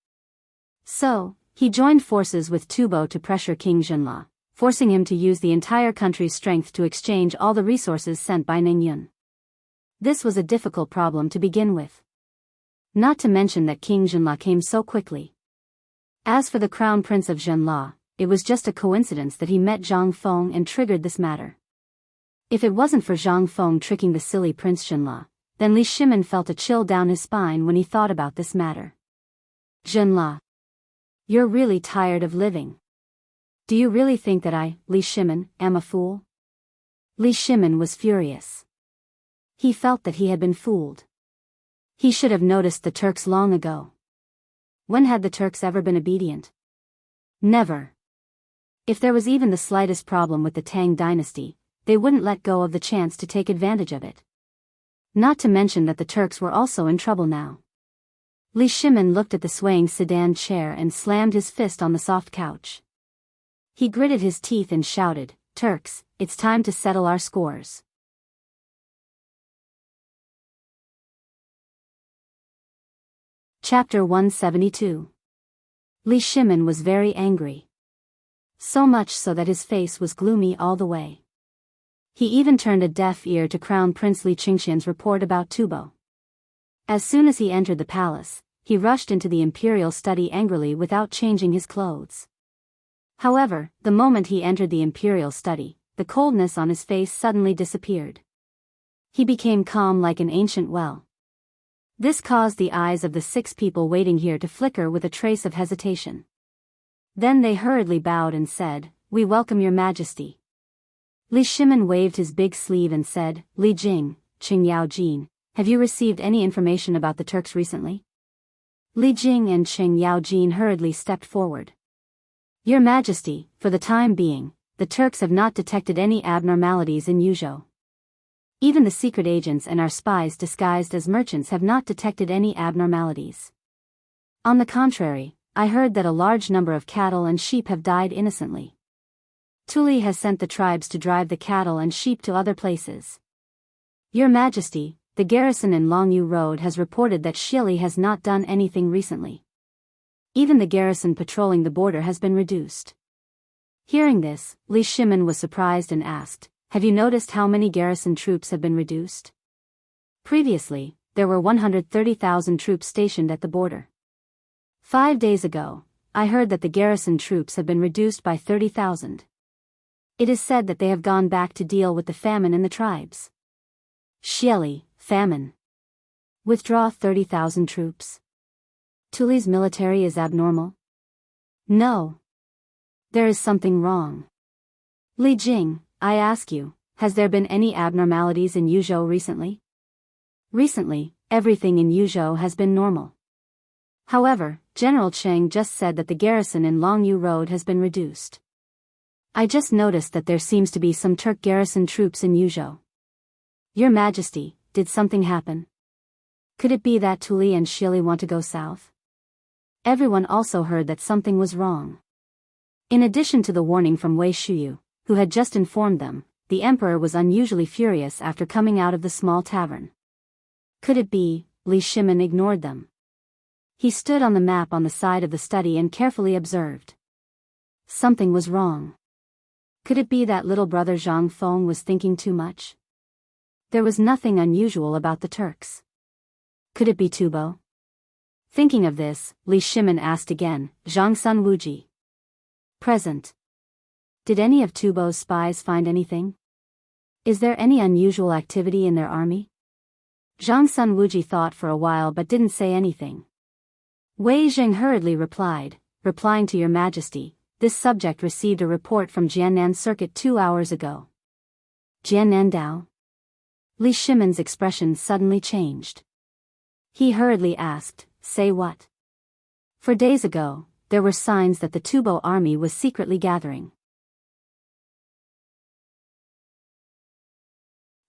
So, he joined forces with Tubo to pressure King Jinla, forcing him to use the entire country's strength to exchange all the resources sent by Ningyun. This was a difficult problem to begin with. Not to mention that King Jinla came so quickly. As for the Crown Prince of Jinla, it was just a coincidence that he met Zhang Feng and triggered this matter. If it wasn't for Zhang Feng tricking the silly Prince Jinla, then Li Shimin felt a chill down his spine when he thought about this matter. "Jinla, you're really tired of living. Do you really think that I, Li Shimin, am a fool?" Li Shimin was furious. He felt that he had been fooled. He should have noticed the Turks long ago. When had the Turks ever been obedient? Never. If there was even the slightest problem with the Tang dynasty, they wouldn't let go of the chance to take advantage of it. Not to mention that the Turks were also in trouble now. Li Shimin looked at the swaying sedan chair and slammed his fist on the soft couch. He gritted his teeth and shouted, "Turks, it's time to settle our scores." Chapter 172. Li Shimin was very angry. So much so that his face was gloomy all the way. He even turned a deaf ear to Crown Prince Li Qingxian's report about Tubo. As soon as he entered the palace, he rushed into the imperial study angrily without changing his clothes. However, the moment he entered the imperial study, the coldness on his face suddenly disappeared. He became calm like an ancient well. This caused the eyes of the 6 people waiting here to flicker with a trace of hesitation. Then they hurriedly bowed and said, "We welcome your majesty." Li Shimin waved his big sleeve and said, "Li Jing, Qing Yao Jin, have you received any information about the Turks recently?" Li Jing and Qing Yao Jin hurriedly stepped forward. "Your Majesty, for the time being, the Turks have not detected any abnormalities in Yuzhou. Even the secret agents and our spies disguised as merchants have not detected any abnormalities. On the contrary, I heard that a large number of cattle and sheep have died innocently. Tuli has sent the tribes to drive the cattle and sheep to other places. Your Majesty, the garrison in Longyu Road has reported that Shili has not done anything recently. Even the garrison patrolling the border has been reduced. Hearing this, Li Shimin was surprised and asked, "Have you noticed how many garrison troops have been reduced?" Previously, there were 130,000 troops stationed at the border. 5 days ago, I heard that the garrison troops have been reduced by 30,000. It is said that they have gone back to deal with the famine in the tribes. Xieli, famine. Withdraw 30,000 troops. Tuli's military is abnormal? No. There is something wrong. Li Jing, I ask you, has there been any abnormalities in Yuzhou recently? Recently, everything in Yuzhou has been normal. However, General Cheng just said that the garrison in Longyu Road has been reduced. I just noticed that there seems to be some Turk garrison troops in Yuzhou. Your Majesty, did something happen? Could it be that Tuli and Shili want to go south? Everyone also heard that something was wrong. In addition to the warning from Wei Shuyu, who had just informed them, the emperor was unusually furious after coming out of the small tavern. Could it be? Li Shimin ignored them. He stood on the map on the side of the study and carefully observed. Something was wrong. Could it be that little brother Zhang Feng was thinking too much? There was nothing unusual about the Turks. Could it be Tubo? Thinking of this, Li Shimin asked again, Zhang Sun Wuji. Present. Did any of Tubo's spies find anything? Is there any unusual activity in their army? Zhang Sun Wuji thought for a while but didn't say anything. Wei Zheng hurriedly replied, replying to Your Majesty, this subject received a report from Jiannan Circuit 2 hours ago. Jiannan Dao? Li Shimin's expression suddenly changed. He hurriedly asked, say what? For days ago, there were signs that the Tubo army was secretly gathering.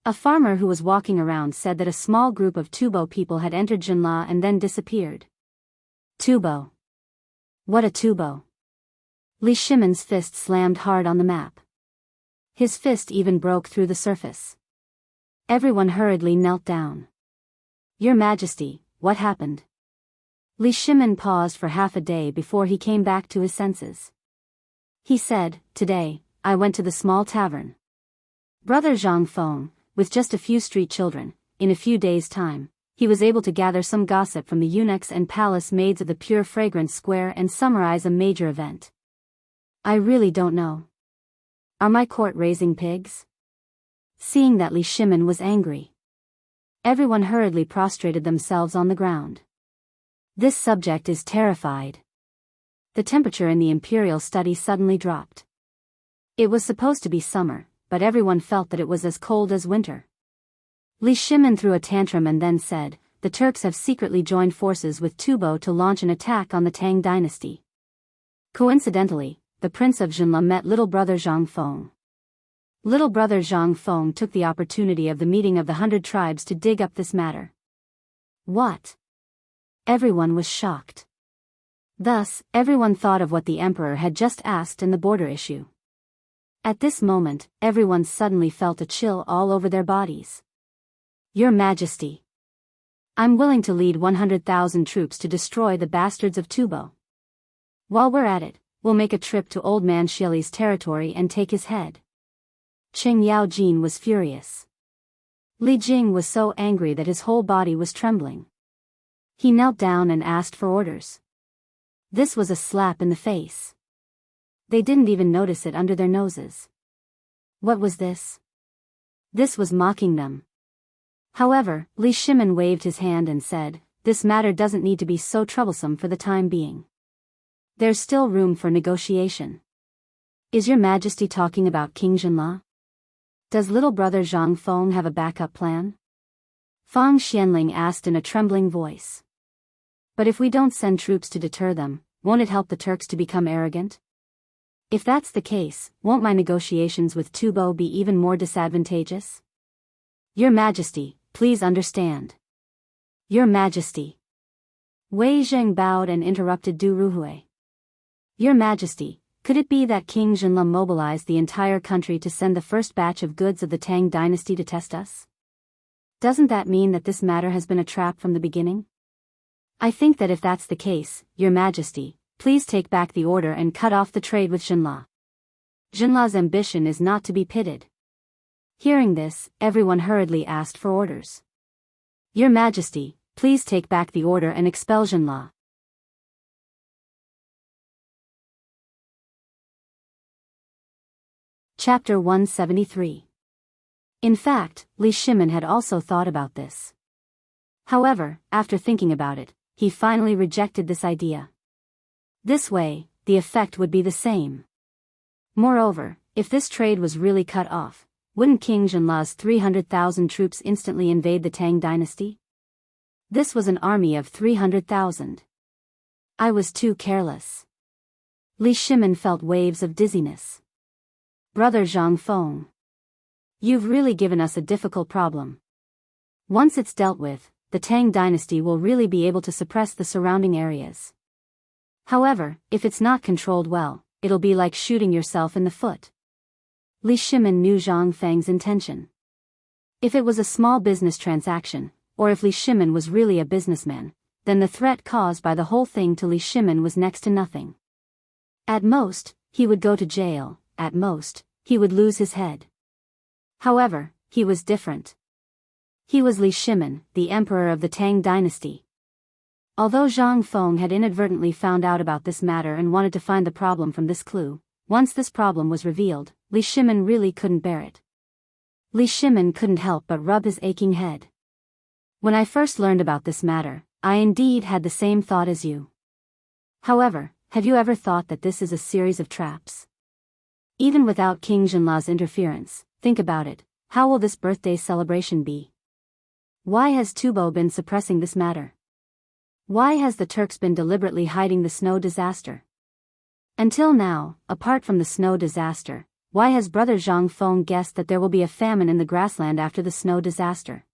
A farmer who was walking around said that a small group of Tubo people had entered Jinla and then disappeared. Tubo. What a Tubo. Li Shimin's fist slammed hard on the map. His fist even broke through the surface. Everyone hurriedly knelt down. Your Majesty, what happened? Li Shimin paused for half a day before he came back to his senses. He said, today, I went to the small tavern. Brother Zhang Feng, with just a few street children, in a few days' time, he was able to gather some gossip from the eunuchs and palace maids of the pure fragrance square and summarize a major event. I really don't know. Are my court raising pigs? Seeing that Li Shimin was angry, everyone hurriedly prostrated themselves on the ground. This subject is terrified. The temperature in the imperial study suddenly dropped. It was supposed to be summer, but everyone felt that it was as cold as winter. Li Shimin threw a tantrum and then said, the Turks have secretly joined forces with Tubo to launch an attack on the Tang dynasty. Coincidentally, the Prince of Jinla met little brother Zhang Feng. Little brother Zhang Feng took the opportunity of the meeting of the 100 tribes to dig up this matter. What? Everyone was shocked. Thus, everyone thought of what the emperor had just asked in the border issue. At this moment, everyone suddenly felt a chill all over their bodies. Your Majesty. I'm willing to lead 100,000 troops to destroy the bastards of Tubo. While we're at it, we'll make a trip to Old Man Shili's territory and take his head. Qing Yaojin was furious. Li Jing was so angry that his whole body was trembling. He knelt down and asked for orders. This was a slap in the face. They didn't even notice it under their noses. What was this? This was mocking them. However, Li Shimin waved his hand and said, this matter doesn't need to be so troublesome for the time being. There's still room for negotiation. Is Your Majesty talking about King Jinla? Does little brother Zhang Feng have a backup plan? Fang Xianling asked in a trembling voice. But if we don't send troops to deter them, won't it help the Turks to become arrogant? If that's the case, won't my negotiations with Tubo be even more disadvantageous? Your Majesty, please understand. Your Majesty. Wei Zheng bowed and interrupted Du Ruhui. Your Majesty, could it be that King Jinla mobilized the entire country to send the first batch of goods of the Tang dynasty to test us? Doesn't that mean that this matter has been a trap from the beginning? I think that if that's the case, Your Majesty, please take back the order and cut off the trade with Xinla. Xinla's ambition is not to be pitied. Hearing this, everyone hurriedly asked for orders. Your Majesty, please take back the order and expel Xinla. Chapter 173. In fact, Li Shimin had also thought about this. However, after thinking about it, he finally rejected this idea. This way, the effect would be the same. Moreover, if this trade was really cut off, wouldn't King Xinla's 300,000 troops instantly invade the Tang dynasty? This was an army of 300,000. I was too careless. Li Shimin felt waves of dizziness. Brother Zhang Feng. You've really given us a difficult problem. Once it's dealt with, the Tang dynasty will really be able to suppress the surrounding areas. However, if it's not controlled well, it'll be like shooting yourself in the foot. Li Shimin knew Zhang Feng's intention. If it was a small business transaction, or if Li Shimin was really a businessman, then the threat caused by the whole thing to Li Shimin was next to nothing. At most, he would go to jail, at most, he would lose his head. However, he was different. He was Li Shimin, the emperor of the Tang dynasty. Although Zhang Feng had inadvertently found out about this matter and wanted to find the problem from this clue, once this problem was revealed, Li Shimin really couldn't bear it. Li Shimin couldn't help but rub his aching head. When I first learned about this matter, I indeed had the same thought as you. However, have you ever thought that this is a series of traps? Even without King Xinla's interference, think about it, how will this birthday celebration be? Why has Tubo been suppressing this matter? Why has the Turks been deliberately hiding the snow disaster? Until now, apart from the snow disaster, why has Brother Zhang Feng guessed that there will be a famine in the grassland after the snow disaster?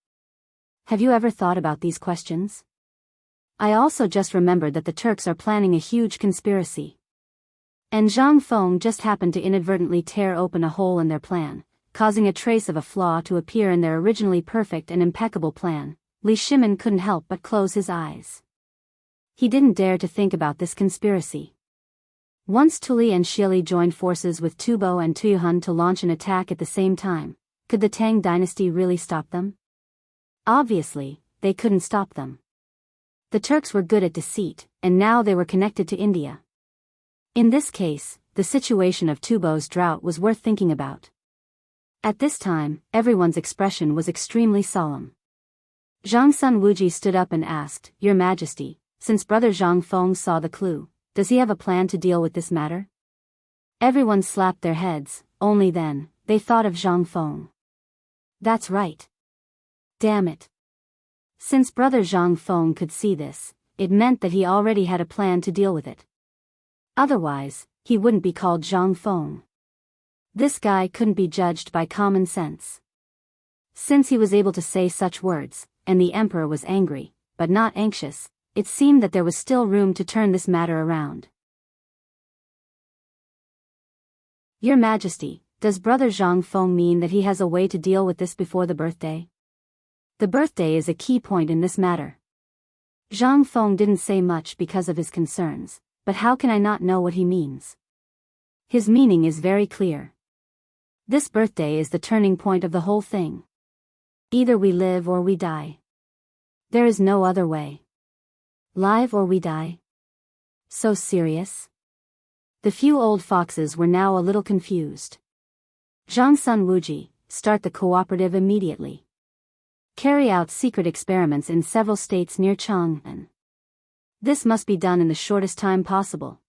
Have you ever thought about these questions? I also just remembered that the Turks are planning a huge conspiracy. And Zhang Feng just happened to inadvertently tear open a hole in their plan, causing a trace of a flaw to appear in their originally perfect and impeccable plan. Li Shimin couldn't help but close his eyes. He didn't dare to think about this conspiracy. Once Tuli and Shili joined forces with Tubo and Tuyuhun to launch an attack at the same time, could the Tang dynasty really stop them? Obviously, they couldn't stop them. The Turks were good at deceit, and now they were connected to India. In this case, the situation of Tubo's drought was worth thinking about. At this time, everyone's expression was extremely solemn. Zhang Sun Wuji stood up and asked, Your Majesty, since Brother Zhang Feng saw the clue, does he have a plan to deal with this matter? Everyone slapped their heads, only then, they thought of Zhang Feng. That's right. Damn it. Since Brother Zhang Feng could see this, it meant that he already had a plan to deal with it. Otherwise, he wouldn't be called Zhang Feng. This guy couldn't be judged by common sense. Since he was able to say such words, and the emperor was angry, but not anxious, it seemed that there was still room to turn this matter around. Your Majesty, does Brother Zhang Feng mean that he has a way to deal with this before the birthday? The birthday is a key point in this matter. Zhang Feng didn't say much because of his concerns, but how can I not know what he means? His meaning is very clear. This birthday is the turning point of the whole thing. Either we live or we die. There is no other way. Live or we die. So serious? The few old foxes were now a little confused. Zhang Sun Wuji, start the cooperative immediately. Carry out secret experiments in several states near Chang'an. This must be done in the shortest time possible.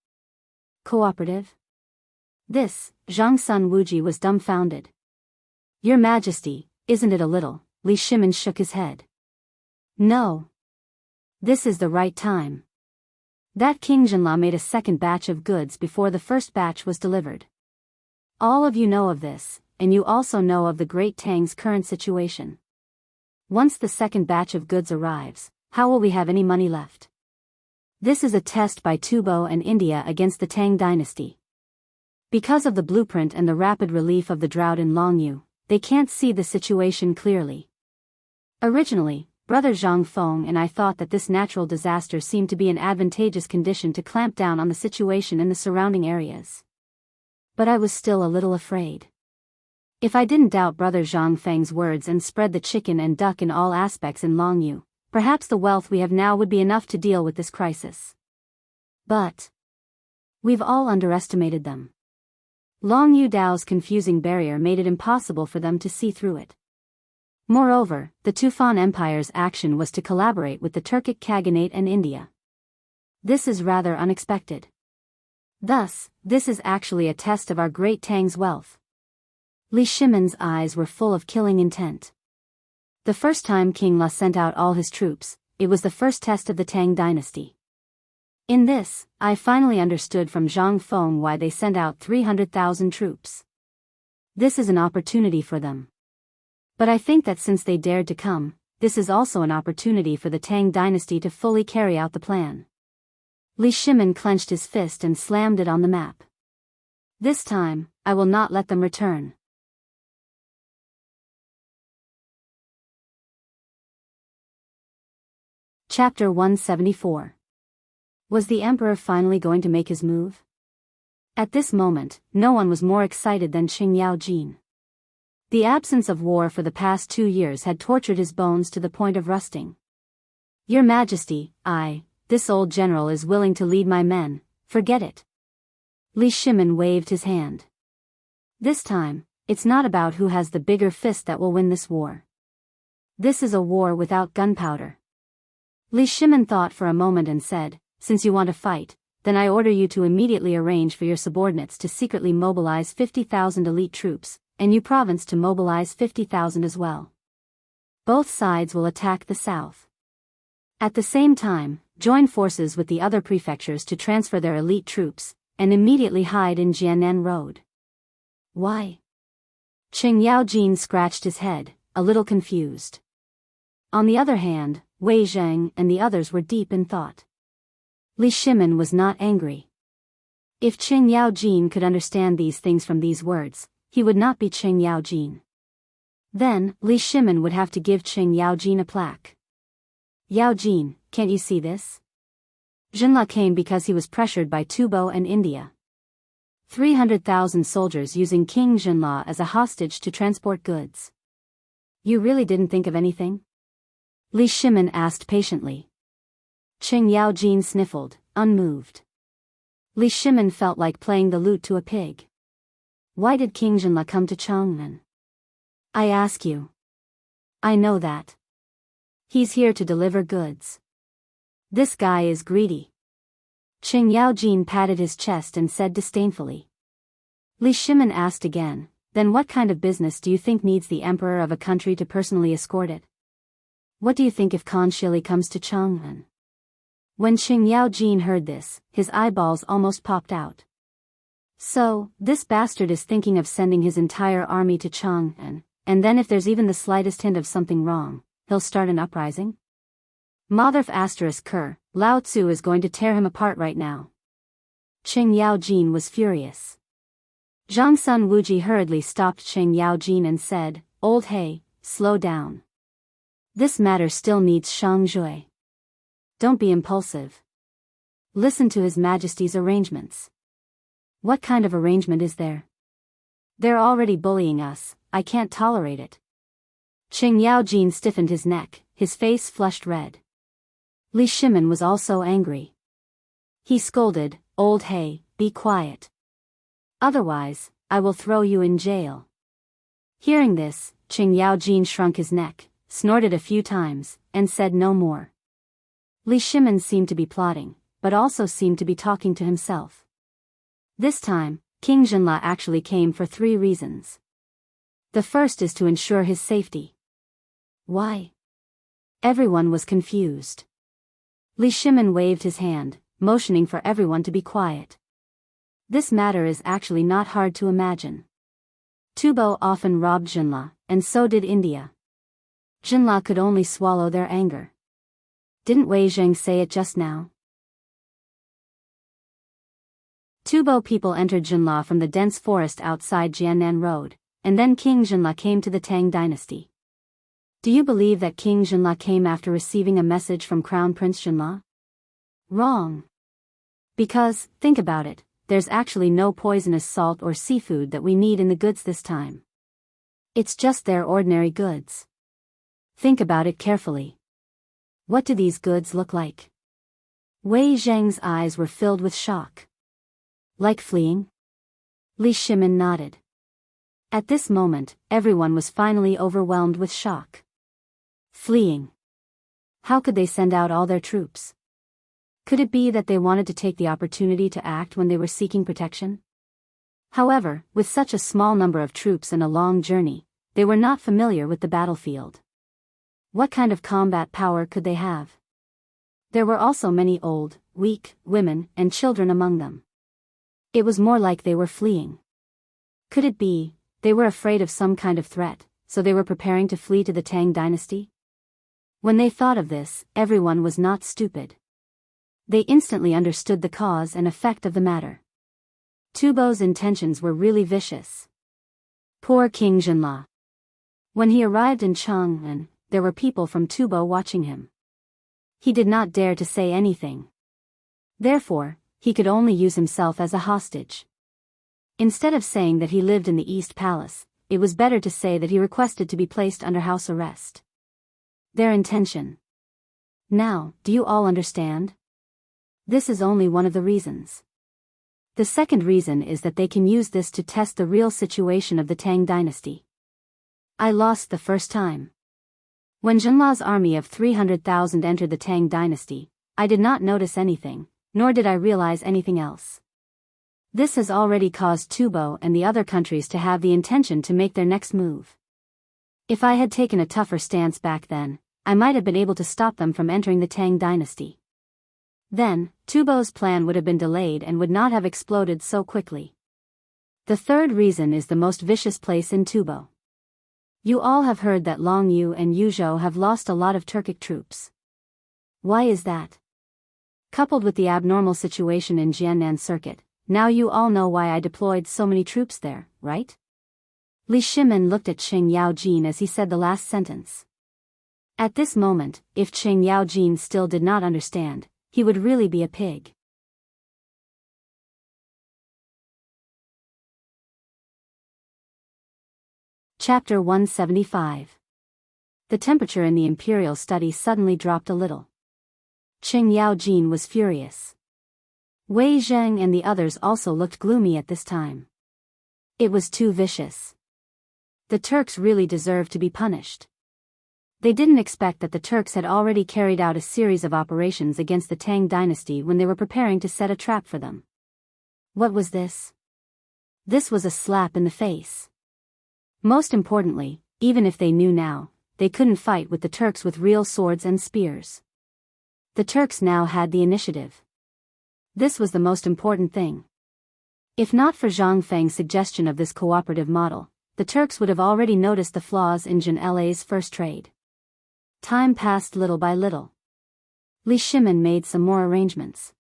Cooperative? This, Zhang Sun Wuji was dumbfounded. Your Majesty, isn't it a little? Li Shimin shook his head. No. This is the right time. That King Zhenla made a second batch of goods before the first batch was delivered. All of you know of this, and you also know of the Great Tang's current situation. Once the second batch of goods arrives, how will we have any money left? This is a test by Tubo and India against the Tang dynasty. Because of the blueprint and the rapid relief of the drought in Longyu, they can't see the situation clearly. Originally, Brother Zhang Feng and I thought that this natural disaster seemed to be an advantageous condition to clamp down on the situation in the surrounding areas. But I was still a little afraid. If I didn't doubt Brother Zhang Feng's words and spread the chicken and duck in all aspects in Longyu, perhaps the wealth we have now would be enough to deal with this crisis. But we've all underestimated them. Longyu Dao's confusing barrier made it impossible for them to see through it. Moreover, the Tufan Empire's action was to collaborate with the Turkic Khaganate and India. This is rather unexpected. Thus, this is actually a test of our great Tang's wealth. Li Shimon's eyes were full of killing intent. The first time King La sent out all his troops, it was the first test of the Tang dynasty. In this, I finally understood from Zhang Feng why they sent out 300,000 troops. This is an opportunity for them. But I think that since they dared to come, this is also an opportunity for the Tang dynasty to fully carry out the plan. Li Shimon clenched his fist and slammed it on the map. This time, I will not let them return. Chapter 174. Was the emperor finally going to make his move? At this moment, no one was more excited than Qing Yaojin. The absence of war for the past 2 years had tortured his bones to the point of rusting. Your Majesty, this old general is willing to lead my men, forget it. Li Shimon waved his hand. This time, it's not about who has the bigger fist that will win this war. This is a war without gunpowder. Li Shimon thought for a moment and said, since you want to fight, then I order you to immediately arrange for your subordinates to secretly mobilize 50,000 elite troops, and you province to mobilize 50,000 as well. Both sides will attack the south. At the same time, join forces with the other prefectures to transfer their elite troops, and immediately hide in Jiannan Road. Why? Qing Yaojin scratched his head, a little confused. On the other hand, Wei Zheng and the others were deep in thought. Li Shimon was not angry. If Qing Yaojin could understand these things from these words, he would not be Qing Yaojin. Then, Li Shimon would have to give Qing Yaojin a plaque. Yaojin, can't you see this? Jinla came because he was pressured by Tubo and India. 300,000 soldiers using King Jinla as a hostage to transport goods. You really didn't think of anything? Li Shimon asked patiently. Qing Yaojin sniffled, unmoved. Li Shimon felt like playing the lute to a pig. Why did King Jinla come to Chang'an? I ask you. I know that. He's here to deliver goods. This guy is greedy. Qing Yaojin patted his chest and said disdainfully. Li Shimon asked again, then what kind of business do you think needs the emperor of a country to personally escort it? What do you think if Khan Shili comes to Chang'an? When Qing Yaojin heard this, his eyeballs almost popped out. So, this bastard is thinking of sending his entire army to Chang'an, and then if there's even the slightest hint of something wrong, he'll start an uprising? Motherf *Ker, Lao Tzu is going to tear him apart right now. Qing Yaojin was furious. Zhang Sun Wuji hurriedly stopped Qing Yaojin and said, Old He, slow down. This matter still needs Shangzhui. Don't be impulsive. Listen to His Majesty's arrangements. What kind of arrangement is there? They're already bullying us, I can't tolerate it. Qing Yaojin stiffened his neck, his face flushed red. Li Shimon was also angry. He scolded, Old He, be quiet. Otherwise, I will throw you in jail. Hearing this, Qing Yaojin shrunk his neck, snorted a few times, and said no more. Li Shimon seemed to be plotting, but also seemed to be talking to himself. This time, King Jinla actually came for 3 reasons. The first is to ensure his safety. Why? Everyone was confused. Li Shimon waved his hand, motioning for everyone to be quiet. This matter is actually not hard to imagine. Tubo often robbed Jinla, and so did India. Jinla could only swallow their anger. Didn't Wei Zheng say it just now? Tubo people entered Jinla from the dense forest outside Jiannan Road, and then King Jinla came to the Tang dynasty. Do you believe that King Zhenla came after receiving a message from Crown Prince Zhenla? Wrong. Because, think about it, there's actually no poisonous salt or seafood that we need in the goods this time. It's just their ordinary goods. Think about it carefully. What do these goods look like? Wei Zheng's eyes were filled with shock. Like fleeing? Li Shimin nodded. At this moment, everyone was finally overwhelmed with shock. Fleeing. How could they send out all their troops? Could it be that they wanted to take the opportunity to act when they were seeking protection? However, with such a small number of troops and a long journey, they were not familiar with the battlefield. What kind of combat power could they have? There were also many old, weak, women, and children among them. It was more like they were fleeing. Could it be, they were afraid of some kind of threat, so they were preparing to flee to the Tang dynasty? When they thought of this, everyone was not stupid. They instantly understood the cause and effect of the matter. Tubo's intentions were really vicious. Poor King Zhenla. When he arrived in Chang'an, there were people from Tubo watching him. He did not dare to say anything. Therefore, he could only use himself as a hostage. Instead of saying that he lived in the East Palace, it was better to say that he requested to be placed under house arrest. Their intention. Now, do you all understand? This is only one of the reasons. The second reason is that they can use this to test the real situation of the Tang dynasty. I lost the first time. When Zhenla's army of 300,000 entered the Tang dynasty, I did not notice anything, nor did I realize anything else. This has already caused Tubo and the other countries to have the intention to make their next move. If I had taken a tougher stance back then, I might have been able to stop them from entering the Tang dynasty. Then, Tubo's plan would have been delayed and would not have exploded so quickly. The third reason is the most vicious place in Tubo. You all have heard that Long Yu and Yuzhou have lost a lot of Turkic troops. Why is that? Coupled with the abnormal situation in Jiangnan Circuit, now you all know why I deployed so many troops there, right? Li Shimin looked at Qing Yaojin as he said the last sentence. At this moment, if Qing Yaojin still did not understand, he would really be a pig. Chapter 175. The temperature in the imperial study suddenly dropped a little. Qing Yaojin was furious. Wei Zheng and the others also looked gloomy at this time. It was too vicious. The Turks really deserved to be punished. They didn't expect that the Turks had already carried out a series of operations against the Tang dynasty when they were preparing to set a trap for them. What was this? This was a slap in the face. Most importantly, even if they knew now, they couldn't fight with the Turks with real swords and spears. The Turks now had the initiative. This was the most important thing. If not for Zhang Feng's suggestion of this cooperative model, the Turks would have already noticed the flaws in Jin La's first trade. Time passed little by little. Li Shimin made some more arrangements.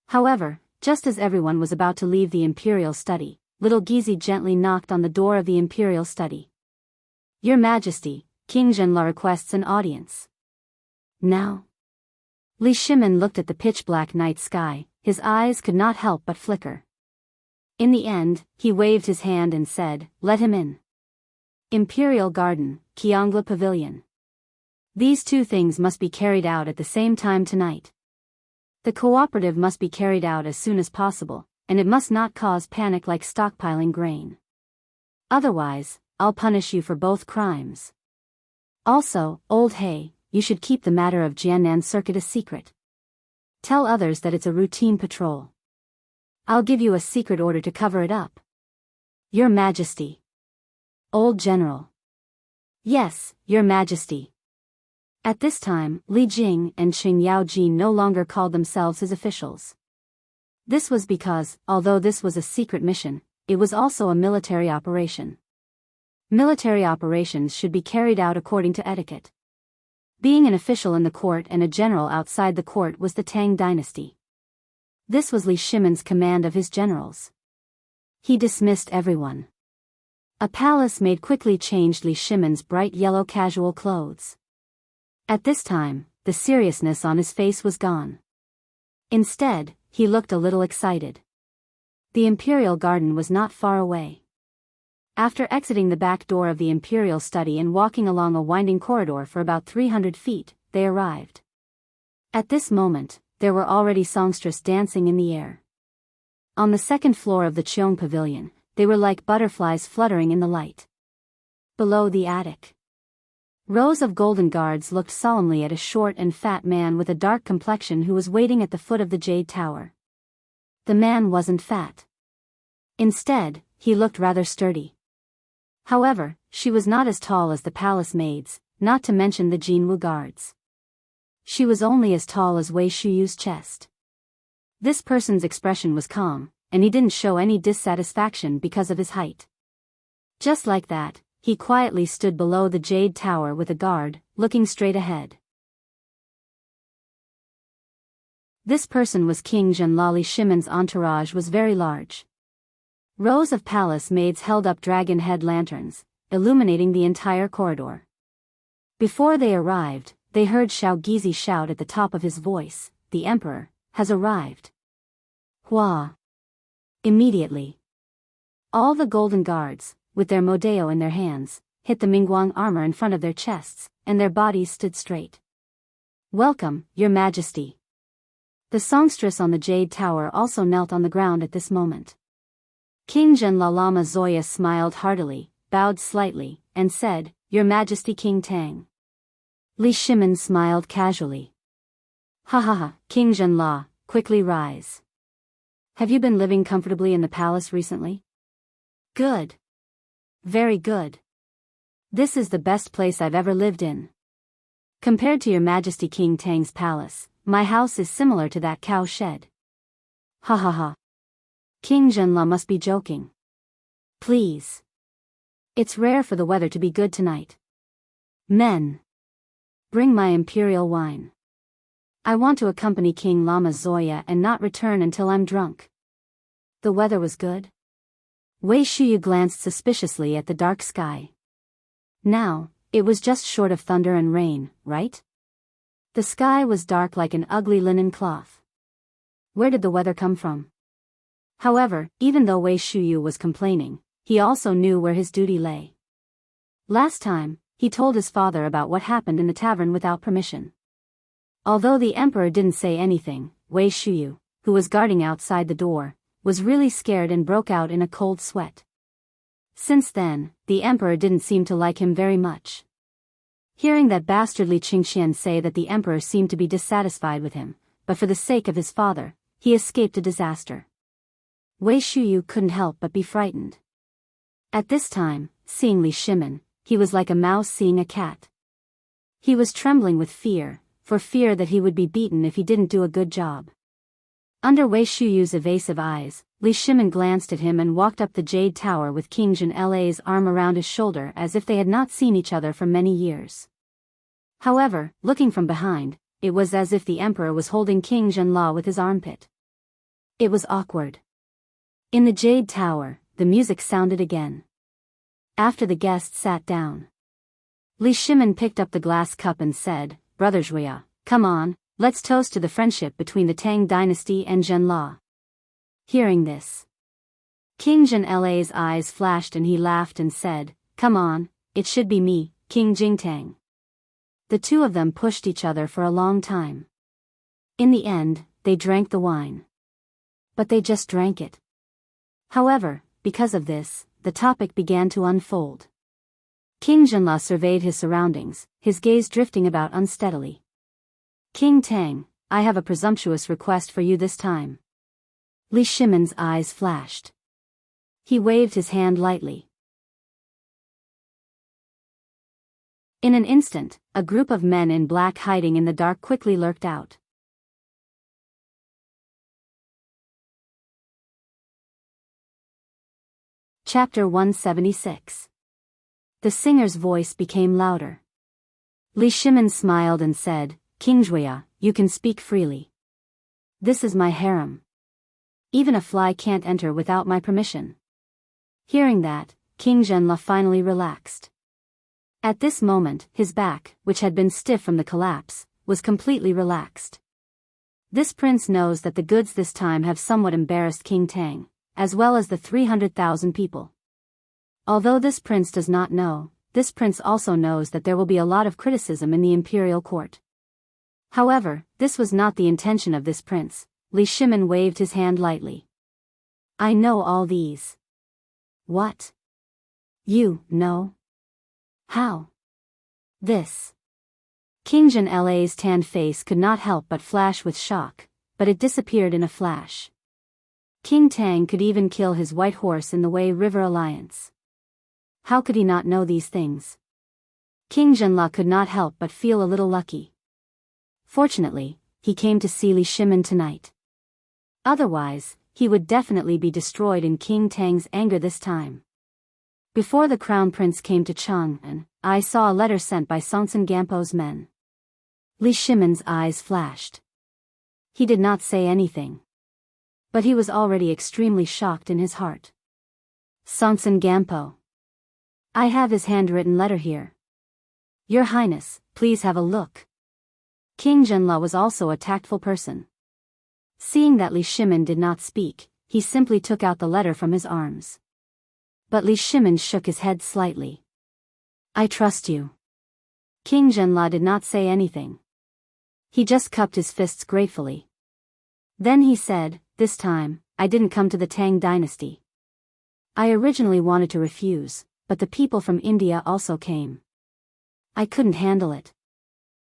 However, just as everyone was about to leave the imperial study, little Gizi gently knocked on the door of the imperial study. Your Majesty, King Zhenla requests an audience. Now? Li Shimin looked at the pitch-black night sky, his eyes could not help but flicker. In the end, he waved his hand and said, "Let him in." Imperial Garden, Qiangla Pavilion. These two things must be carried out at the same time tonight. The cooperative must be carried out as soon as possible, and it must not cause panic like stockpiling grain. Otherwise, I'll punish you for both crimes. Also, Old Hay, you should keep the matter of Jiangnan Circuit a secret. Tell others that it's a routine patrol. I'll give you a secret order to cover it up. Your Majesty. Old General. Yes, Your Majesty. At this time, Li Jing and Qing Yaojin no longer called themselves his officials. This was because, although this was a secret mission, it was also a military operation. Military operations should be carried out according to etiquette. Being an official in the court and a general outside the court was the Tang dynasty. This was Li Shimin's command of his generals. He dismissed everyone. A palace maid quickly changed Li Shimon's bright yellow casual clothes. At this time, the seriousness on his face was gone. Instead, he looked a little excited. The imperial garden was not far away. After exiting the back door of the imperial study and walking along a winding corridor for about 300 feet, they arrived. At this moment, there were already songsters dancing in the air. On the second floor of the Cheong Pavilion, they were like butterflies fluttering in the light. Below the attic, rows of golden guards looked solemnly at a short and fat man with a dark complexion who was waiting at the foot of the Jade Tower. The man wasn't fat. Instead, he looked rather sturdy. However, she was not as tall as the palace maids, not to mention the Jianghu guards. She was only as tall as Wei Shuyu's chest. This person's expression was calm, and he didn't show any dissatisfaction because of his height. Just like that, he quietly stood below the Jade Tower with a guard, looking straight ahead. This person was King Zhenla. Li Shimon's entourage was very large. Rows of palace maids held up dragon head lanterns, illuminating the entire corridor. Before they arrived, they heard Xiao Gizi shout at the top of his voice, "The Emperor has arrived." Hua! Immediately, all the golden guards, with their modeo in their hands, hit the Mingguang armor in front of their chests, and their bodies stood straight. "Welcome, Your Majesty." The songstress on the Jade Tower also knelt on the ground at this moment. King Zhenla Lama Zoya smiled heartily, bowed slightly, and said, "Your Majesty King Tang." Li Shimon smiled casually. "Ha ha ha, King Zhenla, quickly rise. Have you been living comfortably in the palace recently?" "Good. Very good. This is the best place I've ever lived in. Compared to Your Majesty King Tang's palace, my house is similar to that cow shed." "Ha ha ha. King Zhenla must be joking. Please. It's rare for the weather to be good tonight. Men, bring my imperial wine. I want to accompany King Lama Zoya and not return until I'm drunk." The weather was good. Wei Shuyu glanced suspiciously at the dark sky. Now, it was just short of thunder and rain, right? The sky was dark like an ugly linen cloth. Where did the weather come from? However, even though Wei Shuyu was complaining, he also knew where his duty lay. Last time, he told his father about what happened in the tavern without permission. Although the emperor didn't say anything, Wei Shuyu, who was guarding outside the door, was really scared and broke out in a cold sweat. Since then, the emperor didn't seem to like him very much. Hearing that bastardly Qingxian say that the emperor seemed to be dissatisfied with him, but for the sake of his father, he escaped a disaster. Wei Shuyu couldn't help but be frightened. At this time, seeing Li Shimon, he was like a mouse seeing a cat. He was trembling with fear, for fear that he would be beaten if he didn't do a good job. Under Wei Shuyu's evasive eyes, Li Shimon glanced at him and walked up the Jade Tower with King Zhenla's arm around his shoulder as if they had not seen each other for many years. However, looking from behind, it was as if the emperor was holding King Zhenla with his armpit. It was awkward. In the Jade Tower, the music sounded again. After the guests sat down, Li Shimon picked up the glass cup and said, "Brother Zhuya, come on, let's toast to the friendship between the Tang dynasty and Zhenla." Hearing this, King Zhenla's eyes flashed and he laughed and said, "Come on, it should be me, King Jingtang." The two of them pushed each other for a long time. In the end, they drank the wine. But they just drank it. However, because of this, the topic began to unfold. King Zhenla surveyed his surroundings, his gaze drifting about unsteadily. "King Tang, I have a presumptuous request for you this time." Li Shimon's eyes flashed. He waved his hand lightly. In an instant, a group of men in black hiding in the dark quickly lurked out. Chapter 176. The singer's voice became louder. Li Shimon smiled and said, "King Zhuya, you can speak freely. This is my harem. Even a fly can't enter without my permission." Hearing that, King Zhenle finally relaxed. At this moment, his back, which had been stiff from the collapse, was completely relaxed. This prince knows that the goods this time have somewhat embarrassed King Tang, as well as the 300,000 people. Although this prince does not know, this prince also knows that there will be a lot of criticism in the imperial court. However, this was not the intention of this prince. Li Shimin waved his hand lightly. I know all these. What? You know? How? This. King Zhenle's tanned face could not help but flash with shock, but it disappeared in a flash. King Tang could even kill his white horse in the Wei River Alliance. How could he not know these things? King Zhenle could not help but feel a little lucky. Fortunately, he came to see Li Shimin tonight. Otherwise, he would definitely be destroyed in King Tang's anger this time. Before the crown prince came to Chang'an, I saw a letter sent by Songtsen Gampo's men. Li Shimin's eyes flashed. He did not say anything. But he was already extremely shocked in his heart. Songtsen Gampo. I have his handwritten letter here. Your Highness, please have a look. King Zhenle was also a tactful person. Seeing that Li Shimin did not speak, he simply took out the letter from his arms. But Li Shimin shook his head slightly. I trust you. King Zhenle did not say anything. He just cupped his fists gratefully. Then he said, this time, I didn't come to the Tang dynasty. I originally wanted to refuse, but the people from India also came. I couldn't handle it.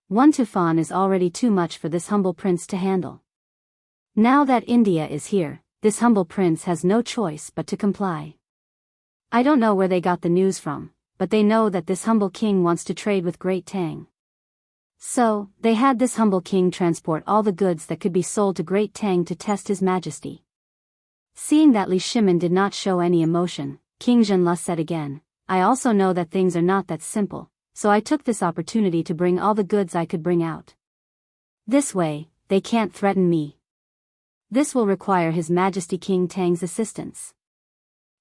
One Tufan is already too much for this humble prince to handle. Now that India is here, this humble prince has no choice but to comply. I don't know where they got the news from, but they know that this humble king wants to trade with Great Tang. So, they had this humble king transport all the goods that could be sold to Great Tang to test his majesty. Seeing that Li Shimin did not show any emotion, King Zhenle said again, I also know that things are not that simple, so I took this opportunity to bring all the goods I could bring out. This way, they can't threaten me. This will require His Majesty King Tang's assistance.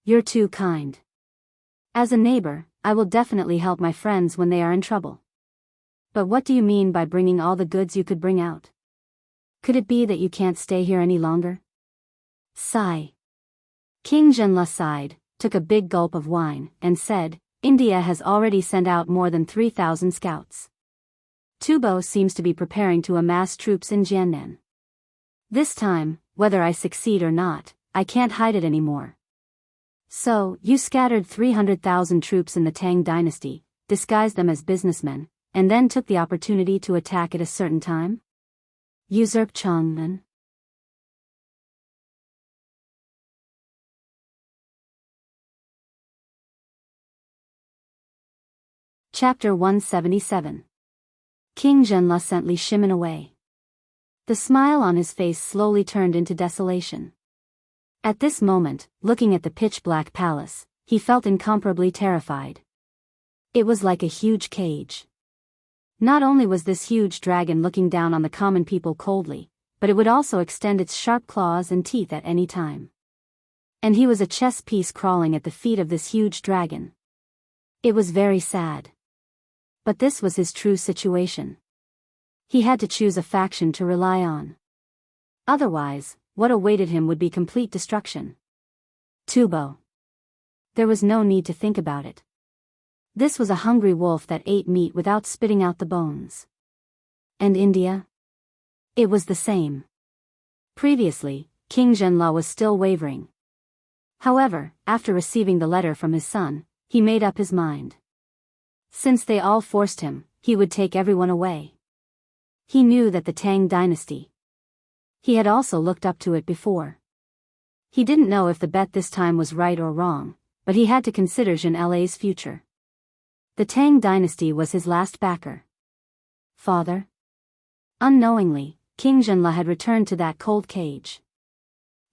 You're too kind. As a neighbor, I will definitely help my friends when they are in trouble. But what do you mean by bringing all the goods you could bring out? Could it be that you can't stay here any longer? Sigh. King Zhenle sighed, took a big gulp of wine, and said, India has already sent out more than 3,000 scouts. Tubo seems to be preparing to amass troops in Jiangnan. This time, whether I succeed or not, I can't hide it anymore. So, you scattered 300,000 troops in the Tang dynasty, disguised them as businessmen, and then took the opportunity to attack at a certain time? Usurp Chang'an. Chapter 177. King Zhenle sent Li Shimin away. The smile on his face slowly turned into desolation. At this moment, looking at the pitch-black palace, he felt incomparably terrified. It was like a huge cage. Not only was this huge dragon looking down on the common people coldly, but it would also extend its sharp claws and teeth at any time. And he was a chess piece crawling at the feet of this huge dragon. It was very sad. But this was his true situation. He had to choose a faction to rely on. Otherwise, what awaited him would be complete destruction. Tubo. There was no need to think about it. This was a hungry wolf that ate meat without spitting out the bones. And India? It was the same. Previously, King Zhenle was still wavering. However, after receiving the letter from his son, he made up his mind. Since they all forced him, he would take everyone away. He knew that the Tang dynasty. He had also looked up to it before. He didn't know if the bet this time was right or wrong, but he had to consider Zhenle's future. The Tang dynasty was his last backer. Father? Unknowingly, King Zhenle had returned to that cold cage.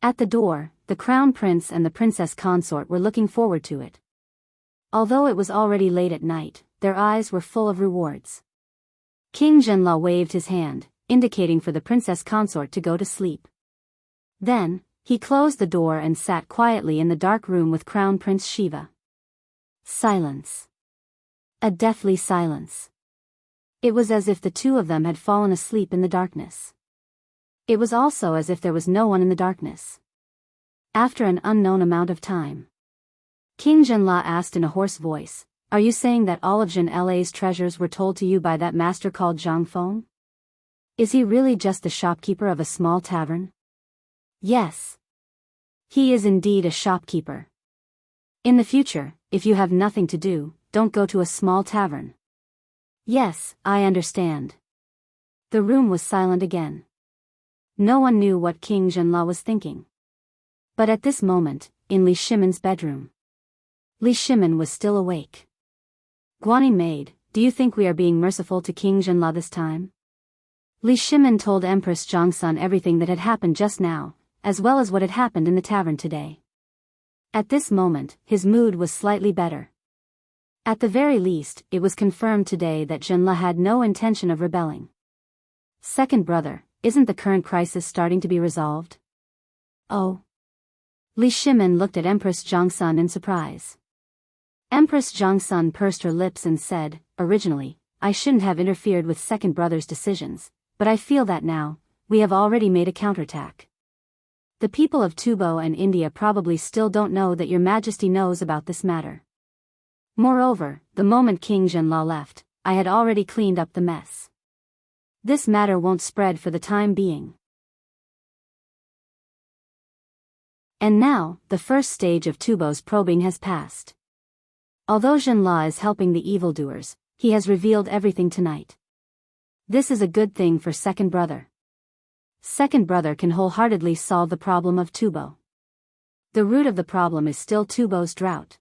At the door, the crown prince and the princess consort were looking forward to it. Although it was already late at night, their eyes were full of rewards. King Zhenle waved his hand, indicating for the princess consort to go to sleep. Then, he closed the door and sat quietly in the dark room with Crown Prince Shiva. Silence. A deathly silence. It was as if the two of them had fallen asleep in the darkness. It was also as if there was no one in the darkness. After an unknown amount of time, King Zhenla asked in a hoarse voice, "Are you saying that all of Zhenla's treasures were told to you by that master called Zhang Feng? Is he really just the shopkeeper of a small tavern?" "Yes. He is indeed a shopkeeper. In the future, if you have nothing to do, don't go to a small tavern." "Yes, I understand." The room was silent again. No one knew what King Zhenla was thinking. But at this moment, in Li Shimon's bedroom, Li Shimon was still awake. "Guanyin maid, do you think we are being merciful to King Zhenla this time?" Li Shimon told Empress Jiangsun everything that had happened just now, as well as what had happened in the tavern today. At this moment, his mood was slightly better. At the very least, it was confirmed today that Zhenla had no intention of rebelling. "Second brother, isn't the current crisis starting to be resolved?" "Oh." Li Shimon looked at Empress Jiangsun in surprise. Empress Jiangsun pursed her lips and said, "Originally, I shouldn't have interfered with second brother's decisions, but I feel that now, we have already made a counterattack. The people of Tubo and India probably still don't know that your majesty knows about this matter. Moreover, the moment King Zhenla left, I had already cleaned up the mess. This matter won't spread for the time being." And now, the first stage of Tubo's probing has passed. Although Zhenla is helping the evildoers, he has revealed everything tonight. This is a good thing for second brother. Second brother can wholeheartedly solve the problem of Tubo. The root of the problem is still Tubo's drought.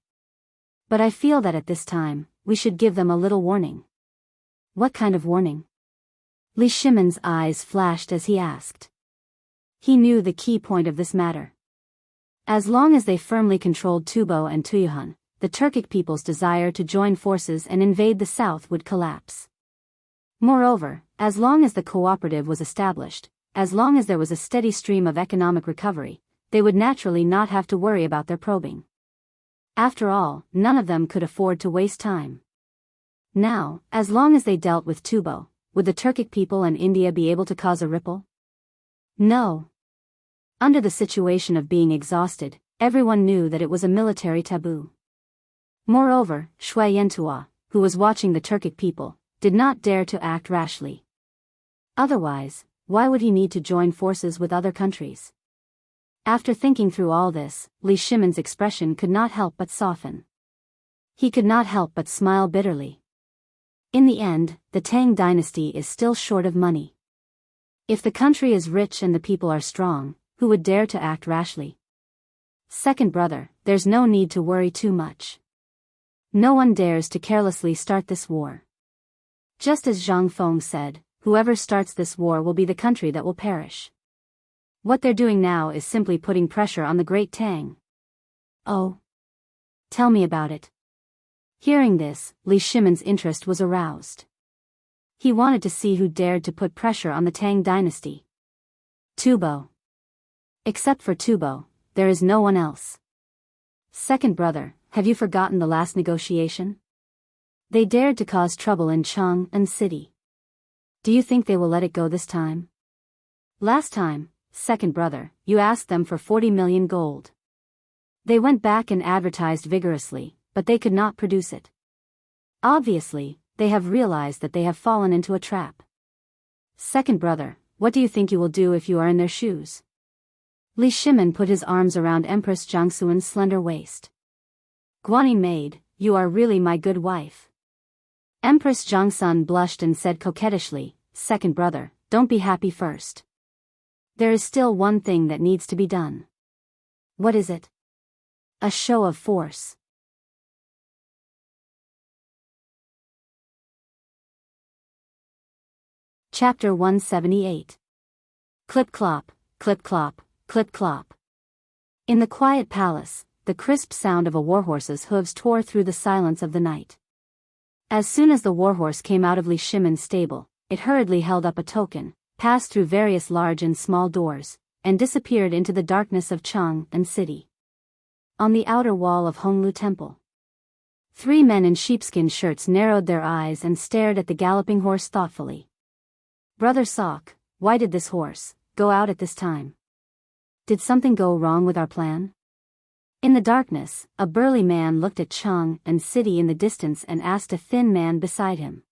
But I feel that at this time, we should give them a little warning. "What kind of warning?" Li Shimon's eyes flashed as he asked. He knew the key point of this matter. As long as they firmly controlled Tubo and Tuyuhan, the Turkic people's desire to join forces and invade the south would collapse. Moreover, as long as the cooperative was established, as long as there was a steady stream of economic recovery, they would naturally not have to worry about their probing. After all, none of them could afford to waste time. Now, as long as they dealt with Tubo, would the Turkic people and India be able to cause a ripple? No. Under the situation of being exhausted, everyone knew that it was a military taboo. Moreover, Shui Yantua, who was watching the Turkic people, did not dare to act rashly. Otherwise, why would he need to join forces with other countries? After thinking through all this, Li Shimon's expression could not help but soften. He could not help but smile bitterly. In the end, the Tang dynasty is still short of money. If the country is rich and the people are strong, who would dare to act rashly? Second brother, there's no need to worry too much. No one dares to carelessly start this war. Just as Zhang Feng said, whoever starts this war will be the country that will perish. What they're doing now is simply putting pressure on the Great Tang. Oh. Tell me about it. Hearing this, Li Shimon's interest was aroused. He wanted to see who dared to put pressure on the Tang dynasty. Tubo. Except for Tubo, there is no one else. Second brother, have you forgotten the last negotiation? They dared to cause trouble in Chang'an City. Do you think they will let it go this time? Last time, second brother, you asked them for 40 million gold. They went back and advertised vigorously, but they could not produce it. Obviously, they have realized that they have fallen into a trap. Second brother, what do you think you will do if you are in their shoes? Li Shimon put his arms around Empress Jiangsu's slender waist. Guanyin maid, you are really my good wife. Empress Jiangsun blushed and said coquettishly, "Second brother, don't be happy first. There is still one thing that needs to be done." "What is it?" "A show of force." Chapter 178. Clip-clop, clip-clop, clip-clop. In the quiet palace, the crisp sound of a warhorse's hooves tore through the silence of the night. As soon as the warhorse came out of Li Shimon's stable, it hurriedly held up a token, passed through various large and small doors, and disappeared into the darkness of Chang'an City. On the outer wall of Honglu Temple, 3 men in sheepskin shirts narrowed their eyes and stared at the galloping horse thoughtfully. Brother Sock, why did this horse go out at this time? Did something go wrong with our plan? In the darkness, a burly man looked at Chang and City in the distance and asked a thin man beside him.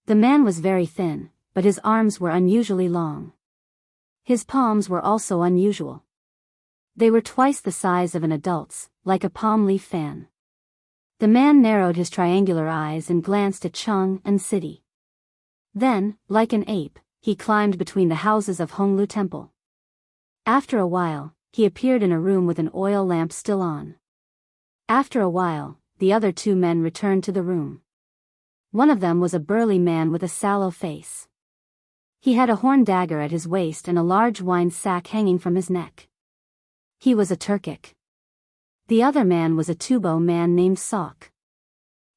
The man was very thin, but his arms were unusually long. His palms were also unusual. They were twice the size of an adult's, like a palm leaf fan. The man narrowed his triangular eyes and glanced at Chang and City. Then, like an ape, he climbed between the houses of Honglu Temple. After a while, he appeared in a room with an oil lamp still on. After a while, the other 2 men returned to the room. One of them was a burly man with a sallow face. He had a horn dagger at his waist and a large wine sack hanging from his neck. He was a Turkic. The other man was a Tubo man named Sok.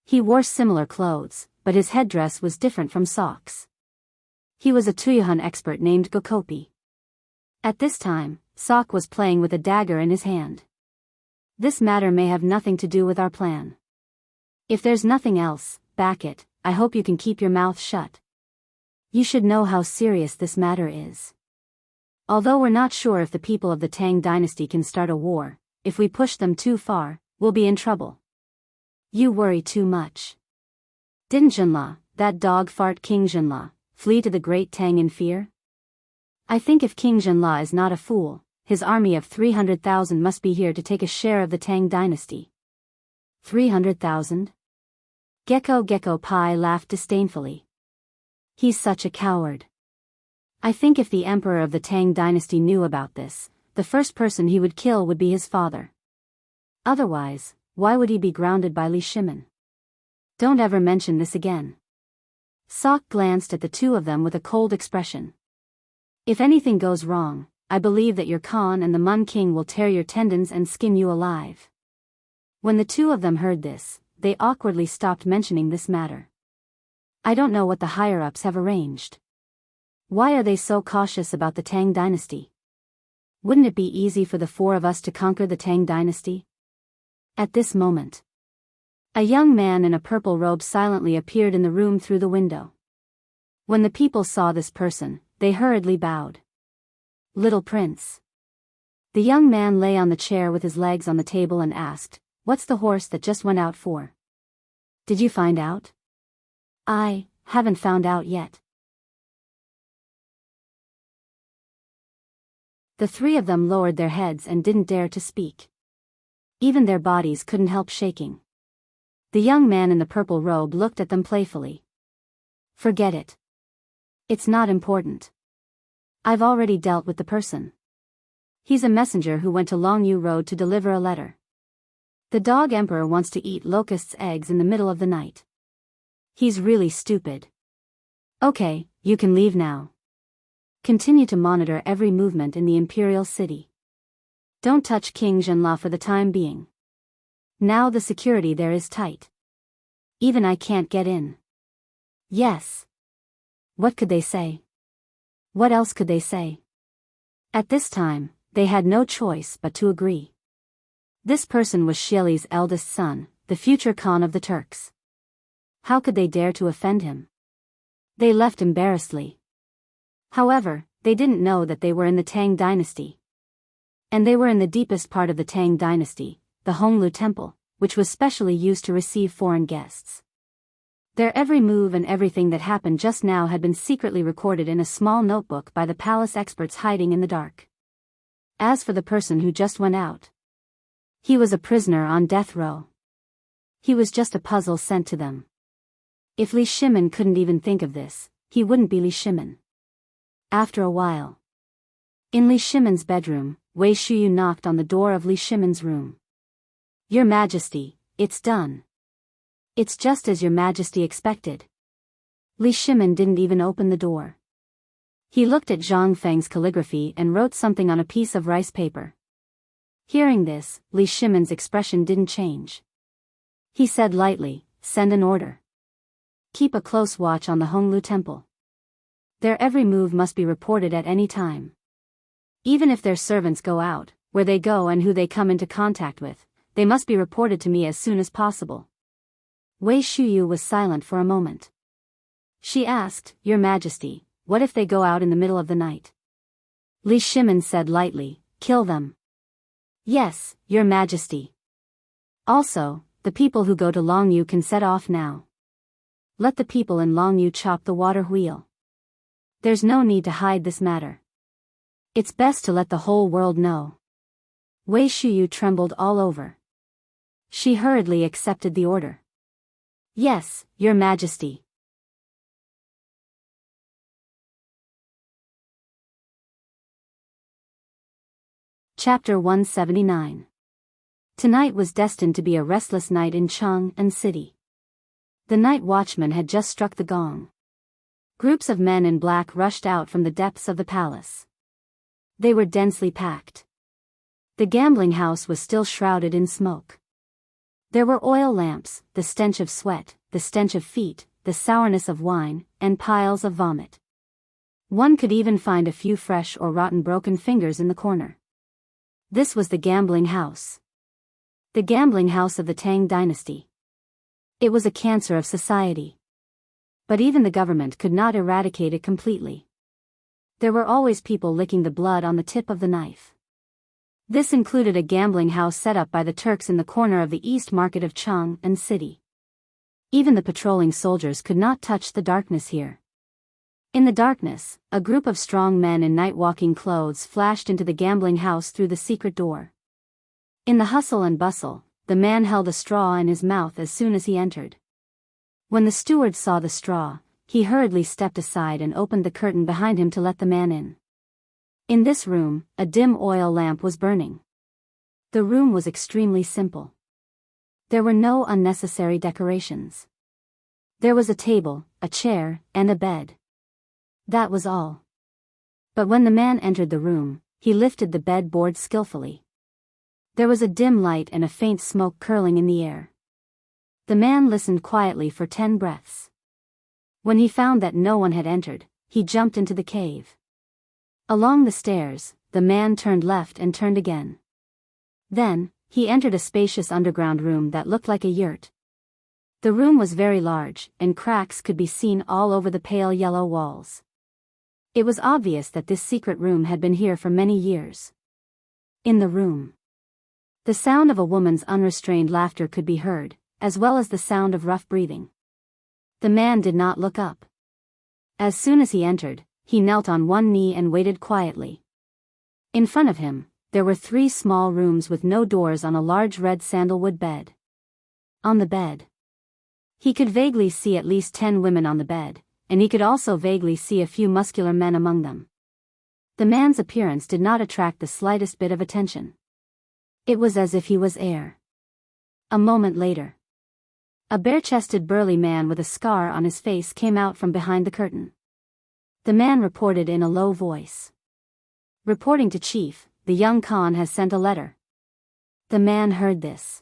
He wore similar clothes, but his headdress was different from Sok's. He was a Tuyuhun expert named Gokopi. At this time, Sok was playing with a dagger in his hand. This matter may have nothing to do with our plan. If there's nothing else, back it, I hope you can keep your mouth shut. You should know how serious this matter is. Although we're not sure if the people of the Tang dynasty can start a war, if we push them too far, we'll be in trouble. You worry too much. Didn't Zhenla, that dog fart King Zhenla, flee to the Great Tang in fear? I think if King Zhenla is not a fool, his army of 300,000 must be here to take a share of the Tang dynasty. 300,000? Gecko Pai laughed disdainfully. He's such a coward. I think if the emperor of the Tang dynasty knew about this, the first person he would kill would be his father. Otherwise, why would he be grounded by Li Shimin? Don't ever mention this again. Sok glanced at the 2 of them with a cold expression. If anything goes wrong, I believe that your Khan and the Mun King will tear your tendons and skin you alive. When the 2 of them heard this, they awkwardly stopped mentioning this matter. I don't know what the higher-ups have arranged. Why are they so cautious about the Tang dynasty? Wouldn't it be easy for the 4 of us to conquer the Tang dynasty? At this moment, a young man in a purple robe silently appeared in the room through the window. When the people saw this person, they hurriedly bowed. Little Prince. The young man lay on the chair with his legs on the table and asked, "What's the horse that just went out for? Did you find out?" "I haven't found out yet." The 3 of them lowered their heads and didn't dare to speak. Even their bodies couldn't help shaking. The young man in the purple robe looked at them playfully. "Forget it. It's not important. I've already dealt with the person. He's a messenger who went to Longyu Road to deliver a letter. The dog emperor wants to eat locusts' eggs in the middle of the night. He's really stupid. Okay, you can leave now. Continue to monitor every movement in the imperial city. Don't touch King Zhenla for the time being. Now the security there is tight. Even I can't get in." Yes. What could they say? What else could they say? At this time, they had no choice but to agree. This person was Shili's eldest son, the future Khan of the Turks. How could they dare to offend him? They left embarrassedly. However, they didn't know that they were in the Tang dynasty. And they were in the deepest part of the Tang dynasty, the Honglu Temple, which was specially used to receive foreign guests. Their every move and everything that happened just now had been secretly recorded in a small notebook by the palace experts hiding in the dark. As for the person who just went out, he was a prisoner on death row. He was just a puzzle sent to them. If Li Shimin couldn't even think of this, he wouldn't be Li Shimin. After a while, in Li Shimin's bedroom, Wei Shuyu knocked on the door of Li Shimin's room. "Your Majesty, it's done. It's just as your Majesty expected." Li Shimin didn't even open the door. He looked at Zhang Feng's calligraphy and wrote something on a piece of rice paper. Hearing this, Li Shimin's expression didn't change. He said lightly, "Send an order. Keep a close watch on the Honglu Temple. Their every move must be reported at any time. Even if their servants go out, where they go and who they come into contact with, they must be reported to me as soon as possible. Wei Shuyu was silent for a moment. She asked, Your Majesty, what if they go out in the middle of the night? Li Shimin said lightly, Kill them. Yes, Your Majesty. Also, the people who go to Longyu can set off now. Let the people in Longyu chop the water wheel. There's no need to hide this matter. It's best to let the whole world know. Wei Shuyu trembled all over. She hurriedly accepted the order. Yes, Your Majesty. Chapter 179. Tonight was destined to be a restless night in Chang'an City. The night watchman had just struck the gong. Groups of men in black rushed out from the depths of the palace. They were densely packed. The gambling house was still shrouded in smoke. There were oil lamps, the stench of sweat, the stench of feet, the sourness of wine, and piles of vomit. One could even find a few fresh or rotten broken fingers in the corner. This was the gambling house. The gambling house of the Tang dynasty. It was a cancer of society. But even the government could not eradicate it completely. There were always people licking the blood on the tip of the knife. This included a gambling house set up by the Turks in the corner of the East Market of Chang'an City. Even the patrolling soldiers could not touch the darkness here. In the darkness, a group of strong men in night-walking clothes flashed into the gambling house through the secret door. In the hustle and bustle, the man held a straw in his mouth as soon as he entered. When the steward saw the straw, he hurriedly stepped aside and opened the curtain behind him to let the man in. In this room, a dim oil lamp was burning. The room was extremely simple. There were no unnecessary decorations. There was a table, a chair, and a bed. That was all. But when the man entered the room, he lifted the bed board skillfully. There was a dim light and a faint smoke curling in the air. The man listened quietly for 10 breaths. When he found that no one had entered, he jumped into the cave. Along the stairs, the man turned left and turned again. Then, he entered a spacious underground room that looked like a yurt. The room was very large, and cracks could be seen all over the pale yellow walls. It was obvious that this secret room had been here for many years. In the room, the sound of a woman's unrestrained laughter could be heard, as well as the sound of rough breathing. The man did not look up. As soon as he entered, he knelt on one knee and waited quietly. In front of him, there were 3 small rooms with no doors on a large red sandalwood bed. On the bed, he could vaguely see at least 10 women on the bed, and he could also vaguely see a few muscular men among them. The man's appearance did not attract the slightest bit of attention. It was as if he was air. A moment later, a bare-chested burly man with a scar on his face came out from behind the curtain. The man reported in a low voice. Reporting to Chief, the young Khan has sent a letter. The man heard this.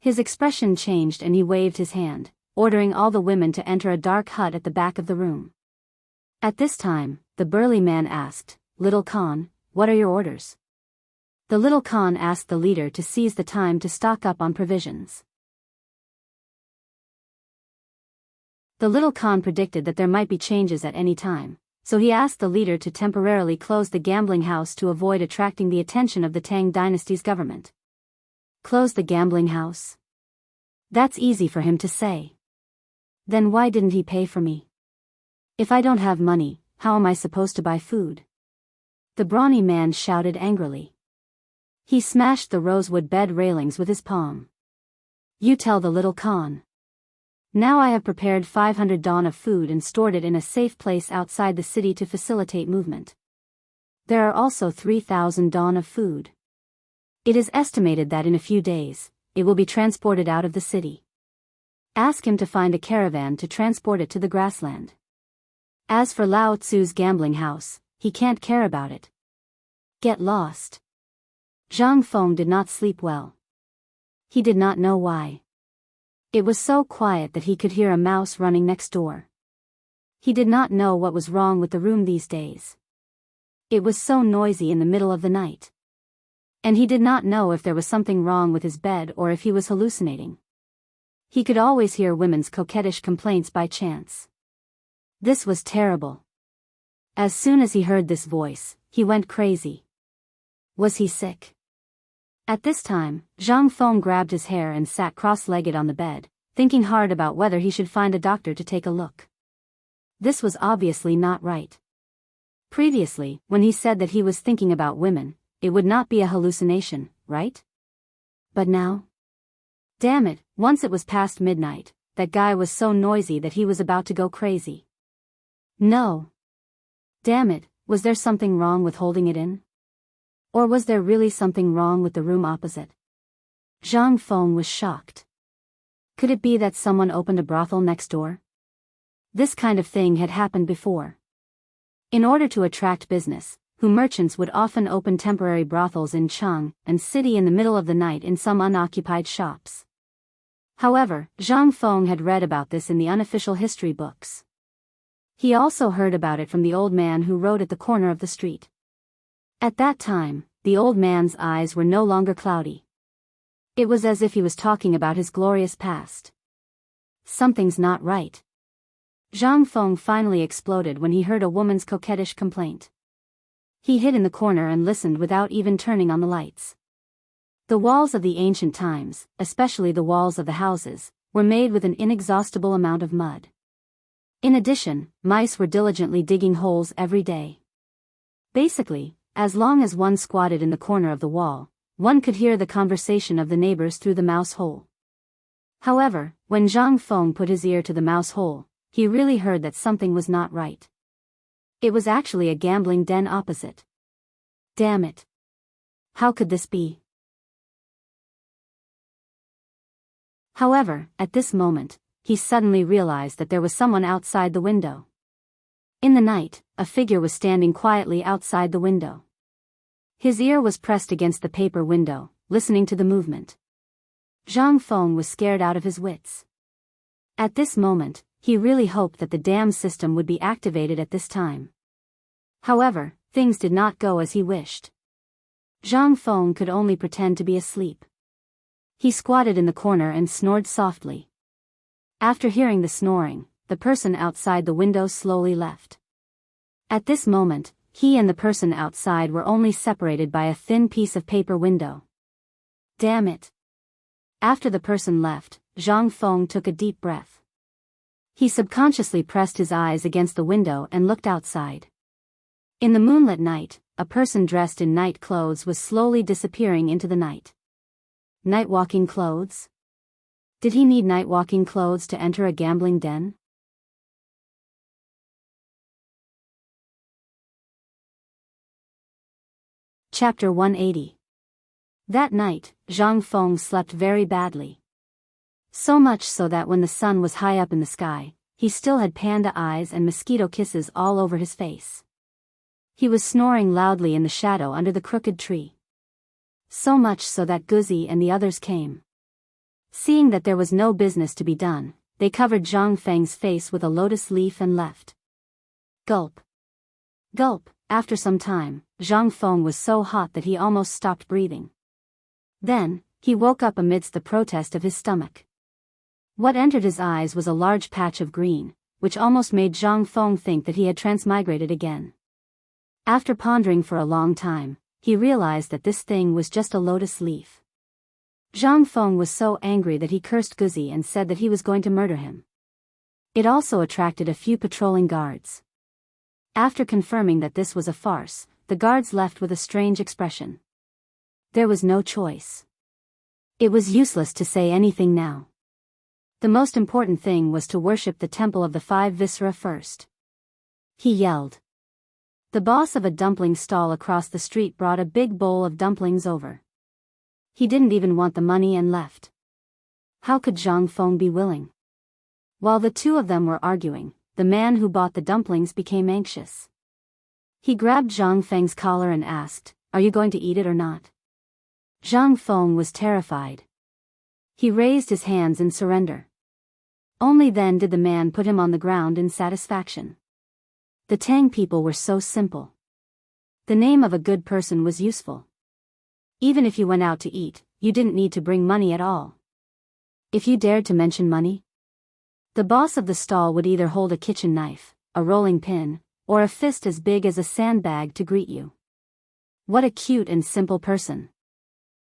His expression changed and he waved his hand, ordering all the women to enter a dark hut at the back of the room. At this time, the burly man asked, Little Khan, what are your orders? The little Khan asked the leader to seize the time to stock up on provisions. The little Khan predicted that there might be changes at any time, so he asked the leader to temporarily close the gambling house to avoid attracting the attention of the Tang dynasty's government. Close the gambling house? That's easy for him to say. Then why didn't he pay for me? If I don't have money, how am I supposed to buy food? The brawny man shouted angrily. He smashed the rosewood bed railings with his palm. You tell the little Khan. Now I have prepared 500 dawn of food and stored it in a safe place outside the city to facilitate movement. There are also 3,000 dawn of food. It is estimated that in a few days, it will be transported out of the city. Ask him to find a caravan to transport it to the grassland. As for Lao Tzu's gambling house, he can't care about it. Get lost. Zhang Feng did not sleep well. He did not know why. It was so quiet that he could hear a mouse running next door. He did not know what was wrong with the room these days. It was so noisy in the middle of the night. And he did not know if there was something wrong with his bed or if he was hallucinating. He could always hear women's coquettish complaints by chance. This was terrible. As soon as he heard this voice, he went crazy. Was he sick? At this time, Zhang Feng grabbed his hair and sat cross-legged on the bed, thinking hard about whether he should find a doctor to take a look. This was obviously not right. Previously, when he said that he was thinking about women, it would not be a hallucination, right? But now? Damn it, once it was past midnight, that guy was so noisy that he was about to go crazy. No. Damn it, was there something wrong with holding it in? Or was there really something wrong with the room opposite? Zhang Feng was shocked. Could it be that someone opened a brothel next door? This kind of thing had happened before. In order to attract business, merchants would often open temporary brothels in Chang and city in the middle of the night in some unoccupied shops. However, Zhang Feng had read about this in the unofficial history books. He also heard about it from the old man who rode at the corner of the street. At that time, the old man's eyes were no longer cloudy. It was as if he was talking about his glorious past. Something's not right. Zhang Feng finally exploded when he heard a woman's coquettish complaint. He hid in the corner and listened without even turning on the lights. The walls of the ancient times, especially the walls of the houses, were made with an inexhaustible amount of mud. In addition, mice were diligently digging holes every day. Basically, as long as one squatted in the corner of the wall, one could hear the conversation of the neighbors through the mouse hole. However, when Zhang Feng put his ear to the mouse hole, he really heard that something was not right. It was actually a gambling den opposite. Damn it. How could this be? However, at this moment, he suddenly realized that there was someone outside the window. In the night, a figure was standing quietly outside the window. His ear was pressed against the paper window, listening to the movement. Zhang Feng was scared out of his wits. At this moment, he really hoped that the dam system would be activated at this time. However, things did not go as he wished. Zhang Feng could only pretend to be asleep. He squatted in the corner and snored softly. After hearing the snoring, the person outside the window slowly left. At this moment, he and the person outside were only separated by a thin piece of paper window. Damn it. After the person left, Zhang Feng took a deep breath. He subconsciously pressed his eyes against the window and looked outside. In the moonlit night, a person dressed in night clothes was slowly disappearing into the night. Night-walking clothes? Did he need night-walking clothes to enter a gambling den? Chapter 180. That night, Zhang Feng slept very badly. So much so that when the sun was high up in the sky, he still had panda eyes and mosquito kisses all over his face. He was snoring loudly in the shadow under the crooked tree. So much so that Guzi and the others came. Seeing that there was no business to be done, they covered Zhang Feng's face with a lotus leaf and left. Gulp. Gulp. After some time, Zhang Feng was so hot that he almost stopped breathing. Then, he woke up amidst the protest of his stomach. What entered his eyes was a large patch of green, which almost made Zhang Feng think that he had transmigrated again. After pondering for a long time, he realized that this thing was just a lotus leaf. Zhang Feng was so angry that he cursed Guzi and said that he was going to murder him. It also attracted a few patrolling guards. After confirming that this was a farce, the guards left with a strange expression. There was no choice. It was useless to say anything now. The most important thing was to worship the temple of the five viscera first. He yelled. The boss of a dumpling stall across the street brought a big bowl of dumplings over. He didn't even want the money and left. How could Zhang Feng be willing? While the two of them were arguing, the man who bought the dumplings became anxious. He grabbed Zhang Feng's collar and asked, "Are you going to eat it or not?" Zhang Feng was terrified. He raised his hands in surrender. Only then did the man put him on the ground in satisfaction. The Tang people were so simple. The name of a good person was useful. Even if you went out to eat, you didn't need to bring money at all. If you dared to mention money, the boss of the stall would either hold a kitchen knife, a rolling pin, or a fist as big as a sandbag to greet you. What a cute and simple person.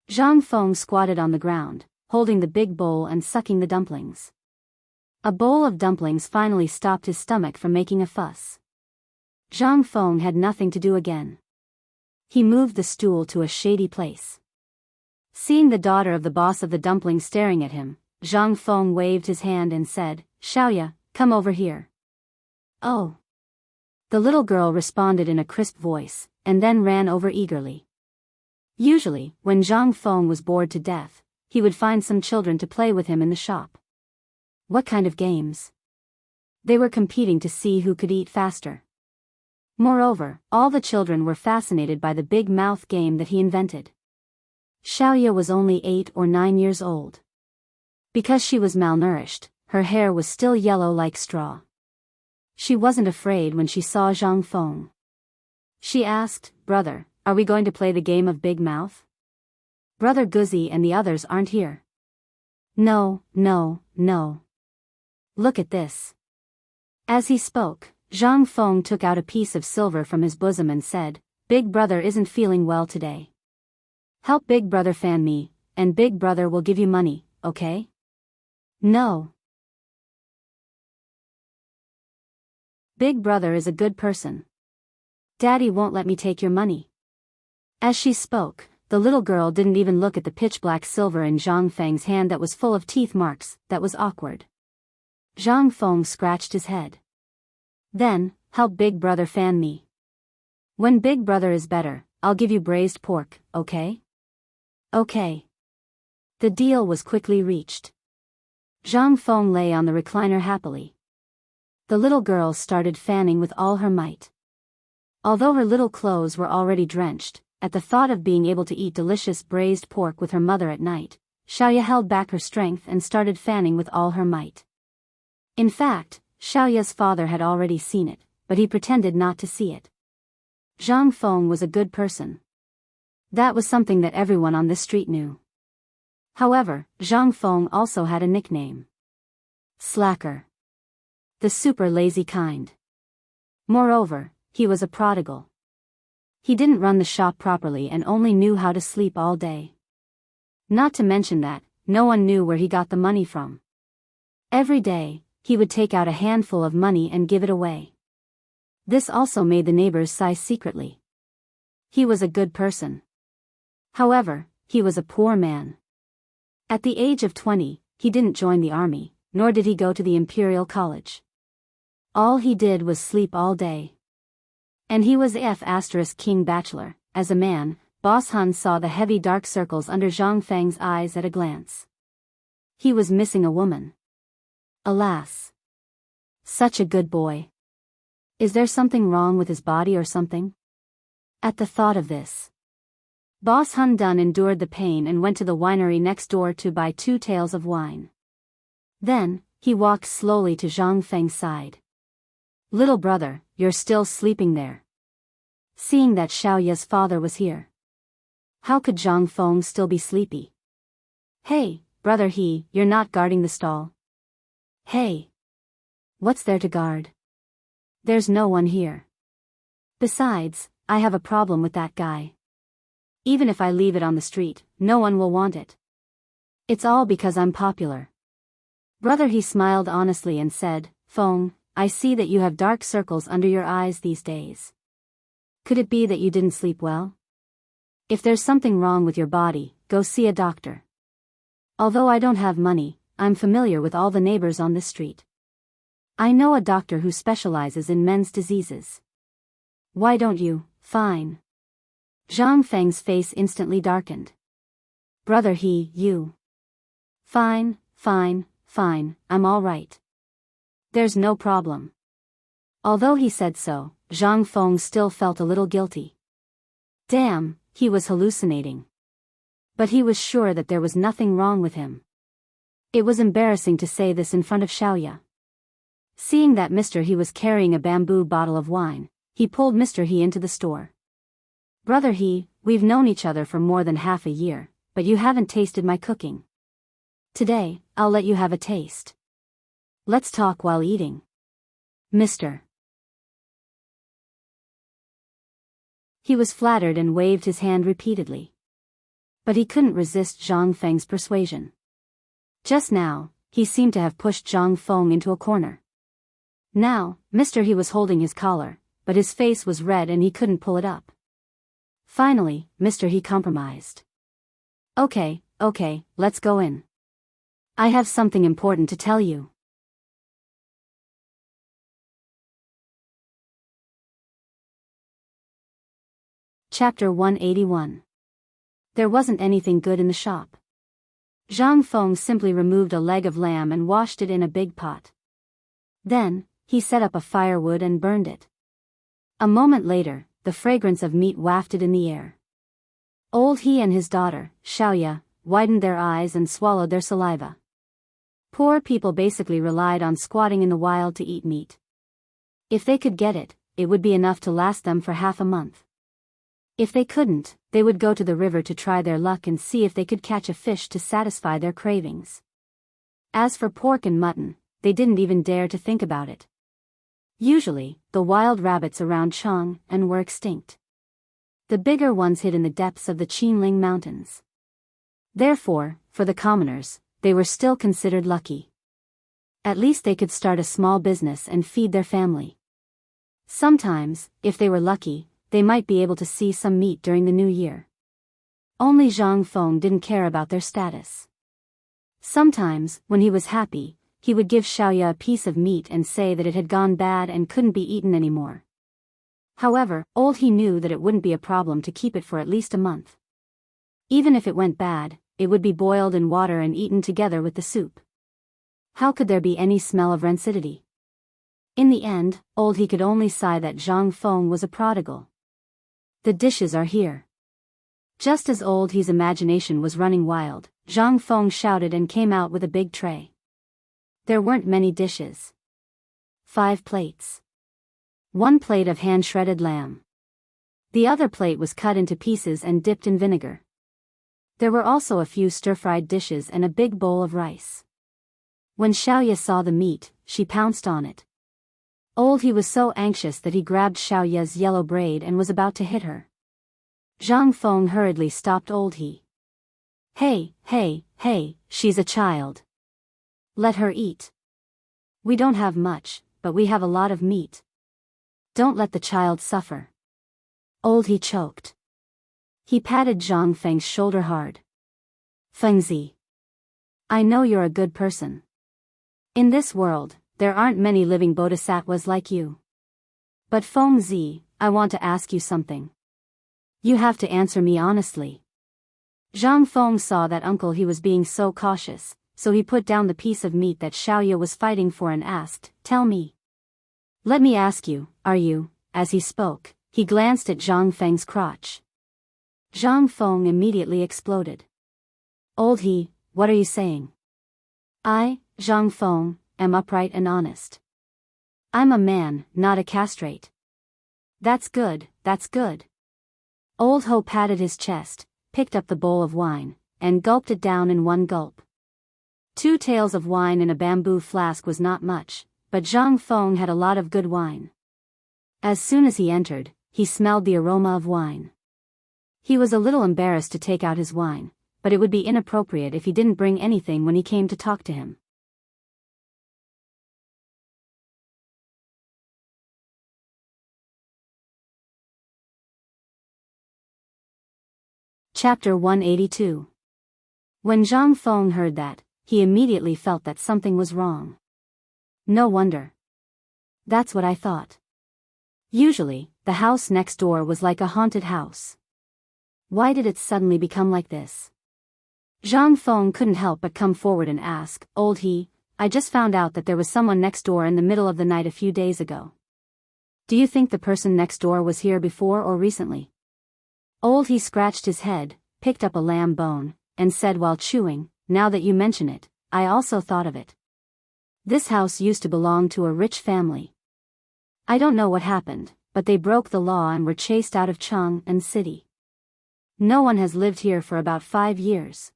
Zhang Feng squatted on the ground, holding the big bowl and sucking the dumplings. A bowl of dumplings finally stopped his stomach from making a fuss. Zhang Feng had nothing to do again. He moved the stool to a shady place. Seeing the daughter of the boss of the dumplings staring at him, Zhang Feng waved his hand and said, "Xiaoya, come over here." "Oh." The little girl responded in a crisp voice, and then ran over eagerly. Usually, when Zhang Feng was bored to death, he would find some children to play with him in the shop. What kind of games? They were competing to see who could eat faster. Moreover, all the children were fascinated by the big mouth game that he invented. Xiaoya was only 8 or 9 years old. Because she was malnourished, her hair was still yellow like straw. She wasn't afraid when she saw Zhang Feng. She asked, "Brother, are we going to play the game of Big Mouth? Brother Guzzi and the others aren't here." "No, no, no. Look at this." As he spoke, Zhang Feng took out a piece of silver from his bosom and said, "Big brother isn't feeling well today. Help Big brother fan me, and Big brother will give you money, okay?" "No. Big brother is a good person. Daddy won't let me take your money." As she spoke, the little girl didn't even look at the pitch-black silver in Zhang Feng's hand that was full of teeth marks. That was awkward. Zhang Feng scratched his head. "Then, help Big brother fan me. When Big brother is better, I'll give you braised pork, okay?" "Okay." The deal was quickly reached. Zhang Feng lay on the recliner happily. The little girl started fanning with all her might. Although her little clothes were already drenched, at the thought of being able to eat delicious braised pork with her mother at night, Xiaoya held back her strength and started fanning with all her might. In fact, Xiaoya's father had already seen it, but he pretended not to see it. Zhang Feng was a good person. That was something that everyone on this street knew. However, Zhang Feng also had a nickname. Slacker. The super lazy kind. Moreover, he was a prodigal. He didn't run the shop properly and only knew how to sleep all day. Not to mention that, no one knew where he got the money from. Every day, he would take out a handful of money and give it away. This also made the neighbors sigh secretly. He was a good person. However, he was a poor man. At the age of 20, he didn't join the army, nor did he go to the Imperial College. All he did was sleep all day. And he was King bachelor. As a man, Boss Hun saw the heavy dark circles under Zhang Feng's eyes at a glance. He was missing a woman. Alas. Such a good boy. Is there something wrong with his body or something? At the thought of this, Boss Hun Dun endured the pain and went to the winery next door to buy 2 taels of wine. Then, he walked slowly to Zhang Feng's side. "Little brother, you're still sleeping there." Seeing that Xiaoya's father was here, how could Zhang Feng still be sleepy? "Hey, brother you're not guarding the stall?" "Hey. What's there to guard? There's no one here. Besides, I have a problem with that guy. Even if I leave it on the street, no one will want it. It's all because I'm popular." Brother he smiled honestly and said, "Feng, I see that you have dark circles under your eyes these days. Could it be that you didn't sleep well? If there's something wrong with your body, go see a doctor. Although I don't have money, I'm familiar with all the neighbors on this street. I know a doctor who specializes in men's diseases. Why don't you?" "Fine." Zhang Feng's face instantly darkened. "Brother you. Fine, I'm all right. There's no problem." Although he said so, Zhang Feng still felt a little guilty. Damn, he was hallucinating. But he was sure that there was nothing wrong with him. It was embarrassing to say this in front of Xiaoya. Seeing that Mr. He was carrying a bamboo bottle of wine, he pulled Mr. He into the store. "Brother we've known each other for more than half a year, but you haven't tasted my cooking. Today, I'll let you have a taste. Let's talk while eating. Mister. He was flattered and waved his hand repeatedly. But he couldn't resist Zhang Feng's persuasion. Just now, he seemed to have pushed Zhang Feng into a corner. Now, Mr. He was holding his collar, but his face was red and he couldn't pull it up. Finally, Mr. He compromised. Okay, let's go in. I have something important to tell you. Chapter 181. There wasn't anything good in the shop. Zhang Feng simply removed a leg of lamb and washed it in a big pot. Then, he set up a firewood and burned it. A moment later, the fragrance of meat wafted in the air. Old He and his daughter, Xiaoya, widened their eyes and swallowed their saliva. Poor people basically relied on squatting in the wild to eat meat. If they could get it, it would be enough to last them for half a month. If they couldn't, they would go to the river to try their luck and see if they could catch a fish to satisfy their cravings. As for pork and mutton, they didn't even dare to think about it. Usually, the wild rabbits around Chang'an were extinct. The bigger ones hid in the depths of the Qinling Mountains. Therefore, for the commoners, they were still considered lucky. At least they could start a small business and feed their family. Sometimes, if they were lucky, they might be able to see some meat during the new year. Only Zhang Feng didn't care about their status. Sometimes, when he was happy, he would give Xiaoya a piece of meat and say that it had gone bad and couldn't be eaten anymore. However, old He knew that it wouldn't be a problem to keep it for at least a month. Even if it went bad, it would be boiled in water and eaten together with the soup. How could there be any smell of rancidity? In the end, old He could only sigh that Zhang Feng was a prodigal. The dishes are here. Just as old He's imagination was running wild, Zhang Feng shouted and came out with a big tray. There weren't many dishes. 5 plates. 1 plate of hand-shredded lamb. The other plate was cut into pieces and dipped in vinegar. There were also a few stir-fried dishes and a big bowl of rice. When Xiaoya saw the meat, she pounced on it. Old He was so anxious that he grabbed Xiaoya's yellow braid and was about to hit her. Zhang Feng hurriedly stopped old He. Hey, she's a child. Let her eat. We don't have much, but we have a lot of meat. Don't let the child suffer. Old He choked. He patted Zhang Feng's shoulder hard. Fengzi. I know you're a good person. In this world, there aren't many living bodhisattvas like you. But Fengzi, I want to ask you something. You have to answer me honestly. Zhang Feng saw that Uncle He was being so cautious, so he put down the piece of meat that Xiaoya was fighting for and asked, Tell me. Let me ask you, are you? As he spoke, he glanced at Zhang Feng's crotch. Zhang Feng immediately exploded. Old He, what are you saying? I, Zhang Feng, am upright and honest. I'm a man, not a castrate. That's good, that's good. Old Ho patted his chest, picked up the bowl of wine, and gulped it down in one gulp. 2 taels of wine in a bamboo flask was not much, but Zhang Feng had a lot of good wine. As soon as he entered, he smelled the aroma of wine. He was a little embarrassed to take out his wine, but it would be inappropriate if he didn't bring anything when he came to talk to him. Chapter 182. When Zhang Feng heard that, he immediately felt that something was wrong. No wonder. That's what I thought. Usually, the house next door was like a haunted house. Why did it suddenly become like this? Zhang Feng couldn't help but come forward and ask, Old He, I just found out that there was someone next door in the middle of the night a few days ago. Do you think the person next door was here before or recently? Old He scratched his head, picked up a lamb bone, and said while chewing, Now that you mention it, I also thought of it. This house used to belong to a rich family. I don't know what happened, but they broke the law and were chased out of Chang'an city. No one has lived here for about 5 years.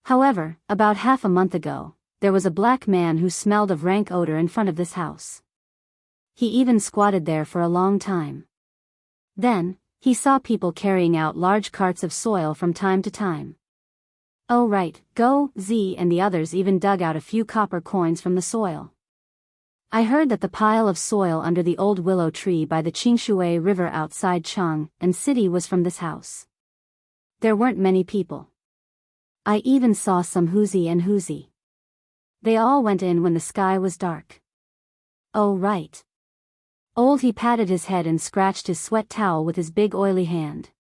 However, about half a month ago, there was a black man who smelled of rank odor in front of this house. He even squatted there for a long time. Then, he saw people carrying out large carts of soil from time to time. Oh right, Go, Z and the others even dug out a few copper coins from the soil. I heard that the pile of soil under the old willow tree by the Qingshui River outside Chang and city was from this house. There weren't many people. I even saw some Huzi and Huzi. They all went in when the sky was dark. Oh right. He patted his head and scratched his sweat towel with his big oily hand.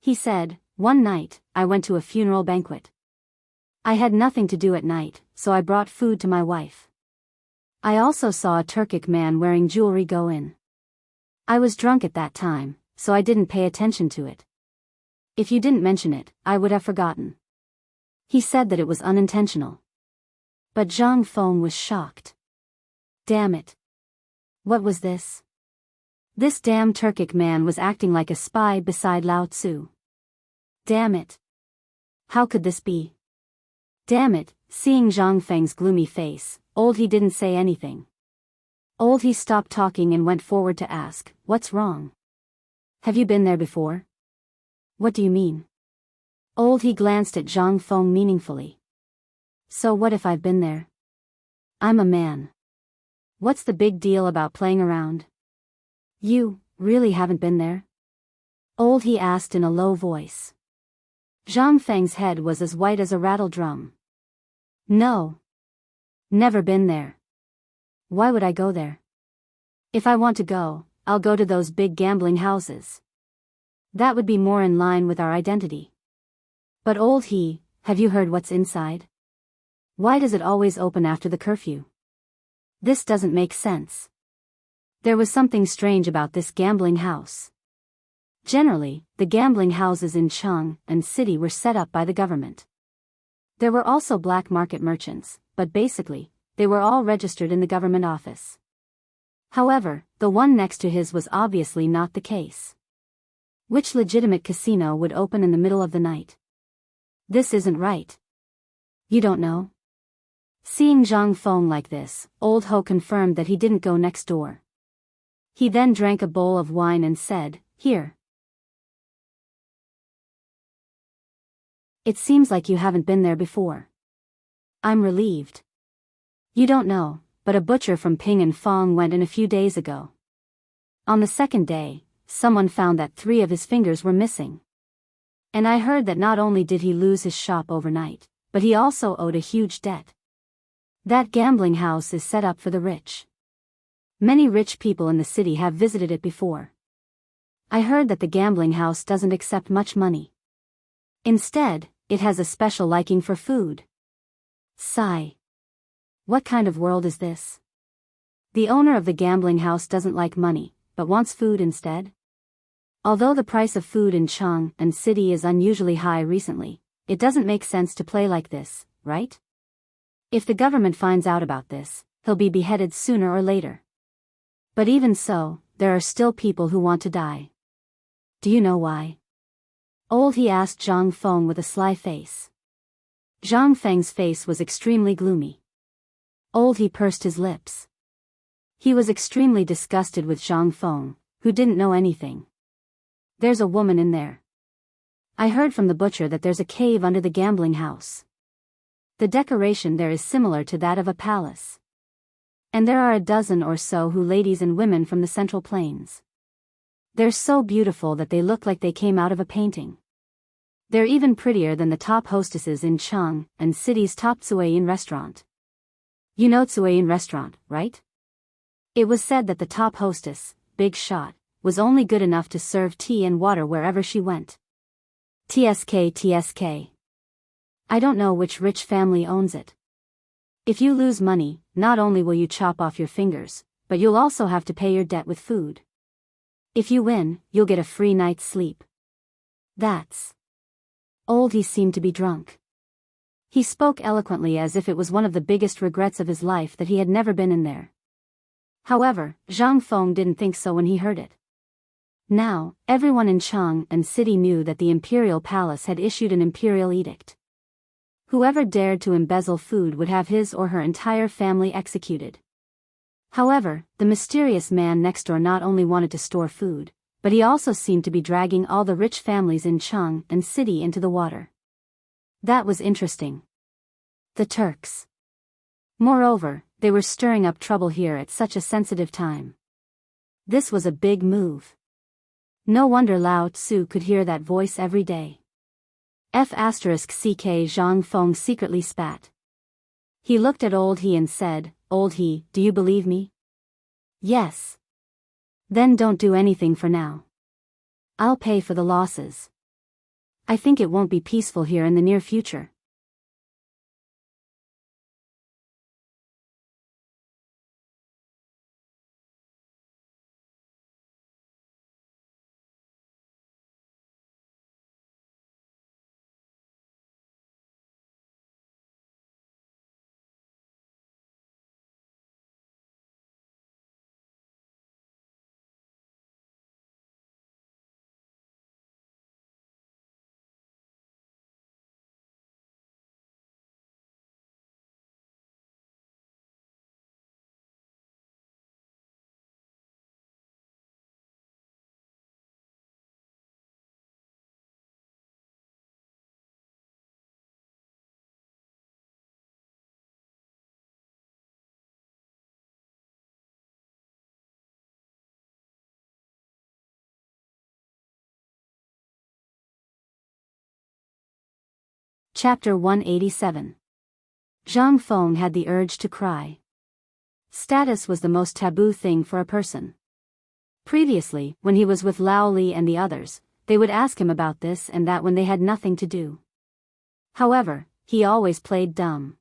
He said, one night, I went to a funeral banquet. I had nothing to do at night, so I brought food to my wife. I also saw a Turkic man wearing jewelry go in. I was drunk at that time, so I didn't pay attention to it. If you didn't mention it, I would have forgotten. He said that it was unintentional. But Zhang Feng was shocked. Damn it. What was this? This damn Turkic man was acting like a spy beside Lao Tzu. Damn it. How could this be? Damn it, seeing Zhang Feng's gloomy face, he didn't say anything. He stopped talking and went forward to ask, what's wrong? Have you been there before? What do you mean? He glanced at Zhang Feng meaningfully. So what if I've been there? I'm a man. What's the big deal about playing around? You really haven't been there? He asked in a low voice. Zhang Feng's head was as white as a rattle drum. No. Never been there. Why would I go there? If I want to go, I'll go to those big gambling houses. That would be more in line with our identity. But have you heard what's inside? Why does it always open after the curfew? This doesn't make sense. There was something strange about this gambling house. Generally, the gambling houses in Chang and city were set up by the government. There were also black market merchants, but basically, they were all registered in the government office. However, the one next to his was obviously not the case. Which legitimate casino would open in the middle of the night? This isn't right. You don't know? Seeing Zhang Feng like this, Old Ho confirmed that he didn't go next door. He then drank a bowl of wine and said, Here. It seems like you haven't been there before. I'm relieved. You don't know, but a butcher from Ping and Fong went in a few days ago. On the second day, someone found that 3 of his fingers were missing. And I heard that not only did he lose his shop overnight, but he also owed a huge debt. That gambling house is set up for the rich. Many rich people in the city have visited it before. I heard that the gambling house doesn't accept much money. Instead, it has a special liking for food. Sigh. What kind of world is this? The owner of the gambling house doesn't like money, but wants food instead? Although the price of food in Chang and city is unusually high recently, it doesn't make sense to play like this, right? If the government finds out about this, he'll be beheaded sooner or later. But even so, there are still people who want to die. Do you know why? He asked Zhang Feng with a sly face. Zhang Feng's face was extremely gloomy. He pursed his lips. He was extremely disgusted with Zhang Feng, who didn't know anything. There's a woman in there. I heard from the butcher that there's a cave under the gambling house. The decoration there is similar to that of a palace. And there are a dozen or so ladies and women from the Central Plains. They're so beautiful that they look like they came out of a painting. They're even prettier than the top hostesses in Chang and city's top Tsueyin restaurant. You know Tsueyin restaurant, right? It was said that the top hostess, Big Shot, was only good enough to serve tea and water wherever she went. TSK. I don't know which rich family owns it. If you lose money, not only will you chop off your fingers, but you'll also have to pay your debt with food. If you win, you'll get a free night's sleep. That's... He seemed to be drunk. He spoke eloquently as if it was one of the biggest regrets of his life that he had never been in there. However, Zhang Feng didn't think so when he heard it. Now, everyone in Chang and city knew that the imperial palace had issued an imperial edict. Whoever dared to embezzle food would have his or her entire family executed. However, the mysterious man next door not only wanted to store food, but he also seemed to be dragging all the rich families in Cheng and city into the water. That was interesting. The Turks. Moreover, they were stirring up trouble here at such a sensitive time. This was a big move. No wonder Lao Tzu could hear that voice every day. F***ck Zhang Feng secretly spat. He looked at Old He and said, "Old He, do you believe me?" "Yes." "Then don't do anything for now. I'll pay for the losses. I think it won't be peaceful here in the near future." Chapter 187. Zhang Feng had the urge to cry. Status was the most taboo thing for a person. Previously, when he was with Lao Li and the others, they would ask him about this and that when they had nothing to do. However, he always played dumb.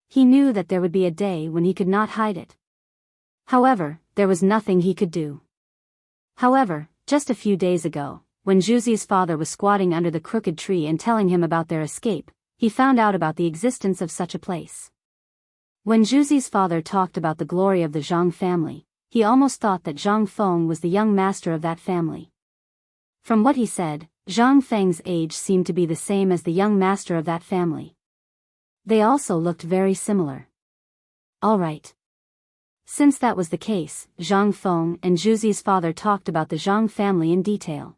He knew that there would be a day when he could not hide it. However, there was nothing he could do. However, just a few days ago, when Zhuzi's father was squatting under the crooked tree and telling him about their escape, he found out about the existence of such a place. When Zhuzi's father talked about the glory of the Zhang family, he almost thought that Zhang Feng was the young master of that family. From what he said, Zhang Feng's age seemed to be the same as the young master of that family. They also looked very similar. All right. Since that was the case, Zhang Feng and Zhuzi's father talked about the Zhang family in detail.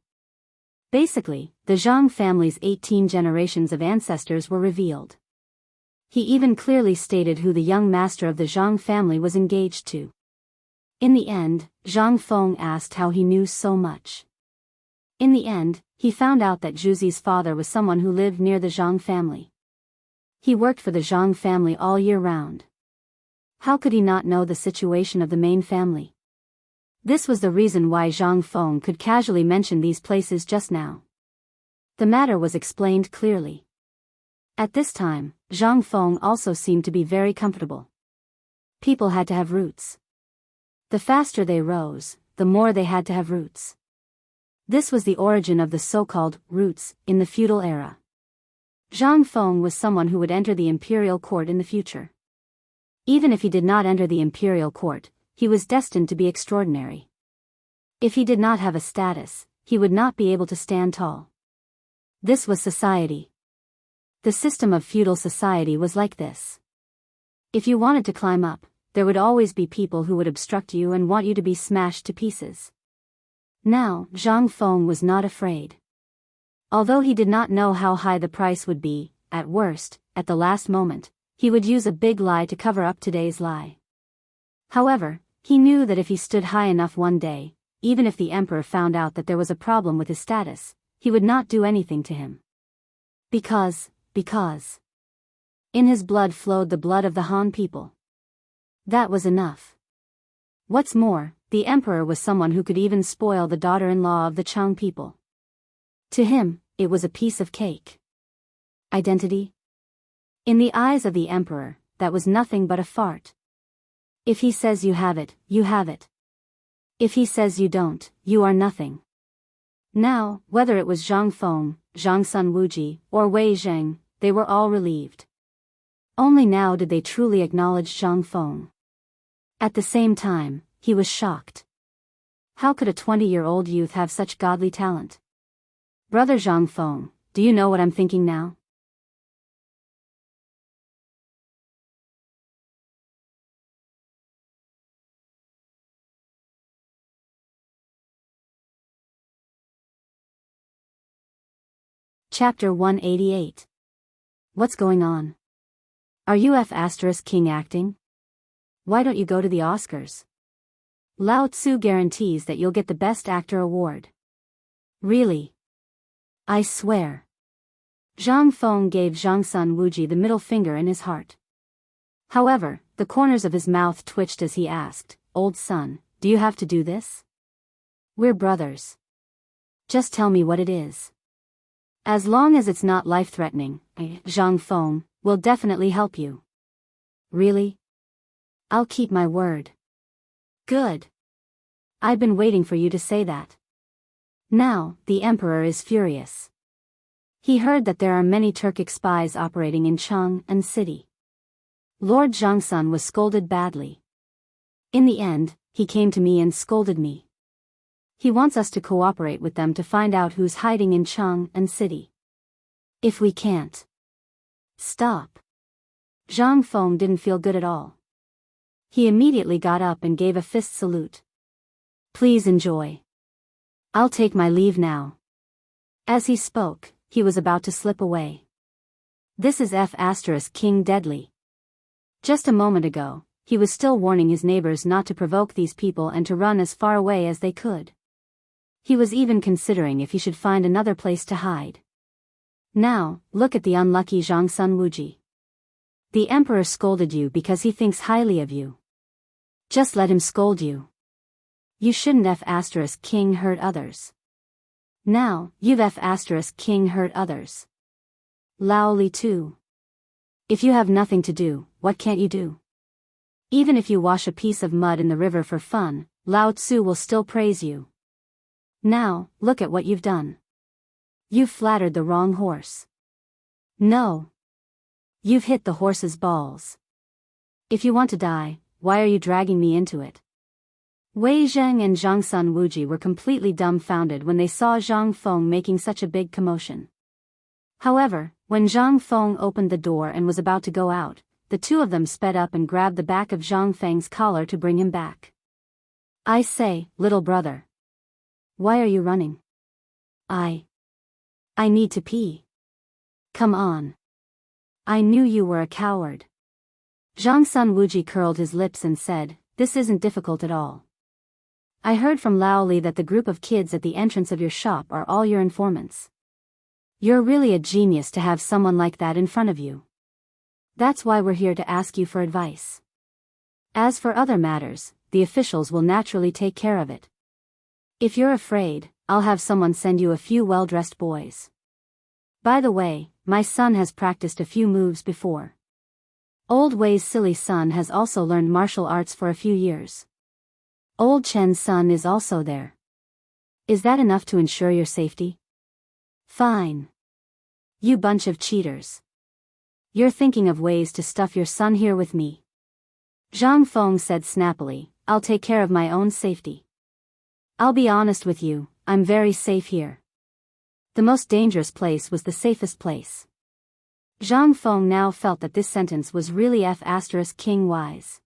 Basically, the Zhang family's 18 generations of ancestors were revealed. He even clearly stated who the young master of the Zhang family was engaged to. In the end, Zhang Feng asked how he knew so much. In the end, he found out that Zhuzi's father was someone who lived near the Zhang family. He worked for the Zhang family all year round. How could he not know the situation of the main family? This was the reason why Zhang Feng could casually mention these places just now. The matter was explained clearly. At this time, Zhang Feng also seemed to be very comfortable. People had to have roots. The faster they rose, the more they had to have roots. This was the origin of the so-called roots in the feudal era. Zhang Feng was someone who would enter the imperial court in the future. Even if he did not enter the imperial court, he was destined to be extraordinary. If he did not have a status, he would not be able to stand tall. This was society. The system of feudal society was like this. If you wanted to climb up, there would always be people who would obstruct you and want you to be smashed to pieces. Now, Zhang Feng was not afraid. Although he did not know how high the price would be, at worst, at the last moment, he would use a big lie to cover up today's lie. However, he knew that if he stood high enough one day, even if the emperor found out that there was a problem with his status, he would not do anything to him. Because. In his blood flowed the blood of the Han people. That was enough. What's more, the emperor was someone who could even spoil the daughter-in-law of the Chang people. To him, it was a piece of cake. Identity? In the eyes of the emperor, that was nothing but a fart. If he says you have it, you have it. If he says you don't, you are nothing. Now, whether it was Zhang Feng, Zhang Sun Wuji, or Wei Zheng, they were all relieved. Only now did they truly acknowledge Zhang Feng. At the same time, he was shocked. How could a 20-year-old youth have such godly talent? Brother Zhang Feng, do you know what I'm thinking now? Chapter 188. What's going on? Are you King acting? Why don't you go to the Oscars? Lao Tzu guarantees that you'll get the Best Actor award. Really? I swear. Zhang Feng gave Zhang Sun Wuji the middle finger in his heart. However, the corners of his mouth twitched as he asked, "Old son, do you have to do this? We're brothers. Just tell me what it is. As long as it's not life-threatening, Zhang Feng will definitely help you." Really? I'll keep my word. Good. I've been waiting for you to say that. Now, the emperor is furious. He heard that there are many Turkic spies operating in Chang'an City. Lord Zhangsun was scolded badly. In the end, he came to me and scolded me. He wants us to cooperate with them to find out who's hiding in Chang'an City. If we can't stop. Zhang Feng didn't feel good at all. He immediately got up and gave a fist salute. Please enjoy. I'll take my leave now. As he spoke, he was about to slip away. This is King Deadly. Just a moment ago, he was still warning his neighbors not to provoke these people and to run as far away as they could. He was even considering if he should find another place to hide. Now, look at the unlucky Zhang Sun Wuji. The emperor scolded you because he thinks highly of you. Just let him scold you. You shouldn't King hurt others. Now, you've King hurt others. Lao Li too. If you have nothing to do, what can't you do? Even if you wash a piece of mud in the river for fun, Lao Tzu will still praise you. Now, look at what you've done. You've flattered the wrong horse. No. You've hit the horse's balls. If you want to die, why are you dragging me into it? Wei Zheng and Zhang Sun Wuji were completely dumbfounded when they saw Zhang Feng making such a big commotion. However, when Zhang Feng opened the door and was about to go out, the two of them sped up and grabbed the back of Zhang Feng's collar to bring him back. I say, little brother. Why are you running? I need to pee. Come on. I knew you were a coward. Zhang Sun Wuji curled his lips and said, "This isn't difficult at all. I heard from Lao Li that the group of kids at the entrance of your shop are all your informants. You're really a genius to have someone like that in front of you. That's why we're here to ask you for advice. As for other matters, the officials will naturally take care of it. If you're afraid, I'll have someone send you a few well-dressed boys. By the way, my son has practiced a few moves before. Old Wei's silly son has also learned martial arts for a few years. Old Chen's son is also there. Is that enough to ensure your safety? Fine. You bunch of cheaters. You're thinking of ways to stuff your son here with me." Zhang Feng said snappily, "I'll take care of my own safety. I'll be honest with you, I'm very safe here. The most dangerous place was the safest place." Zhang Feng now felt that this sentence was really King wise.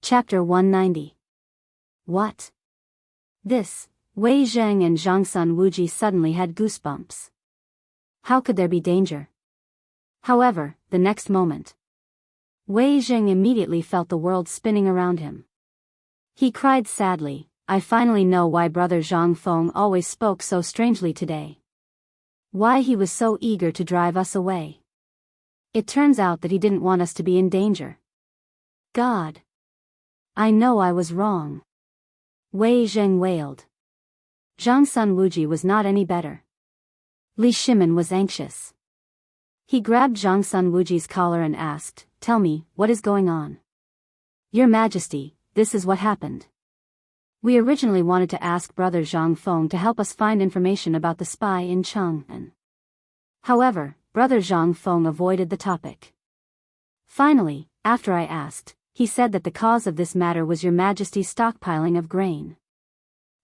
Chapter 190. What? This, Wei Zheng and Zhang Sun Wuji suddenly had goosebumps. How could there be danger? However, the next moment, Wei Zheng immediately felt the world spinning around him. He cried sadly, "I finally know why brother Zhang Feng always spoke so strangely today. Why he was so eager to drive us away. It turns out that he didn't want us to be in danger. God. I know I was wrong." Wei Zheng wailed. Zhang Sun Wuji was not any better. Li Shimin was anxious. He grabbed Zhang Sun Wuji's collar and asked, "Tell me, what is going on?" "Your Majesty, this is what happened. We originally wanted to ask brother Zhang Feng to help us find information about the spy in Chang'an. However, Brother Zhang Feng avoided the topic. Finally, after I asked, he said that the cause of this matter was Your Majesty's stockpiling of grain.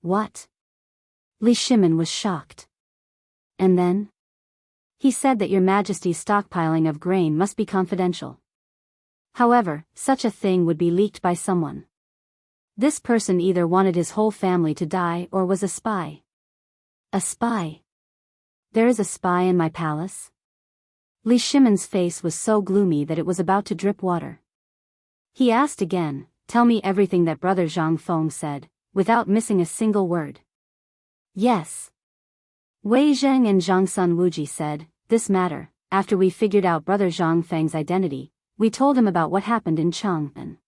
What? Li Shimin was shocked. And then? He said that Your Majesty's stockpiling of grain must be confidential. However, such a thing would be leaked by someone. This person either wanted his whole family to die or was a spy. A spy? There is a spy in my palace? Li Shimin's face was so gloomy that it was about to drip water. He asked again, "Tell me everything that Brother Zhang Feng said, without missing a single word." Yes. Wei Zheng and Zhang Sun Wuji said, "This matter, after we figured out Brother Zhang Feng's identity, we told him about what happened in Chang'an.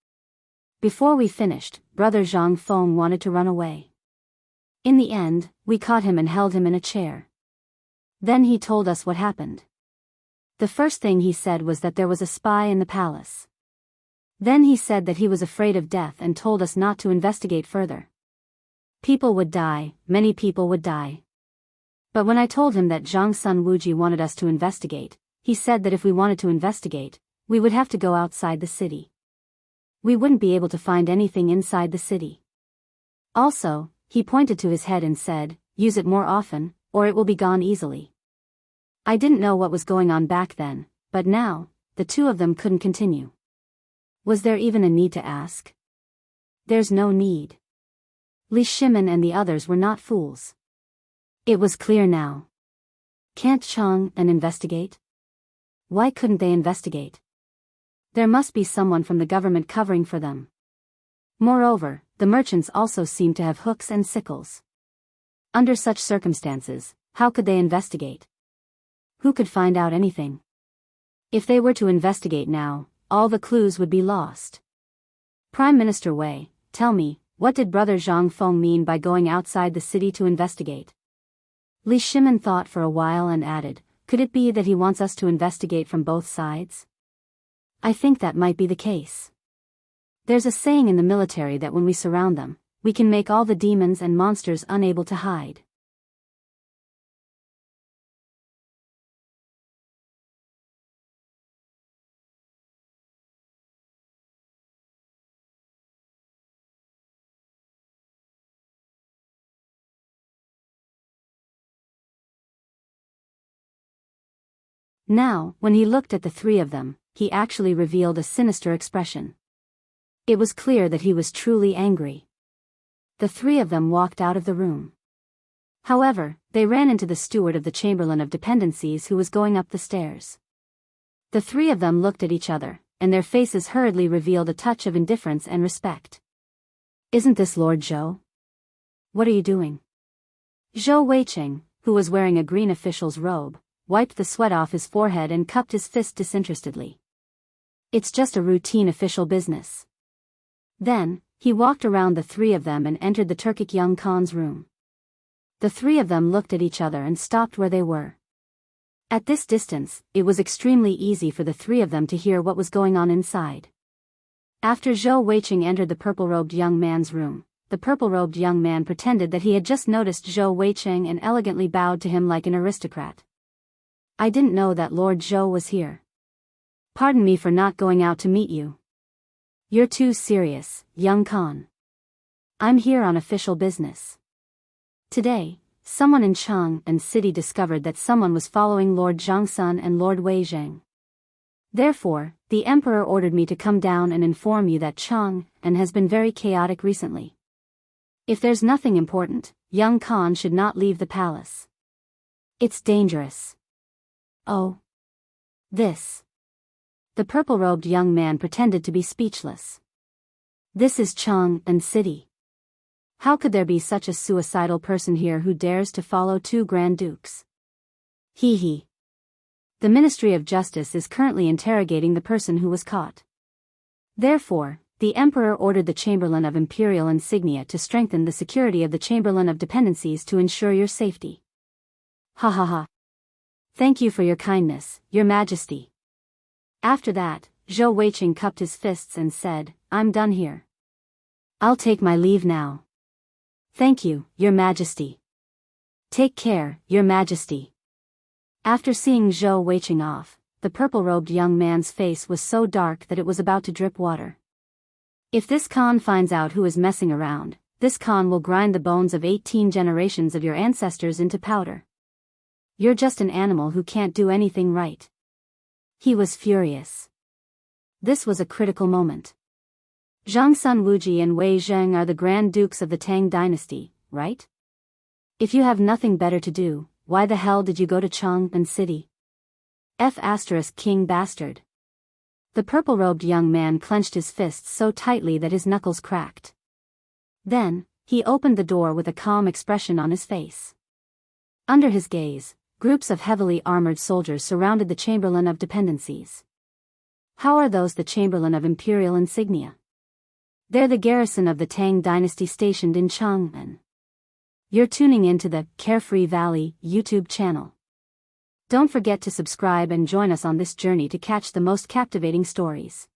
Before we finished, Brother Zhang Feng wanted to run away. In the end, we caught him and held him in a chair. Then he told us what happened. The first thing he said was that there was a spy in the palace. Then he said that he was afraid of death and told us not to investigate further. People would die, many people would die. But when I told him that Zhang Sun Wuji wanted us to investigate, he said that if we wanted to investigate, we would have to go outside the city. We wouldn't be able to find anything inside the city. Also, he pointed to his head and said, 'Use it more often, or it will be gone easily.' I didn't know what was going on back then, but now, the two of them couldn't continue. Was there even a need to ask? There's no need. Li Shimin and the others were not fools. It was clear now. Can't Chang'an investigate? Why couldn't they investigate? There must be someone from the government covering for them. Moreover, the merchants also seemed to have hooks and sickles. Under such circumstances, how could they investigate? Who could find out anything? If they were to investigate now, all the clues would be lost. Prime Minister Wei, tell me, what did Brother Zhang Feng mean by going outside the city to investigate? Li Shimin thought for a while and added, could it be that he wants us to investigate from both sides? I think that might be the case. There's a saying in the military that when we surround them, we can make all the demons and monsters unable to hide. Now, when he looked at the three of them, he actually revealed a sinister expression. It was clear that he was truly angry. The three of them walked out of the room. However, they ran into the steward of the Chamberlain of Dependencies who was going up the stairs. The three of them looked at each other, and their faces hurriedly revealed a touch of indifference and respect. Isn't this Lord Zhou? What are you doing? Zhou Weiqing, who was wearing a green official's robe, wiped the sweat off his forehead and cupped his fist disinterestedly. It's just a routine official business. Then, he walked around the three of them and entered the Turkic young Khan's room. The three of them looked at each other and stopped where they were. At this distance, it was extremely easy for the three of them to hear what was going on inside. After Zhou Weiqing entered the purple-robed young man's room, the purple-robed young man pretended that he had just noticed Zhou Weiqing and elegantly bowed to him like an aristocrat. I didn't know that Lord Zhou was here. Pardon me for not going out to meet you. You're too serious, young Khan. I'm here on official business. Today, someone in Chang'an City discovered that someone was following Lord Zhangsun and Lord Wei Zheng. Therefore, the Emperor ordered me to come down and inform you that Chang'an has been very chaotic recently. If there's nothing important, young Khan should not leave the palace. It's dangerous. Oh. This. The purple-robed young man pretended to be speechless. This is Chang'an City. How could there be such a suicidal person here who dares to follow two Grand Dukes? Hee hee. The Ministry of Justice is currently interrogating the person who was caught. Therefore, the Emperor ordered the Chamberlain of Imperial Insignia to strengthen the security of the Chamberlain of Dependencies to ensure your safety. Ha ha ha. Thank you for your kindness, Your Majesty. After that, Zhou Weiqing cupped his fists and said, I'm done here. I'll take my leave now. Thank you, Your Majesty. Take care, Your Majesty. After seeing Zhou Weiqing off, the purple-robed young man's face was so dark that it was about to drip water. If this Khan finds out who is messing around, this Khan will grind the bones of 18 generations of your ancestors into powder. You're just an animal who can't do anything right. He was furious. This was a critical moment. Zhang Sun Wuji and Wei Zheng are the Grand Dukes of the Tang dynasty, right? If you have nothing better to do, why the hell did you go to Chang'an City? King bastard. The purple-robed young man clenched his fists so tightly that his knuckles cracked. Then, he opened the door with a calm expression on his face. Under his gaze, groups of heavily armored soldiers surrounded the Chamberlain of Dependencies. How are those the Chamberlain of Imperial Insignia? They're the garrison of the Tang dynasty stationed in Chang'an. You're tuning into the Carefree Valley YouTube channel. Don't forget to subscribe and join us on this journey to catch the most captivating stories.